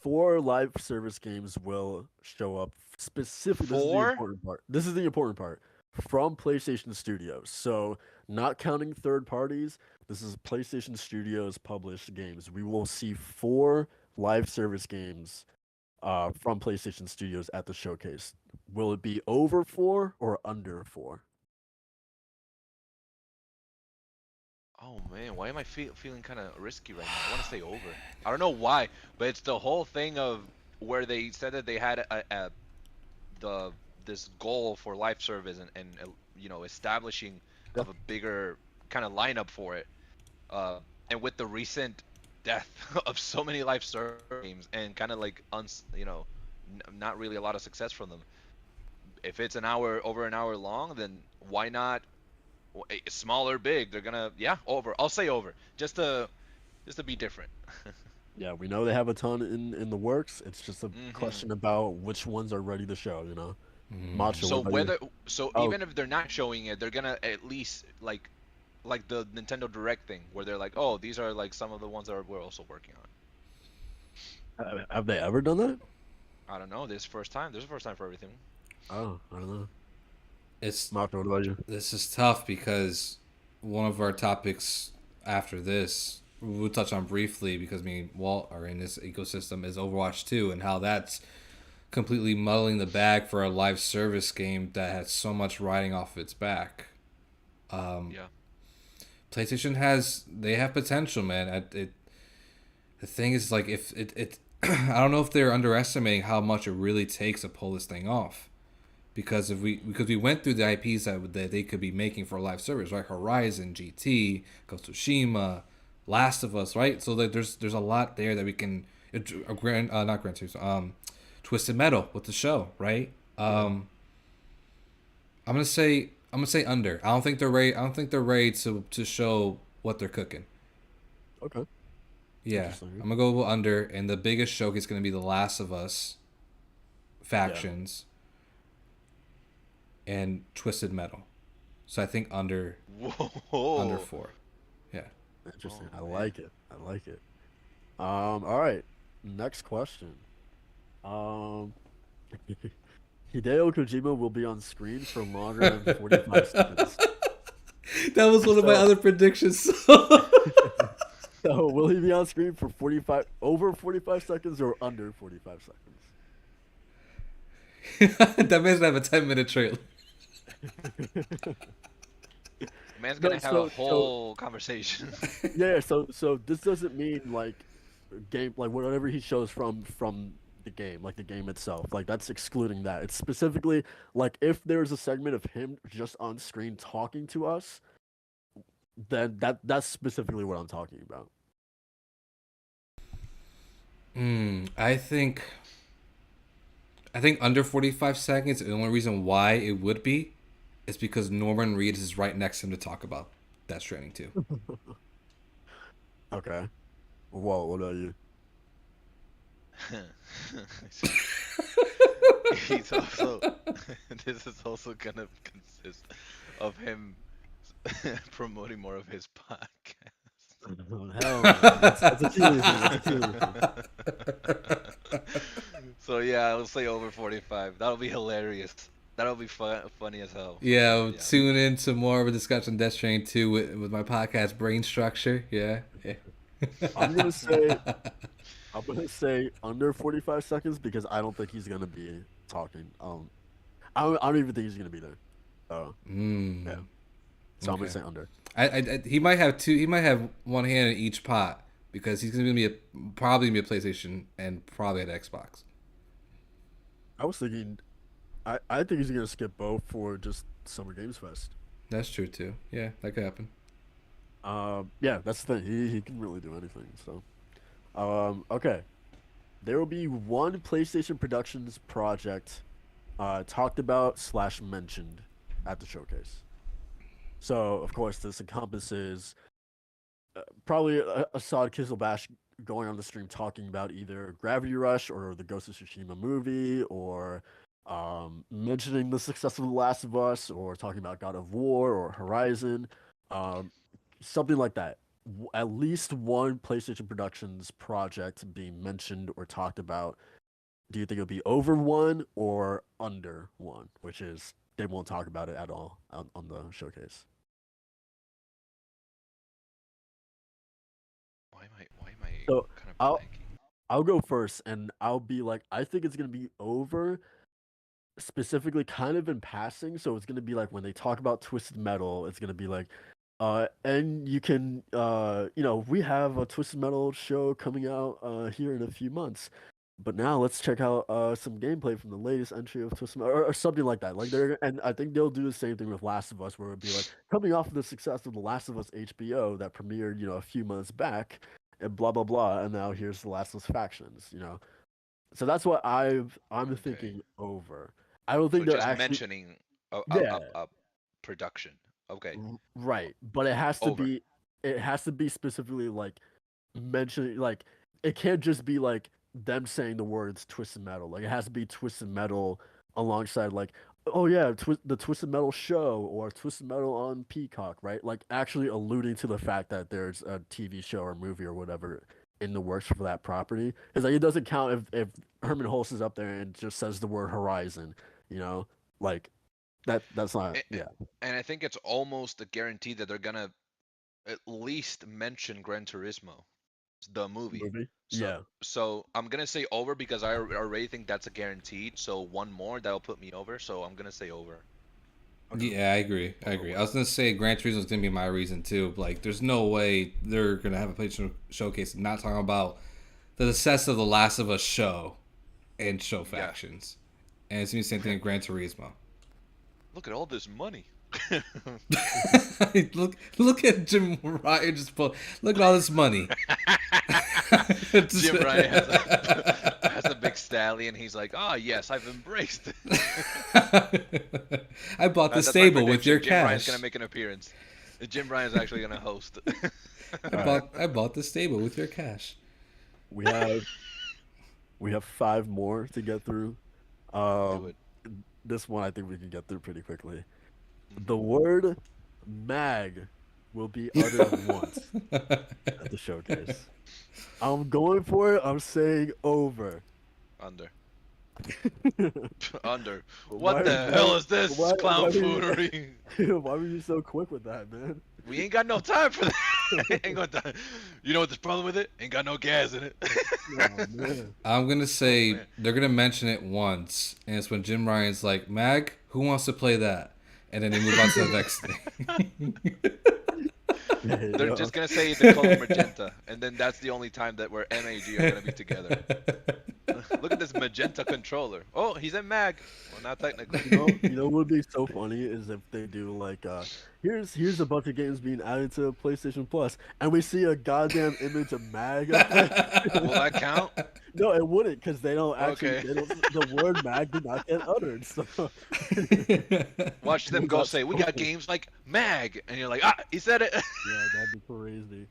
4 live service games will show up specifically. This is the 4? important part. This is the important part from PlayStation Studios. So, not counting third parties, this is PlayStation Studios published games. We will see 4 live service games from PlayStation Studios at the showcase. Will it be over 4 or under 4? Oh man, why am I feeling kind of risky right now? I want to say over. I don't know why, but it's the whole thing of where they said that they had the this goal for live service and establishing Yeah. of a bigger kind of lineup for it. And with the recent death of so many live service games and kind of like not really a lot of success from them. If it's over an hour long, then why not small or big? They're gonna over. I'll say over just to be different. Yeah, we know they have a ton in the works. It's just a Mhm. question about which ones are ready to show, Macho, So what about you? Oh, even if they're not showing it, they're gonna at least like the Nintendo Direct thing where they're like, oh, these are like some of the ones that we're also working on. have they ever done that? I don't know. This is first time. This is the first time for everything. Oh, I don't know. It's Macho, what about you? This is tough because one of our topics after this we'll touch on briefly because me and Walt are in this ecosystem is Overwatch 2 and how that's completely muddling the bag for a live service game that has so much riding off its back. Yeah. PlayStation they have potential, man. The thing is, like, if it I don't know if they're underestimating how much it really takes to pull this thing off. Because we went through the IPs that they could be making for live service, right? Horizon, GT, Ghost of Tsushima, Last of Us, right? So there's a lot there that we can not Gran Turismo, Twisted Metal with the show, right? I'm gonna say under. I don't think they're ready. I don't think they're ready to show what they're cooking. Okay. Yeah, I'm gonna go under, and the biggest showcase is gonna be the Last of Us factions. Yeah. And Twisted Metal, so I think under 4. Yeah. Interesting. I like it. All right. Next question. Hideo Kojima will be on screen for longer than 45 seconds. That was one of my other predictions. So will he be on screen for over 45 seconds or under 45 seconds? That man's gonna have a 10-minute trailer. Man's gonna have a whole conversation. Yeah, so this doesn't mean like whatever he shows from the game, like the game itself. Like that's excluding that. It's specifically like if there's a segment of him just on screen talking to us, then that's specifically what I'm talking about. I think under 45 seconds, the only reason why it would be is because Norman Reedus is right next to him to talk about Death Stranding 2. Okay. Whoa, what about you? He's also this is also gonna consist of him promoting more of his podcast. Oh, hell no. That's a thing. So yeah, I'll say over 45. That'll be hilarious. That'll be funny as hell. Yeah, tune in to more of a discussion on Death Stranding 2 with my podcast Brain Structure. Yeah. I'm gonna say under 45 seconds because I don't think he's gonna be talking. I don't even think he's gonna be there. Yeah. So I'm gonna say under. He might have two. He might have one hand in each pot because he's gonna be probably a PlayStation and probably an Xbox. I was thinking, I think he's gonna skip both for just Summer Games Fest. That's true too. Yeah, that could happen. Yeah, that's the thing. He can really do anything. So, okay, there will be one PlayStation Productions project talked about / mentioned at the showcase. So of course this encompasses probably Assad Kizilbash going on the stream talking about either Gravity Rush or the Ghost of Tsushima movie, or mentioning the success of The Last of Us, or talking about God of War or Horizon, um, something like that. At least one PlayStation Productions project being mentioned or talked about. Do you think it'll be over one or under one? Which is they won't talk about it at all on the showcase. Why am I So kind of I'll blanking? I'll go first, and I'll be like, I think it's gonna be over, specifically kind of in passing. So it's gonna be like when they talk about Twisted Metal, it's gonna be like, and you can, we have a Twisted Metal show coming out here in a few months. But now let's check out some gameplay from the latest entry of Twisted Metal, or something like that. Like they're, and I think they'll do the same thing with Last of Us, where it'll be like coming off of the success of the Last of Us HBO that premiered, a few months back, and blah blah blah, and now here's the Last of Us factions. So that's what I'm Okay. thinking over. I don't So think they're just actually, mentioning yeah, a production. Okay. right, but Over. it has to be specifically like mentioning, like it can't just be like them saying the words Twisted Metal. Like it has to be Twisted Metal alongside, like, oh yeah, the Twisted Metal show or Twisted Metal on Peacock, right? Like actually alluding to the fact that there's a TV show or movie or whatever in the works for that property. Because like it doesn't count if Herman Hulst is up there and just says the word Horizon, you know, like that's not, A- yeah. And I think it's almost a guarantee that they're gonna at least mention Gran Turismo, the movie. Movie, So yeah. so I'm gonna say over because I already think that's a guaranteed. So one more that'll put me over. So I'm gonna say over. Okay. Yeah, I agree. I agree. I was gonna say Gran Turismo is gonna be my reason too. Like, there's no way they're gonna have a PlayStation showcase and not talking about the success of the Last of Us show and show Yeah. factions. And it's gonna be the same thing in Gran Turismo. Look at all this money. look at Jim Ryan just pull. Look at all this money. Jim Ryan has a big stallion. He's like, oh yes, I've embraced it. I bought the That's my stable with your prediction. Jim Ryan's gonna cash. make an appearance. Jim Ryan's actually gonna host. All right. I bought the stable with your cash. We have we have five more to get through. Do Um, it. this one I think we can get through pretty quickly. The Mhm. word mag will be uttered once at the showcase. I'm going for it. I'm saying over. Under. Under. Why, What the hell why, is this why, clown why, foolery? why were you so quick with that, man? We ain't got no time for that. Ain't got time. You know what the problem with it? Ain't got no gas in it. Oh, man. I'm gonna Oh say man. they're gonna mention it once, and it's when Jim Ryan's like, "Mag, who wants to play that?" And then they move on to the next thing. Hey, They're yo. just gonna say the color magenta, and then that's the only time that where MAG are gonna be together. Look at this magenta controller. Oh, he's in mag. Well, not technically. What would be so funny is if they do like, here's a bunch of games being added to PlayStation Plus, and we see a goddamn image of Mag up there. Will that count? No, it wouldn't, because they don't actually. Okay. They don't. The word mag did not get uttered. So Watch them We go got say, "We so- got games like mag," and you're like, "Ah, he said it." yeah, that'd be crazy.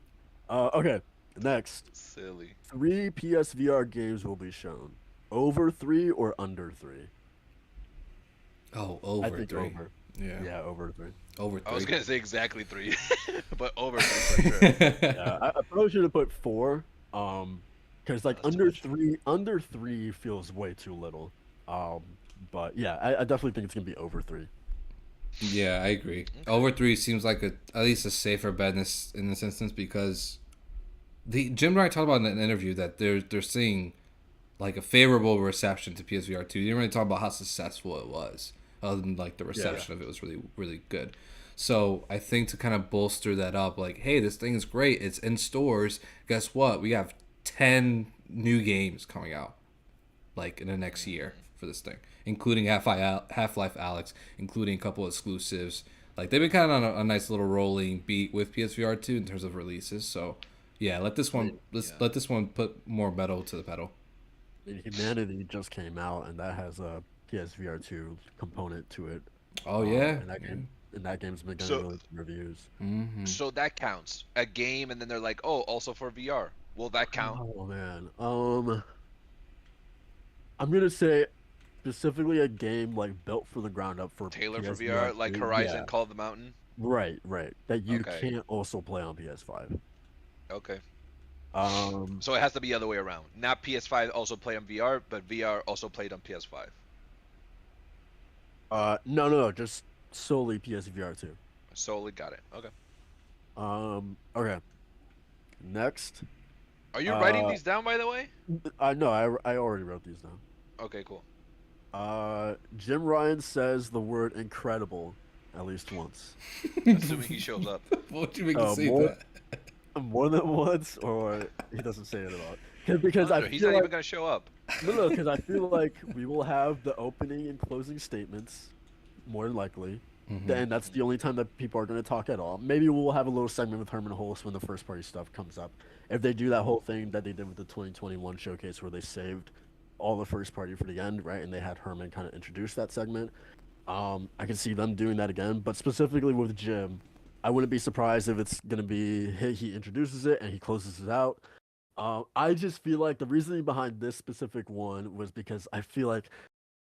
Okay, next, Silly. 3 PSVR games will be shown. Over 3 or under 3? Oh, I over think 3. over. Yeah. Yeah, over 3. Over 3. I was gonna say exactly 3, but over 3 for sure. Yeah, I probably should have put 4. Because like That's too much. under 3 feels way too little. Um, but yeah, I definitely think it's gonna be over 3. Yeah, I agree. Okay. Over 3 seems like at least a safer bet in this instance, because the Jim Ryan talked about in an interview that they're seeing like a favorable reception to PSVR 2. He didn't really talk about how successful it was, other than like the reception of it was really, really good. So I think to kind of bolster that up, like, hey, this thing is great. It's in stores. Guess what? We have 10 new games coming out like in the next year for this thing, including Half-Life Alex, including a couple of exclusives. Like, they've been kind of on a nice little rolling beat with PSVR 2 in terms of releases. So yeah, let this one let this one put more metal to the pedal. Humanity just came out, and that has a PSVR 2 component to it. Oh yeah. And that game's been getting So really good reviews. Mm-hmm. so that counts. A game, and then they're like, oh, also for VR. Will that count? Oh man. I'm gonna say specifically a game like built from the ground up for Tailored for PSVR VR, like 2. Horizon Yeah. Call of the Mountain. Right, right. That you Okay, can't also play on PS5. okay. Um, So it has to be the other way around. Not PS5 also played on VR, but VR also played on PS5. no, just solely PSVR 2. Solely got it. Okay. Okay. Next, Are you writing uh, these down, by the way? no, I already wrote these down. Okay, cool. Jim Ryan says the word incredible at least once. Assuming he shows up. What you make you say More, that? more than once, or he doesn't say it at all. Because I He's feel not like even gonna show up. no, because I feel like we will have the opening and closing statements, more than likely. Mm-hmm. And that's the only time that people are going to talk at all. Maybe we'll have a little segment with Herman Hulse when the first party stuff comes up. If they do that whole thing that they did with the 2021 showcase where they saved all the first party for the end, right? And they had Herman kind of introduce that segment. I can see them doing that again. But specifically with Jim, I wouldn't be surprised if it's going to be he introduces it and he closes it out. I just feel like the reasoning behind this specific one was because I feel like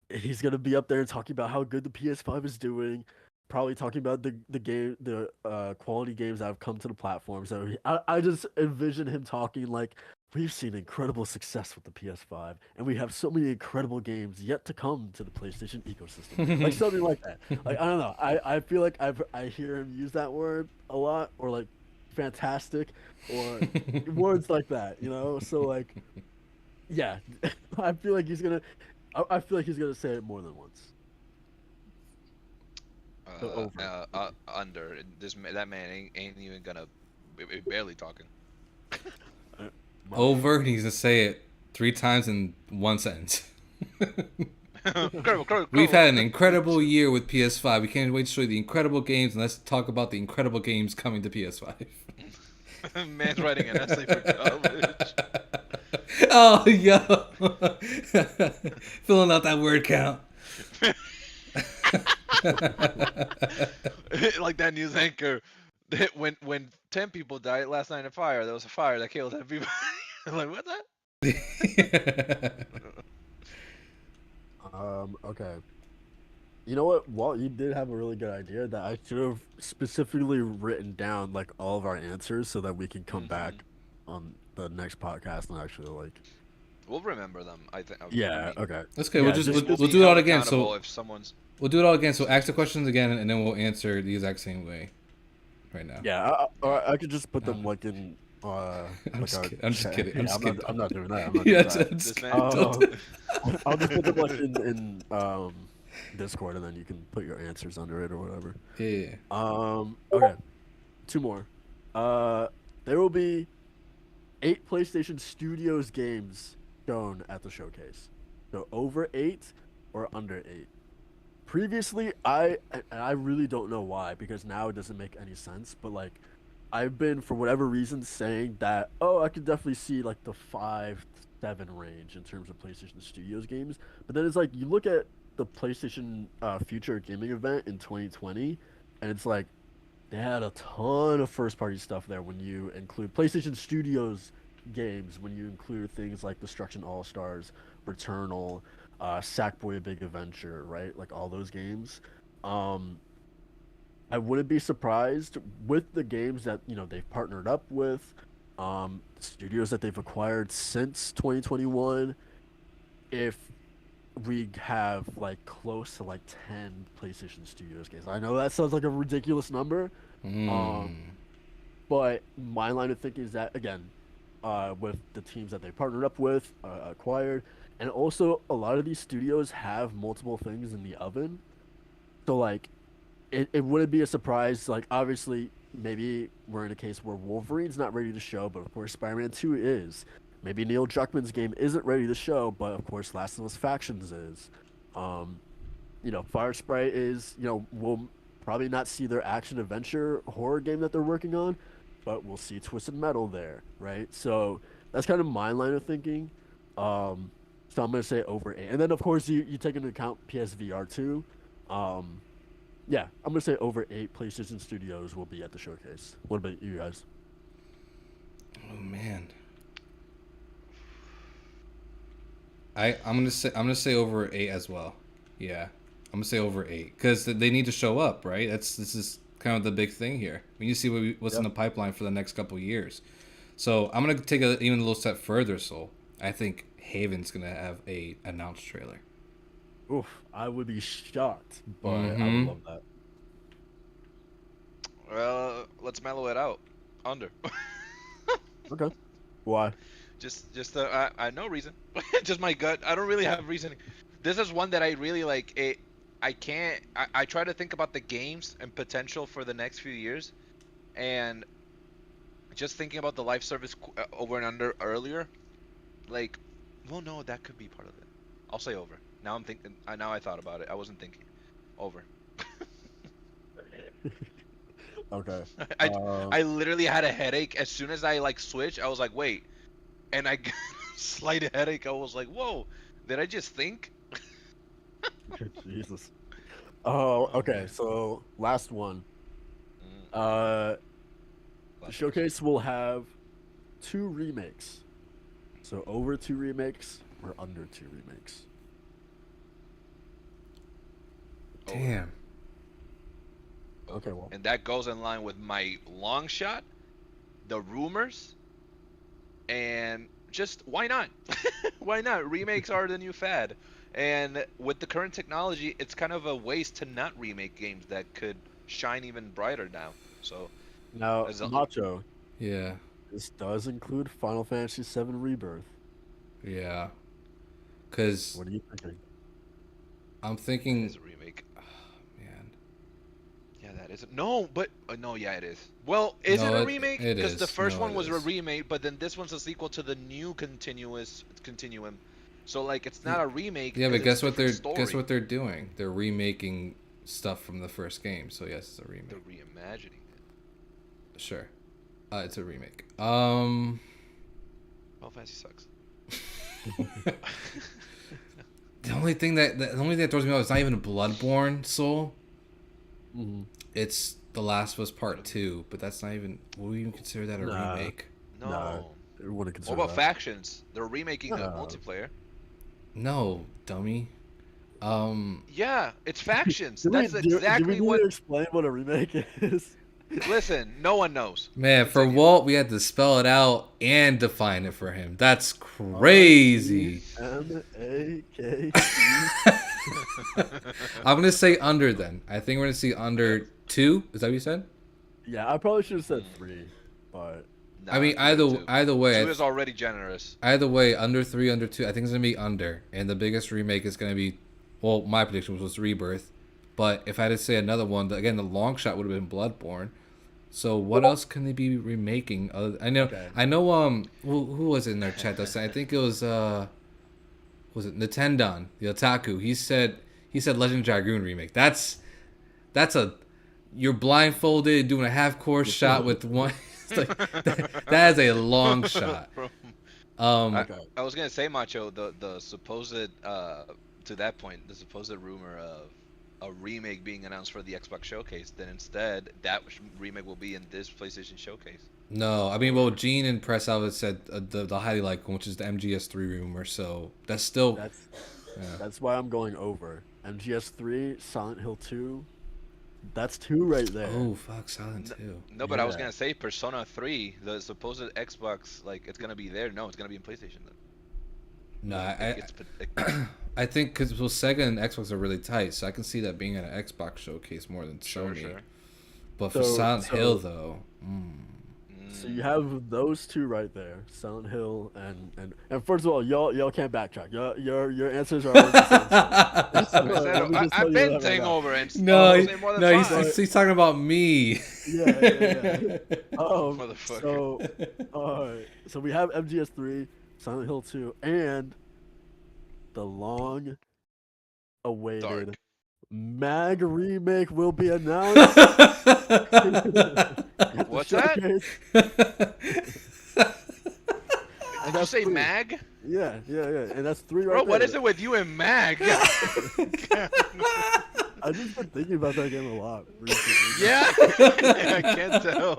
he's gonna be up there talking about how good the PS5 is doing, probably talking about the quality games that have come to the platform. So I just envision him talking like we've seen incredible success with the PS5, and we have so many incredible games yet to come to the PlayStation ecosystem, like something like that. Like I don't know, I feel like I hear him use that word a lot, or like fantastic, or words like that, you know. So like, yeah, I feel like he's gonna. I feel like he's gonna say it more than once. Under that man ain't even gonna barely talking. Over, and he's gonna say it 3 times in one sentence. Incredible. We've had an incredible year with PS5. We can't wait to show you the incredible games, and let's talk about the incredible games coming to PS5. Man's writing an essay for college. Oh, yo. Filling out that word count. Like that news anchor. When 10 people died last night in a fire, there was a fire that killed everybody. Like, what's that? Okay. You know what, Walt? You did have a really good idea that I should have specifically written down like all of our answers so that we can come back on the next podcast and actually like. We'll remember them. I think. Yeah. Okay. That's good. Yeah, We'll do it all again. So if someone's. we'll do it all again. So ask the questions again, and then we'll answer the exact same way. Right now. Yeah. I could just put them like in. I'm just kidding. I'm not doing that. This man. I'll just put them like in Discord, and then you can put your answers under it or whatever. Yeah. Okay. 2 more. There will be 8 PlayStation Studios games shown at the showcase. So over 8 or under 8. Previously, I really don't know why, because now it doesn't make any sense. But like, I've been for whatever reason saying that I could definitely see like the 5 to 7 range in terms of PlayStation Studios games. But then it's like you look at the PlayStation Future Gaming event in 2020, and it's like they had a ton of first-party stuff there when you include PlayStation Studios games, when you include things like Destruction All-Stars, Returnal, Sackboy: A Big Adventure, right? Like all those games. I wouldn't be surprised with the games that they've partnered up with, studios that they've acquired since 2021, if we have like close to like 10 PlayStation Studios games. I know that sounds like a ridiculous number, but my line of thinking is that again, with the teams that they partnered up with, acquired, and also a lot of these studios have multiple things in the oven, so like it wouldn't be a surprise. Like obviously, maybe we're in a case where Wolverine's not ready to show, but of course Spider-Man 2 is. Maybe Neil Druckmann's game isn't ready to show, but of course Last of Us Factions is. Fire Sprite is, we'll probably not see their action adventure horror game that they're working on, but we'll see Twisted Metal there, right? So that's kind of my line of thinking. So I'm gonna say over 8. And then of course you take into account PSVR 2. Yeah, I'm gonna say over 8 PlayStation Studios will be at the showcase. What about you guys? Oh man. I'm gonna say over 8 as well. Yeah, I'm gonna say over 8 because they need to show up, right? This is kind of the big thing here. We need to see what's in the pipeline for the next couple of years. So I'm gonna take even a little step further. So I think Haven's gonna have a announced trailer. Oof, I would be shocked, but I would love that. Well, let's mellow it out. Under. Okay. Why? Just I no reason. Just my gut. I don't really have reasoning. This is one that I really like. I try to think about the games and potential for the next few years, and just thinking about the live service over and under earlier, like, well, no, that could be part of it. I'll say over. Now I'm thinking. Now I thought about it. I wasn't thinking. Over. Okay. I literally had a headache as soon as I like switched. I was like, wait, and I got a slight headache. I was like, whoa, did I just think? Jesus. Oh, okay. So last one. The showcase will have 2 remakes. So over 2 remakes or under 2 remakes. Damn. Okay, well. And that goes in line with my long shot, the rumors, and just why not? Why not? Remakes are the new fad. And with the current technology, it's kind of a waste to not remake games that could shine even brighter now. So Now, Macho, Yeah. this does include Final Fantasy VII Rebirth. Yeah. Cause What are you thinking? I'm thinking. it's a remake. Man. Yeah, that is. No, but no, yeah, it is. Well, is it a remake? It Because the is. first No, one it was a is. remake, but then this one's a sequel to the new continuum. So like, it's not a remake. Yeah, but 'cause it's a different guess story. what they're doing? They're remaking stuff from the first game. So yes, it's a remake. They're reimagining it. Sure. It's a remake. Final Fantasy sucks. The only thing that throws me off is not even a Bloodborne Soul. Mm-hmm. It's The Last of Us Part 2, but that's not even. Would we even consider that a remake? No. No. I wouldn't What consider about that. Factions? They're remaking the No. multiplayer. No, dummy. Yeah, it's Factions. Do That's we exactly need what. to explain what a remake is? Listen, no one knows. Man, for Walt, we had to spell it out and define it for him. That's crazy. M-A-K-E. I'm gonna say under then. I think we're gonna see under 2. Is that what you said? Yeah, I probably should have said 3, but Nah, I mean, either way, 2 is already generous. either way, under 3, under 2. I think it's gonna be under, and the biggest remake is gonna be. Well, my prediction was Rebirth, but if I had to say another one, again, the long shot would have been Bloodborne. So what else can they be remaking? I know. Who was it in their chat? I think it was it Nintendon, the otaku? He said Legend of Dragoon remake. That's you're blindfolded doing a half course shot with one. It's like, that is a long shot. I was gonna say, Macho, the supposed to that point, the supposed rumor of a remake being announced for the Xbox Showcase, then instead that remake will be in this PlayStation Showcase. No, I mean, well, Gene and Press Outlet said the highly likely one, which is the MGS3 rumor. So that's still. That's why I'm going over. MGS3, Silent Hill 2. That's 2 right there. Oh fuck, Silent 2. No, but I was gonna say Persona 3, the supposed Xbox, like it's gonna be there. No, it's gonna be in PlayStation then. No, I think because Sega and Xbox are really tight, so I can see that being at an Xbox showcase more than Sony. Sure. But for Silent Hill, though, so you have those 2 right there, Silent Hill and first of all, y'all can't backtrack. Your answers are already the same. I've been saying over and he's talking about me. Yeah. Motherfucker. So we have MGS3, Silent Hill 2, and the long-awaited MAG remake will be announced. What's that? Did you say MAG? Yeah, and that's 3 right Bro, there. what is it with you and Mag? I've just been thinking about that game a lot recently. Yeah, I can't tell.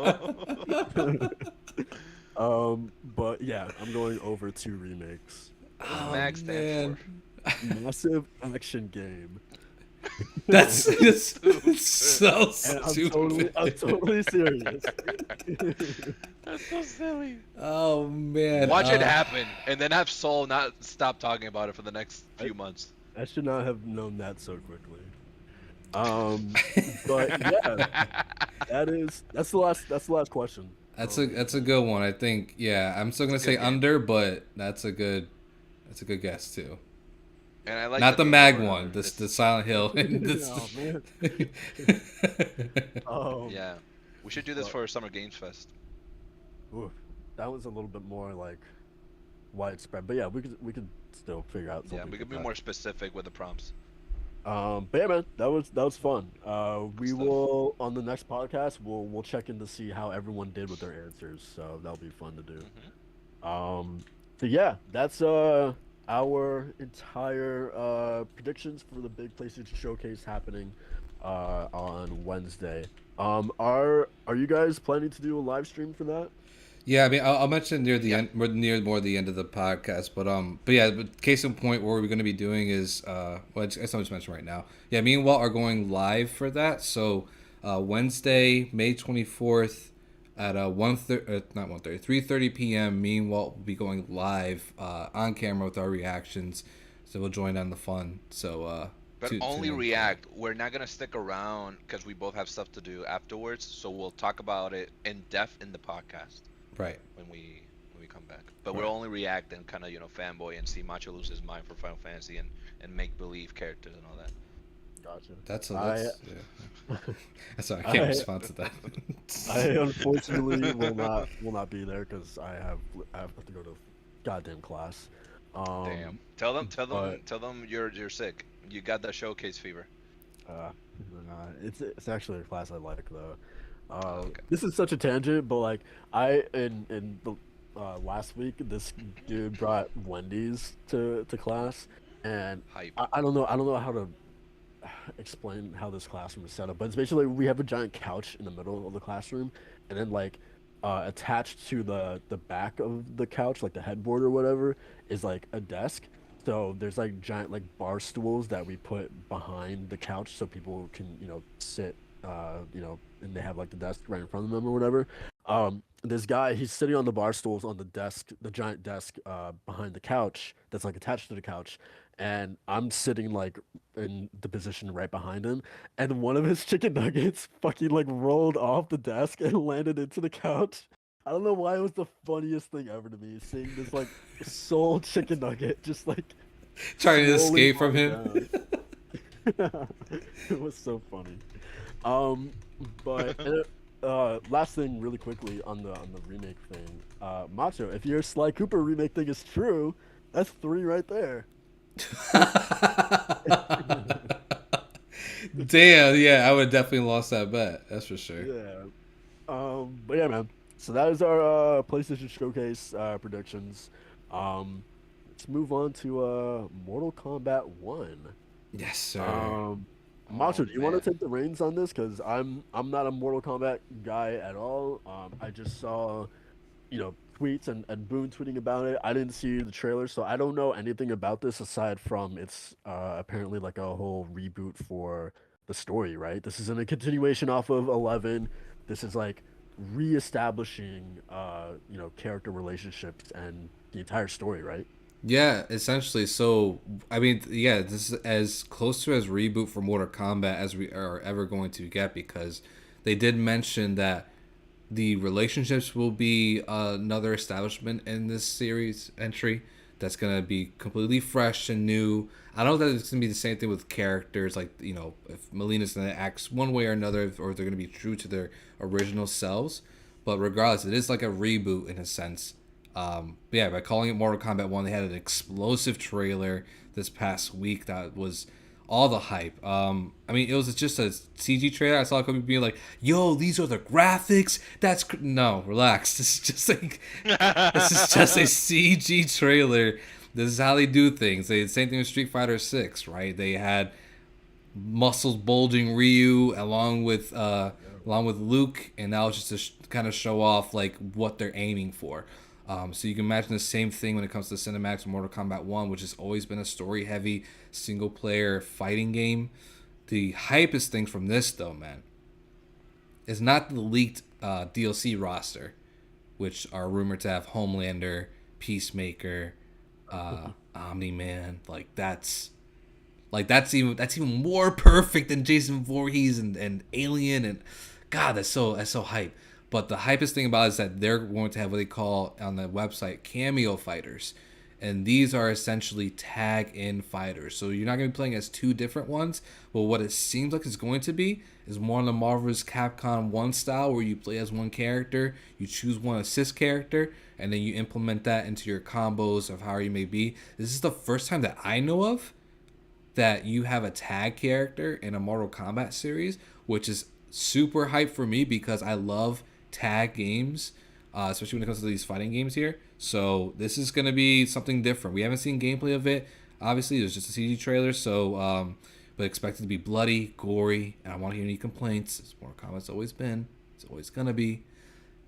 But yeah, I'm going over 2 remakes. What Mag stands Massive action game. That's just so And stupid. I'm totally serious. That's so silly. Oh man. Watch it happen, and then have Soul not stop talking about it for the next few months. I should not have known that so quickly. But yeah, that's the last question. That's a good one. I think. Yeah, I'm still gonna say under, but that's a good guess too. And I like not the Mag one, the Silent Hill. Oh, man. Yeah, we should do this for Summer Games Fest. Oof, that was a little bit more like widespread, but yeah, we could still figure out something. Yeah, we could be more specific with the prompts. But yeah, man, that was fun. We will on the next podcast we'll check in to see how everyone did with their answers, so that'll be fun to do. So yeah, that's our entire predictions for the big PlayStation Showcase happening on Wednesday. Are you guys planning to do a live stream for that? Yeah, I mean, I'll mention near the end, more the end of the podcast, but yeah, but case in point, what we're going to be doing is, well, I just mentioned right now. Yeah, me and Walt are going live for that. So Wednesday, May 24th at 3:30 p.m. Me and Walt will be going live on camera with our reactions. So we'll join on the fun. So. But only react. We're not gonna stick around because we both have stuff to do afterwards. So we'll talk about it in depth in the podcast. Right. When we come back. But we'll only react and kind of fanboy and see Macho lose his mind for Final Fantasy and make believe characters and all that. Gotcha. That's yeah. Sorry, I can't respond to that. I unfortunately will not be there because I have to go to goddamn class. Damn. Tell them you're sick. You got that showcase fever. It's actually a class I like though. Okay. This is such a tangent, but like in the last week, this dude brought Wendy's to class, and I don't know how to explain how this classroom is set up, but it's basically we have a giant couch in the middle of the classroom, and then like attached to the back of the couch, like the headboard or whatever, is like a desk. So there's like giant like bar stools that we put behind the couch so people can sit and they have like the desk right in front of them or whatever. This guy, he's sitting on the bar stools on the desk, the giant desk behind the couch that's like attached to the couch, and I'm sitting like in the position right behind him, and one of his chicken nuggets fucking like rolled off the desk and landed into the couch. I don't know why it was the funniest thing ever to me, seeing this like soul chicken nugget just like trying to escape from him. It was so funny. But last thing really quickly on the remake thing. Macho, if your Sly Cooper remake thing is true, that's 3 right there. Damn, yeah, I would definitely lost that bet. That's for sure. Yeah. But yeah, man. So that is our PlayStation Showcase predictions. Let's move on to Mortal Kombat 1. Yes, sir. Macho, do you want to take the reins on this? Because I'm not a Mortal Kombat guy at all. I just saw, tweets and Boone tweeting about it. I didn't see the trailer, so I don't know anything about this aside from it's apparently like a whole reboot for the story, right? This isn't a continuation off of 11. This is like reestablishing, character relationships and the entire story, right? Yeah, essentially. So, I mean, yeah, this is as close to as reboot for Mortal Kombat as we are ever going to get, because they did mention that the relationships will be another establishment in this series entry that's going to be completely fresh and new. I don't know that it's going to be the same thing with characters, like, if Melina's going to act one way or another, or they're going to be true to their original selves. But regardless, it is like a reboot in a sense. Yeah, by calling it Mortal Kombat 1, they had an explosive trailer this past week that was all the hype. I mean, it was just a CG trailer. I saw people being like, "Yo, these are the graphics." No, relax. This is just a CG trailer. This is how they do things. They same thing with Street Fighter 6, right? They had muscles bulging Ryu along with Luke, and that was just to kind of show off like what they're aiming for. So you can imagine the same thing when it comes to cinematics and Mortal Kombat 1, which has always been a story-heavy single-player fighting game. The hypest thing from this, though, man, is not the leaked DLC roster, which are rumored to have Homelander, Peacemaker, Omni Man. That's even more perfect than Jason Voorhees and Alien, and God, that's so hype. But the hypest thing about it is that they're going to have what they call on the website cameo fighters, and these are essentially tag in fighters. So you're not going to be playing as two different ones, but what it seems like it's going to be is more on the Marvel's Capcom 1 style, where you play as one character, you choose one assist character, and then you implement that into your combos of how you may be. This is the first time that I know of that you have a tag character in a Mortal Kombat series, which is super hype for me because I love tag games, especially when it comes to these fighting games here. So this is going to be something different. We haven't seen gameplay of it. Obviously, there's just a CG trailer, so but expect it to be bloody, gory, and I want to hear any complaints. It's Mortal Kombat's always been. It's always going to be.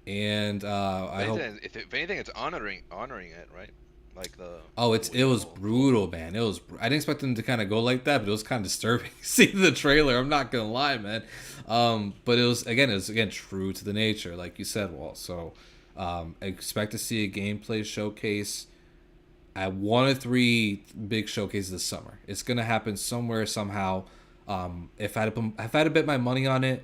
And I hope. If anything, it's honoring it, right? Like the. Oh, it was brutal, man. I didn't expect them to kind of go like that, but it was kind of disturbing seeing the trailer. I'm not gonna lie, man. But it was again true to the nature, like you said, Walt. So expect to see a gameplay showcase at one of three big showcases this summer. It's gonna happen somewhere somehow. If I had to bet my money on it,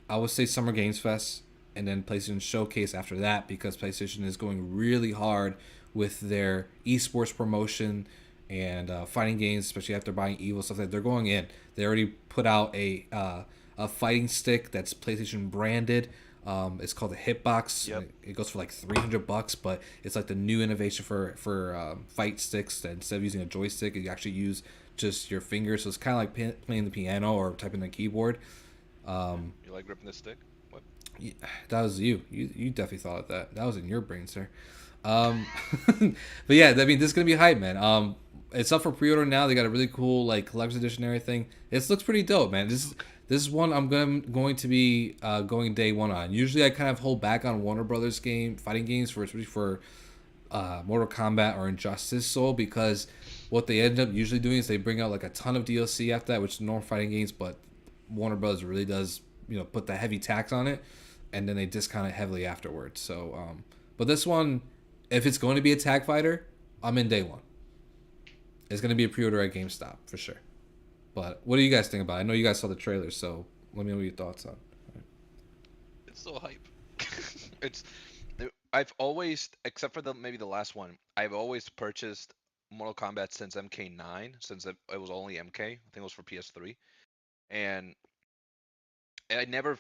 I would say Summer Games Fest and then PlayStation Showcase after that, because PlayStation is going really hard with their esports promotion and fighting games, especially after buying Evo stuff that they're going in. They already put out a fighting stick that's PlayStation branded. It's called the Hitbox. Yep. It goes for like $300, but it's like the new innovation for fight sticks. That instead of using a joystick, you actually use just your fingers. So it's kind of like playing the piano or typing the keyboard. You like gripping the stick? What? Yeah, that was you. You definitely thought of that. That was in your brain, sir. But yeah, I mean, this is gonna be hype, man. It's up for pre-order now. They got a really cool like collector's edition and everything. It looks pretty dope, man. This is one I'm going to be going day one on. Usually, I kind of hold back on Warner Brothers fighting games especially for Mortal Kombat or Injustice Soul, because what they end up usually doing is they bring out like a ton of DLC after that, which is normal fighting games, but Warner Brothers really does put the heavy tax on it, and then they discount it heavily afterwards. So, but this one, if it's going to be a tag fighter, I'm in day one. It's going to be a pre-order at GameStop for sure. But what do you guys think about it? I know you guys saw the trailer, so let me know what your thoughts on. It's so hype. I've always, except for maybe the last one, I've always purchased Mortal Kombat since MK9, since it was only MK. I think it was for PS3, and I never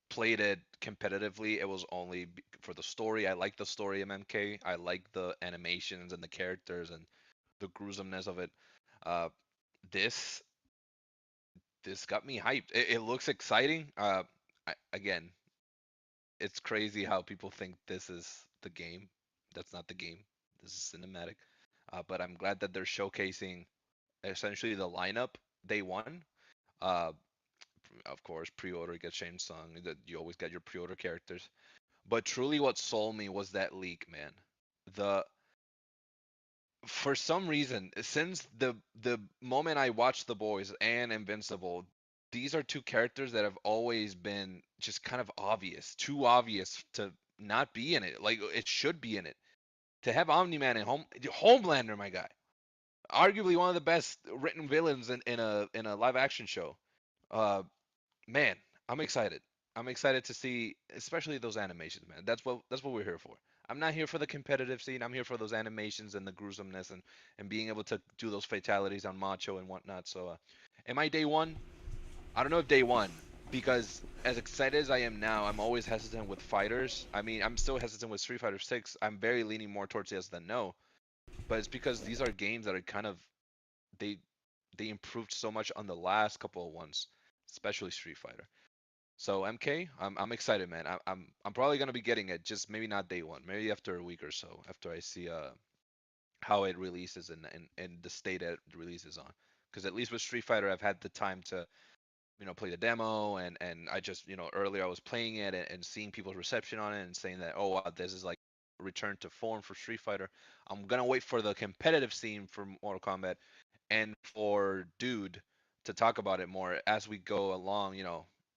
played it competitively. It was only for the story. I like the story of MK. I like the animations and the characters and the gruesomeness of it. Uh, this this got me hyped. It looks exciting. Again, it's crazy how people think this is the game. That's not the game. This is cinematic. But I'm glad that they're showcasing essentially the lineup day one. Uh, of course, pre-order gets changed song. That you always get your pre-order characters. But truly, what sold me was that leak, man. The For some reason, since the moment I watched The Boys and Invincible, these are two characters that have always been just kind of obvious, too obvious to not be in it. Like it should be in it. To have Omni-Man and Homelander, my guy, arguably one of the best written villains in a live action show. Uh, Man, I'm excited. I'm excited to see, especially those animations, man. That's what we're here for. I'm not here for the competitive scene. I'm here for those animations and the gruesomeness and being able to do those fatalities on Macho and whatnot. So, am I day one? I don't know if day one, because as excited as I am now, I'm always hesitant with fighters. I mean, I'm still hesitant with Street Fighter 6. I'm very leaning more towards yes than no, but it's because these are games that are kind of they they improved so much on the last couple of ones, especially Street Fighter. So MK, I'm excited, man. I'm probably gonna be getting it, just maybe not day one, maybe after a week or so, after I see how it releases and the state it releases on. Because at least with Street Fighter, I've had the time to play the demo, and I just earlier I was playing it and seeing people's reception on it and saying that, oh wow, this is like return to form for Street Fighter. I'm gonna wait for the competitive scene for Mortal Kombat and for Dude to talk about it more as we go along,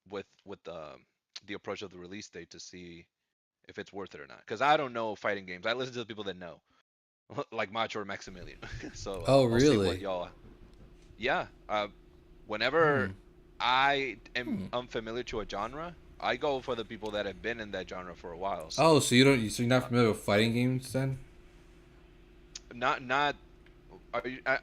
with the approach of the release date to see if it's worth it or not. Because I don't know fighting games. I listen to the people that know, like Macho or Maximilian. So Oh, I'll see what really? y'all. Yeah. Hmm. Whenever I am unfamiliar to a genre, I go for the people that have been in that genre for a while. So Oh, so you don't, so you're not familiar with fighting games then? not.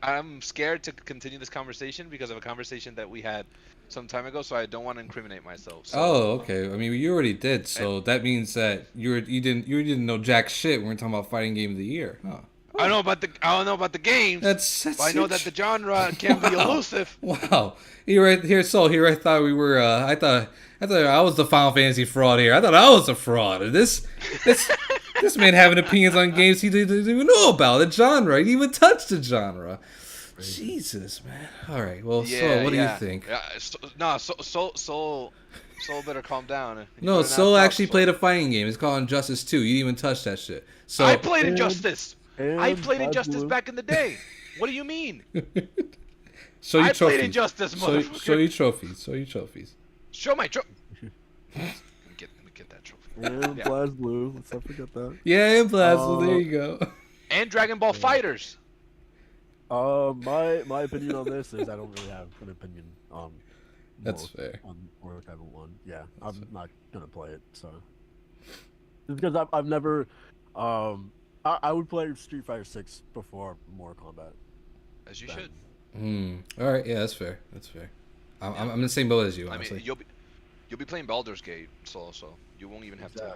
I'm scared to continue this conversation because of a conversation that we had some time ago. So I don't want to incriminate myself. So Oh, okay. I mean, you already did, and so that means that you didn't know jack shit when we're talking about fighting game of the year. Huh. I don't know about the games, but I That's know that the genre can be wow, elusive. wow. Here, right here, so here I thought we were. I thought I was the Final Fantasy fraud here. I thought I was a fraud. This man having opinions on games he didn't even know about the genre. He didn't even touch the genre. Crazy. Jesus, man. All right. Well, so Yeah, what do you yeah. think? No, Soul better calm down. You No, better not Soul talk, actually Soul. played a fighting game. It's called Injustice 2. You didn't even touch that shit. I So, played And Injustice. I and played Bad Injustice Blue. back in the day. What do you mean? show your I played trophies. Injustice, Show motherfucker. your trophies. Show your trophies. Show my trophy. Let me get that trophy. And Yeah. Blast Blue. Let's not forget that. Yeah, and Blaster. There Uh, you go. And Dragon Ball yeah. Fighters. My opinion on this is I don't really have an opinion on That's fair. Mortal Kombat 1. Yeah, I'm not gonna play it. So just because I've never, I would play Street Fighter 6 before Mortal Kombat. As you Then. should. All right. Yeah, that's fair. That's fair. I'm, Yeah. I'm in the same boat as you, I mean, honestly. you'll be playing Baldur's Gate, so you won't even have to.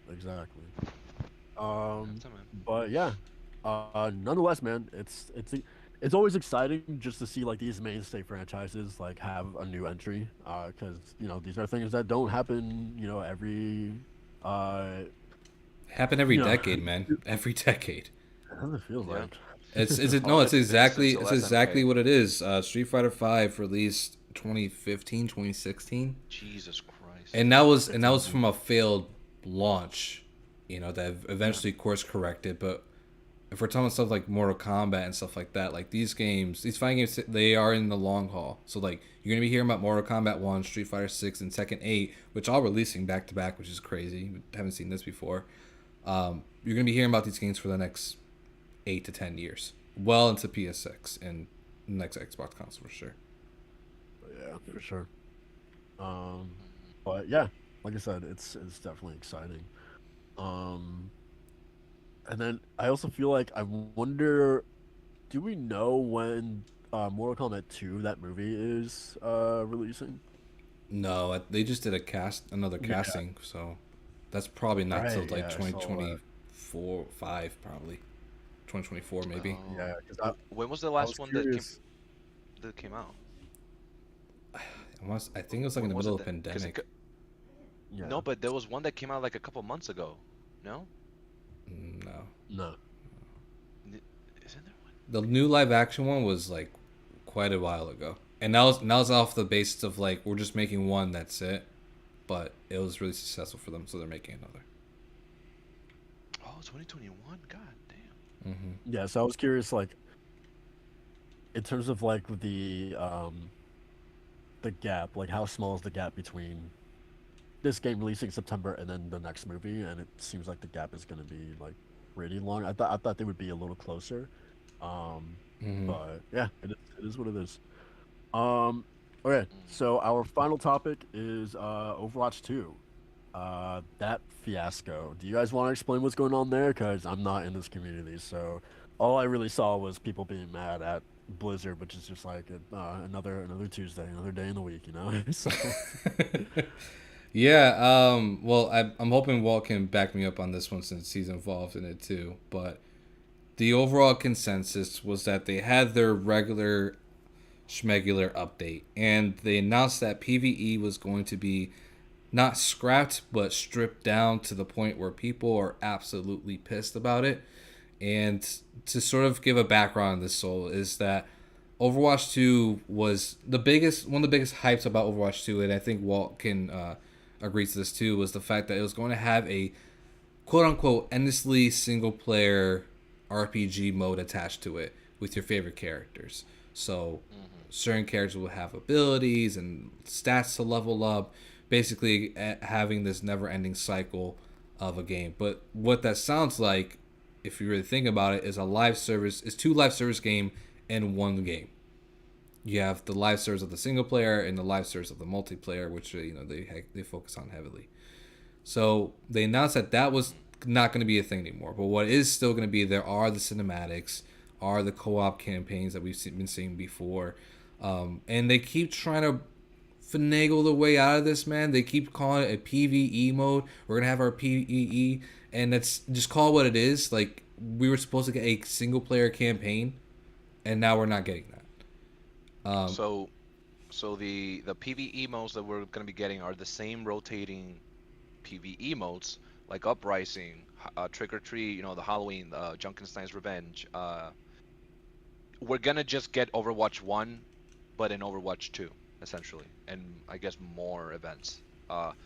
Exactly. Have to, man. But yeah, nonetheless, man, it's always exciting just to see like these mainstay franchises like have a new entry, because these are things that don't happen, every, Happen every you know, decade, man. Every decade. as it feels Yeah. like. It's is it Oh, no? It's it's been since exactly the it's last exactly MK. what it is. Street Fighter 5 released 2015, 2016, Jesus Christ. and that was It's from a failed launch. That eventually course corrected. But if we're talking about stuff like Mortal Kombat and stuff like that, like these fighting games, they are in the long haul. So like you're gonna be hearing about Mortal Kombat 1, Street Fighter 6, and Tekken 8, which all releasing back to back, which is crazy. We haven't seen this before. You're gonna be hearing about these games for the next 8 to 10 years, well into PS6 and next Xbox console for sure. Yeah, for sure. But yeah, like I said, it's definitely exciting. Um, and then I also feel like I wonder, do we know when Mortal Kombat 2 that movie is releasing? No, they just did another Yeah. casting, so that's probably not till Right. like Yeah, I saw that. 2024, 5 probably, 2024 maybe. Oh. Yeah, because When was the I last was one curious. that came out? I think it was like in the Was middle it of that? 'Cause pandemic. Yeah. No, but there was one that came out like a couple months ago. No? No, No. Isn't there one? the new live action one was like quite a while ago, and that was off the basis of like we're just making one, that's it. But it was really successful for them, so they're making another. Oh, 2021. God damn. Yeah, so I was curious, like, in terms of like the gap, like how small is the gap between this game releasing in September and then the next movie? And it seems like the gap is going to be like pretty long. I thought they would be a little closer. But yeah, it is what it is. Okay, so our final topic is Overwatch 2. That fiasco. Do you guys want to explain what's going on there? Because I'm not in this community, so all I really saw was people being mad at Blizzard, which is just like another Tuesday, another day in the week, So, Yeah, well, I'm hoping Walt can back me up on this one since he's involved in it too. But the overall consensus was that they had their regular schmegular update, and they announced that PvE was going to be not scrapped, but stripped down to the point where people are absolutely pissed about it. And to sort of give a background on this, Soul, is that Overwatch 2 was one of the biggest hypes about Overwatch 2, and I think Walt can agree to this too, was the fact that it was going to have a quote unquote endlessly single player RPG mode attached to it with your favorite characters. So certain characters will have abilities and stats to level up, basically having this never ending cycle of a game. But what that sounds like, if you really think about it, is two live service game in one game. You have the live service of the single player and the live service of the multiplayer, which they focus on heavily. So they announced that was not going to be a thing anymore. But what is still going to be there are the cinematics, are the co-op campaigns that we've been seeing before, and they keep trying to finagle the way out of this, man. They keep calling it a PvE mode. We're gonna have our PvE, and that's just call it what it is. Like, we were supposed to get a single player campaign, and now we're not getting that. So the PvE modes that we're gonna be getting are the same rotating PvE modes, like Uprising, Trick or Treat, the Halloween, Junkenstein's Revenge. We're gonna just get Overwatch 1, but in Overwatch 2, essentially, and I guess more events.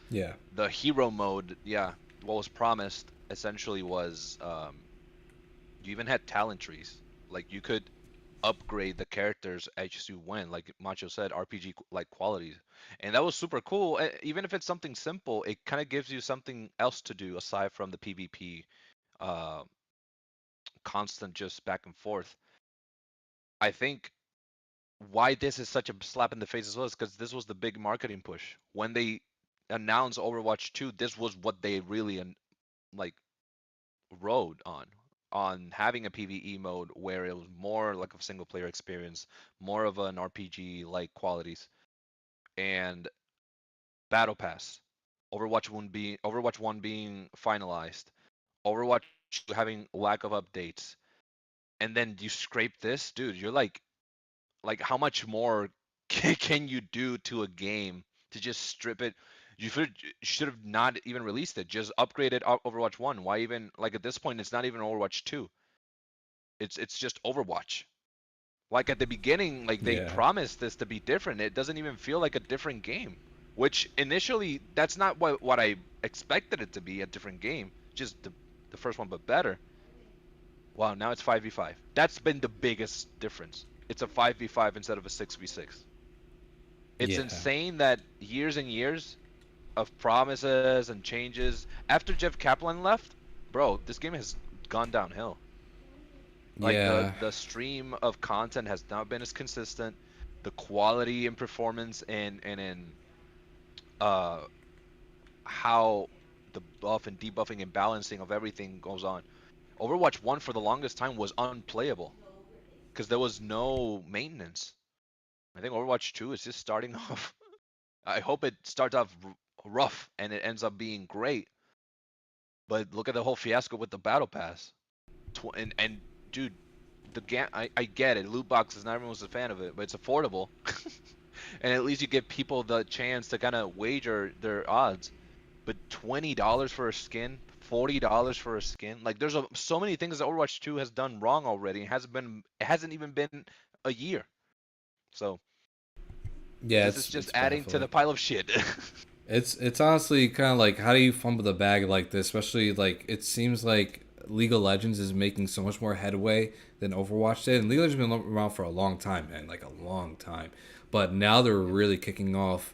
Yeah. The hero mode, what was promised essentially was you even had talent trees. Like, you could upgrade the characters as you went, like Macho said, RPG like qualities, and that was super cool. Even if it's something simple, it kind of gives you something else to do aside from the PvP, uh, constant just back and forth. I think why this is such a slap in the face as well is because this was the big marketing push when they announced Overwatch 2. This was what they really like rode on having a PvE mode where it was more like a single player experience, more of an RPG like qualities, and Battle Pass. Overwatch 1 being finalized, Overwatch 2 having lack of updates, and then you scrape this, dude. You're like how much more can you do to a game to just strip it? You should have not even released it. Just upgraded Overwatch 1. Why even, like, at this point it's not even Overwatch 2. It's just Overwatch. Like, at the beginning, like, they Yeah. promised this to be different. It doesn't even feel like a different game. Which initially that's not what I expected it to be, a different game. Just the first one but better. Wow, now it's 5v5. That's been the biggest difference. It's a 5v5 instead of a 6v6. It's Yeah. insane that years and years of promises and changes after Jeff Kaplan left, bro, this game has gone downhill. Like, Yeah. the stream of content has not been as consistent. The quality and performance and in uh how the buff and debuffing and balancing of everything goes on. Overwatch 1 for the longest time was unplayable because there was no maintenance. I think Overwatch 2 is just starting off. I hope it starts off rough and it ends up being great. But look at the whole fiasco with the Battle Pass. And dude, I get it. Loot boxes, not everyone's a fan of it, but it's affordable. And at least you give people the chance to kind of wager their odds. But $20 for a skin, $40 for a skin, like, there's so many things that Overwatch 2 has done wrong already. It hasn't even been a year. So Yeah. this is just It's adding to the baffling. pile of shit. It's honestly kind of like, how do you fumble the bag like this? Especially, like, it seems like League of Legends is making so much more headway than Overwatch did, and League of Legends has been around for a long time, man, like a long time. But now they're really kicking off,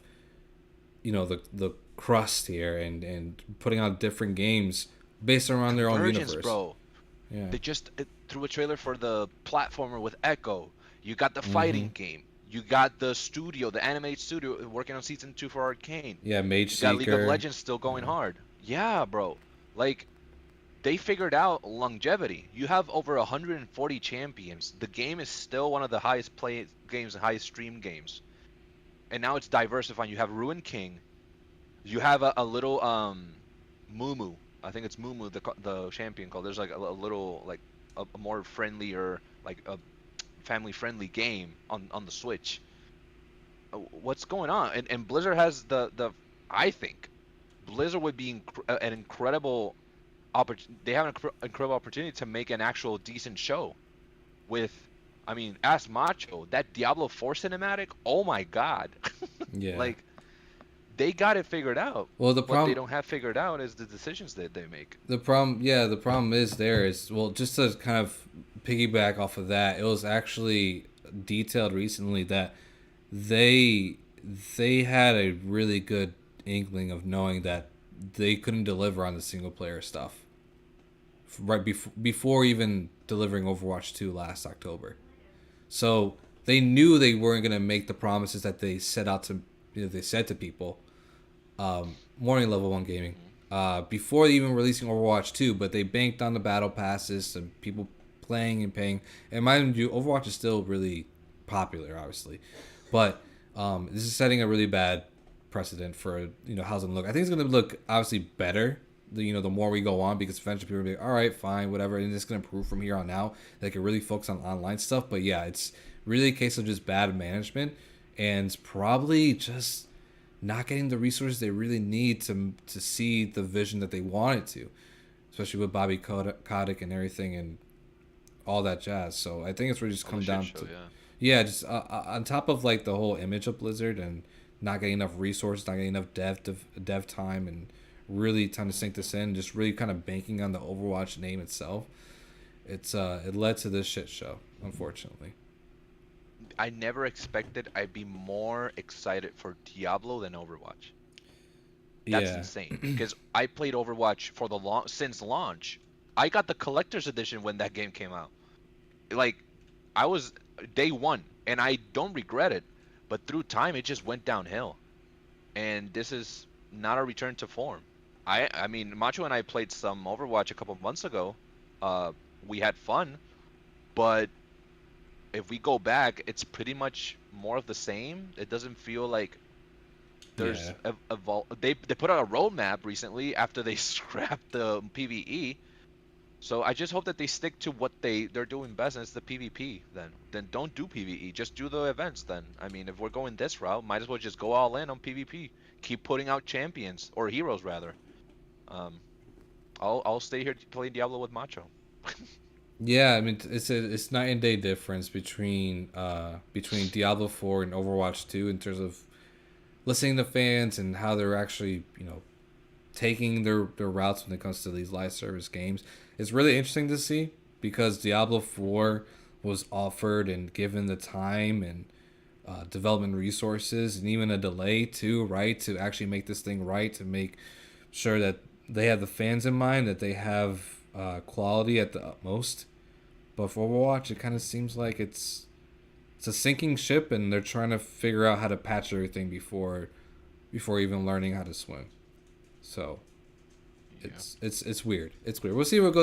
the crust here, and putting out different games based around their own Convergence, universe. bro. Yeah. They just threw a trailer for the platformer with Echo. You got the Mm-hmm. fighting game. You got the studio, the animated studio working on season 2 for Arcane. Yeah, Mage You got League of Seeker. Legends still going Yeah. hard. Yeah, bro. Like, they figured out longevity. You have over 140 champions. The game is still one of the highest played games and highest streamed games. And now it's diversifying. You have Ruin King. You have a little Mumu. I think it's Mumu, the champion called. There's like a little, like, a more friendlier, like a family friendly game on the Switch. What's going on? And Blizzard has the I think Blizzard would be an incredible they have an incredible opportunity to make an actual decent show with, I mean, ask Macho, that Diablo 4 cinematic, oh my God. Yeah. Like, they got it figured out. Well, What they don't have figured out is the decisions that they make. the problem is well, just to kind of piggyback off of that, it was actually detailed recently that they they had a really good inkling of knowing that they couldn't deliver on the single player stuff right before even delivering Overwatch 2 last October. So they knew they weren't going to make the promises that they set out to, they said to people, morning level 1 gaming, before even releasing Overwatch 2, but they banked on the battle passes and people playing and paying. And mind you, Overwatch is still really popular, obviously, but this is setting a really bad precedent for how's it look. I think it's going to look obviously better the more we go on, because eventually people will be like, all right, fine, whatever, and it's going to improve from here on out. They can really focus on online stuff. But yeah, it's really a case of just bad management and probably just not getting the resources they really need to see the vision that they wanted to, especially with Bobby Kotick and everything and all that jazz. So I think it's really just come down to just on top of like the whole image of Blizzard and not getting enough resources, not getting enough dev time, and really trying to sink this in, just really kind of banking on the Overwatch name itself. It led to this shit show, unfortunately. I never expected I'd be more excited for Diablo than Overwatch. That's insane, because I played Overwatch since launch. I got the collector's edition when that game came out. Like, I was day one, and I don't regret it, but through time it just went downhill. And this is not a return to form. I mean, Macho and I played some Overwatch a couple months ago. We had fun, but if we go back, it's pretty much more of the same. It doesn't feel like there's they put out a roadmap recently after they scrapped the PvE. So I just hope that they stick to what they're doing best, and it's the PvP. Then don't do PvE, just do the events. Then I mean, if we're going this route, might as well just go all in on PvP. Keep putting out champions, or heroes rather. I'll stay here to play Diablo with Macho. Yeah, I mean, it's night and day difference between Diablo 4 and Overwatch 2 in terms of listening to fans and how they're actually taking their routes when it comes to these live service games. It's really interesting to see, because Diablo 4 was offered and given the time and development resources and even a delay too, right, to actually make this thing right, to make sure that they have the fans in mind, that they have quality at the utmost. But for Overwatch, it kind of seems like it's a sinking ship, and they're trying to figure out how to patch everything before even learning how to swim. So it's weird. It's weird. We'll see what goes.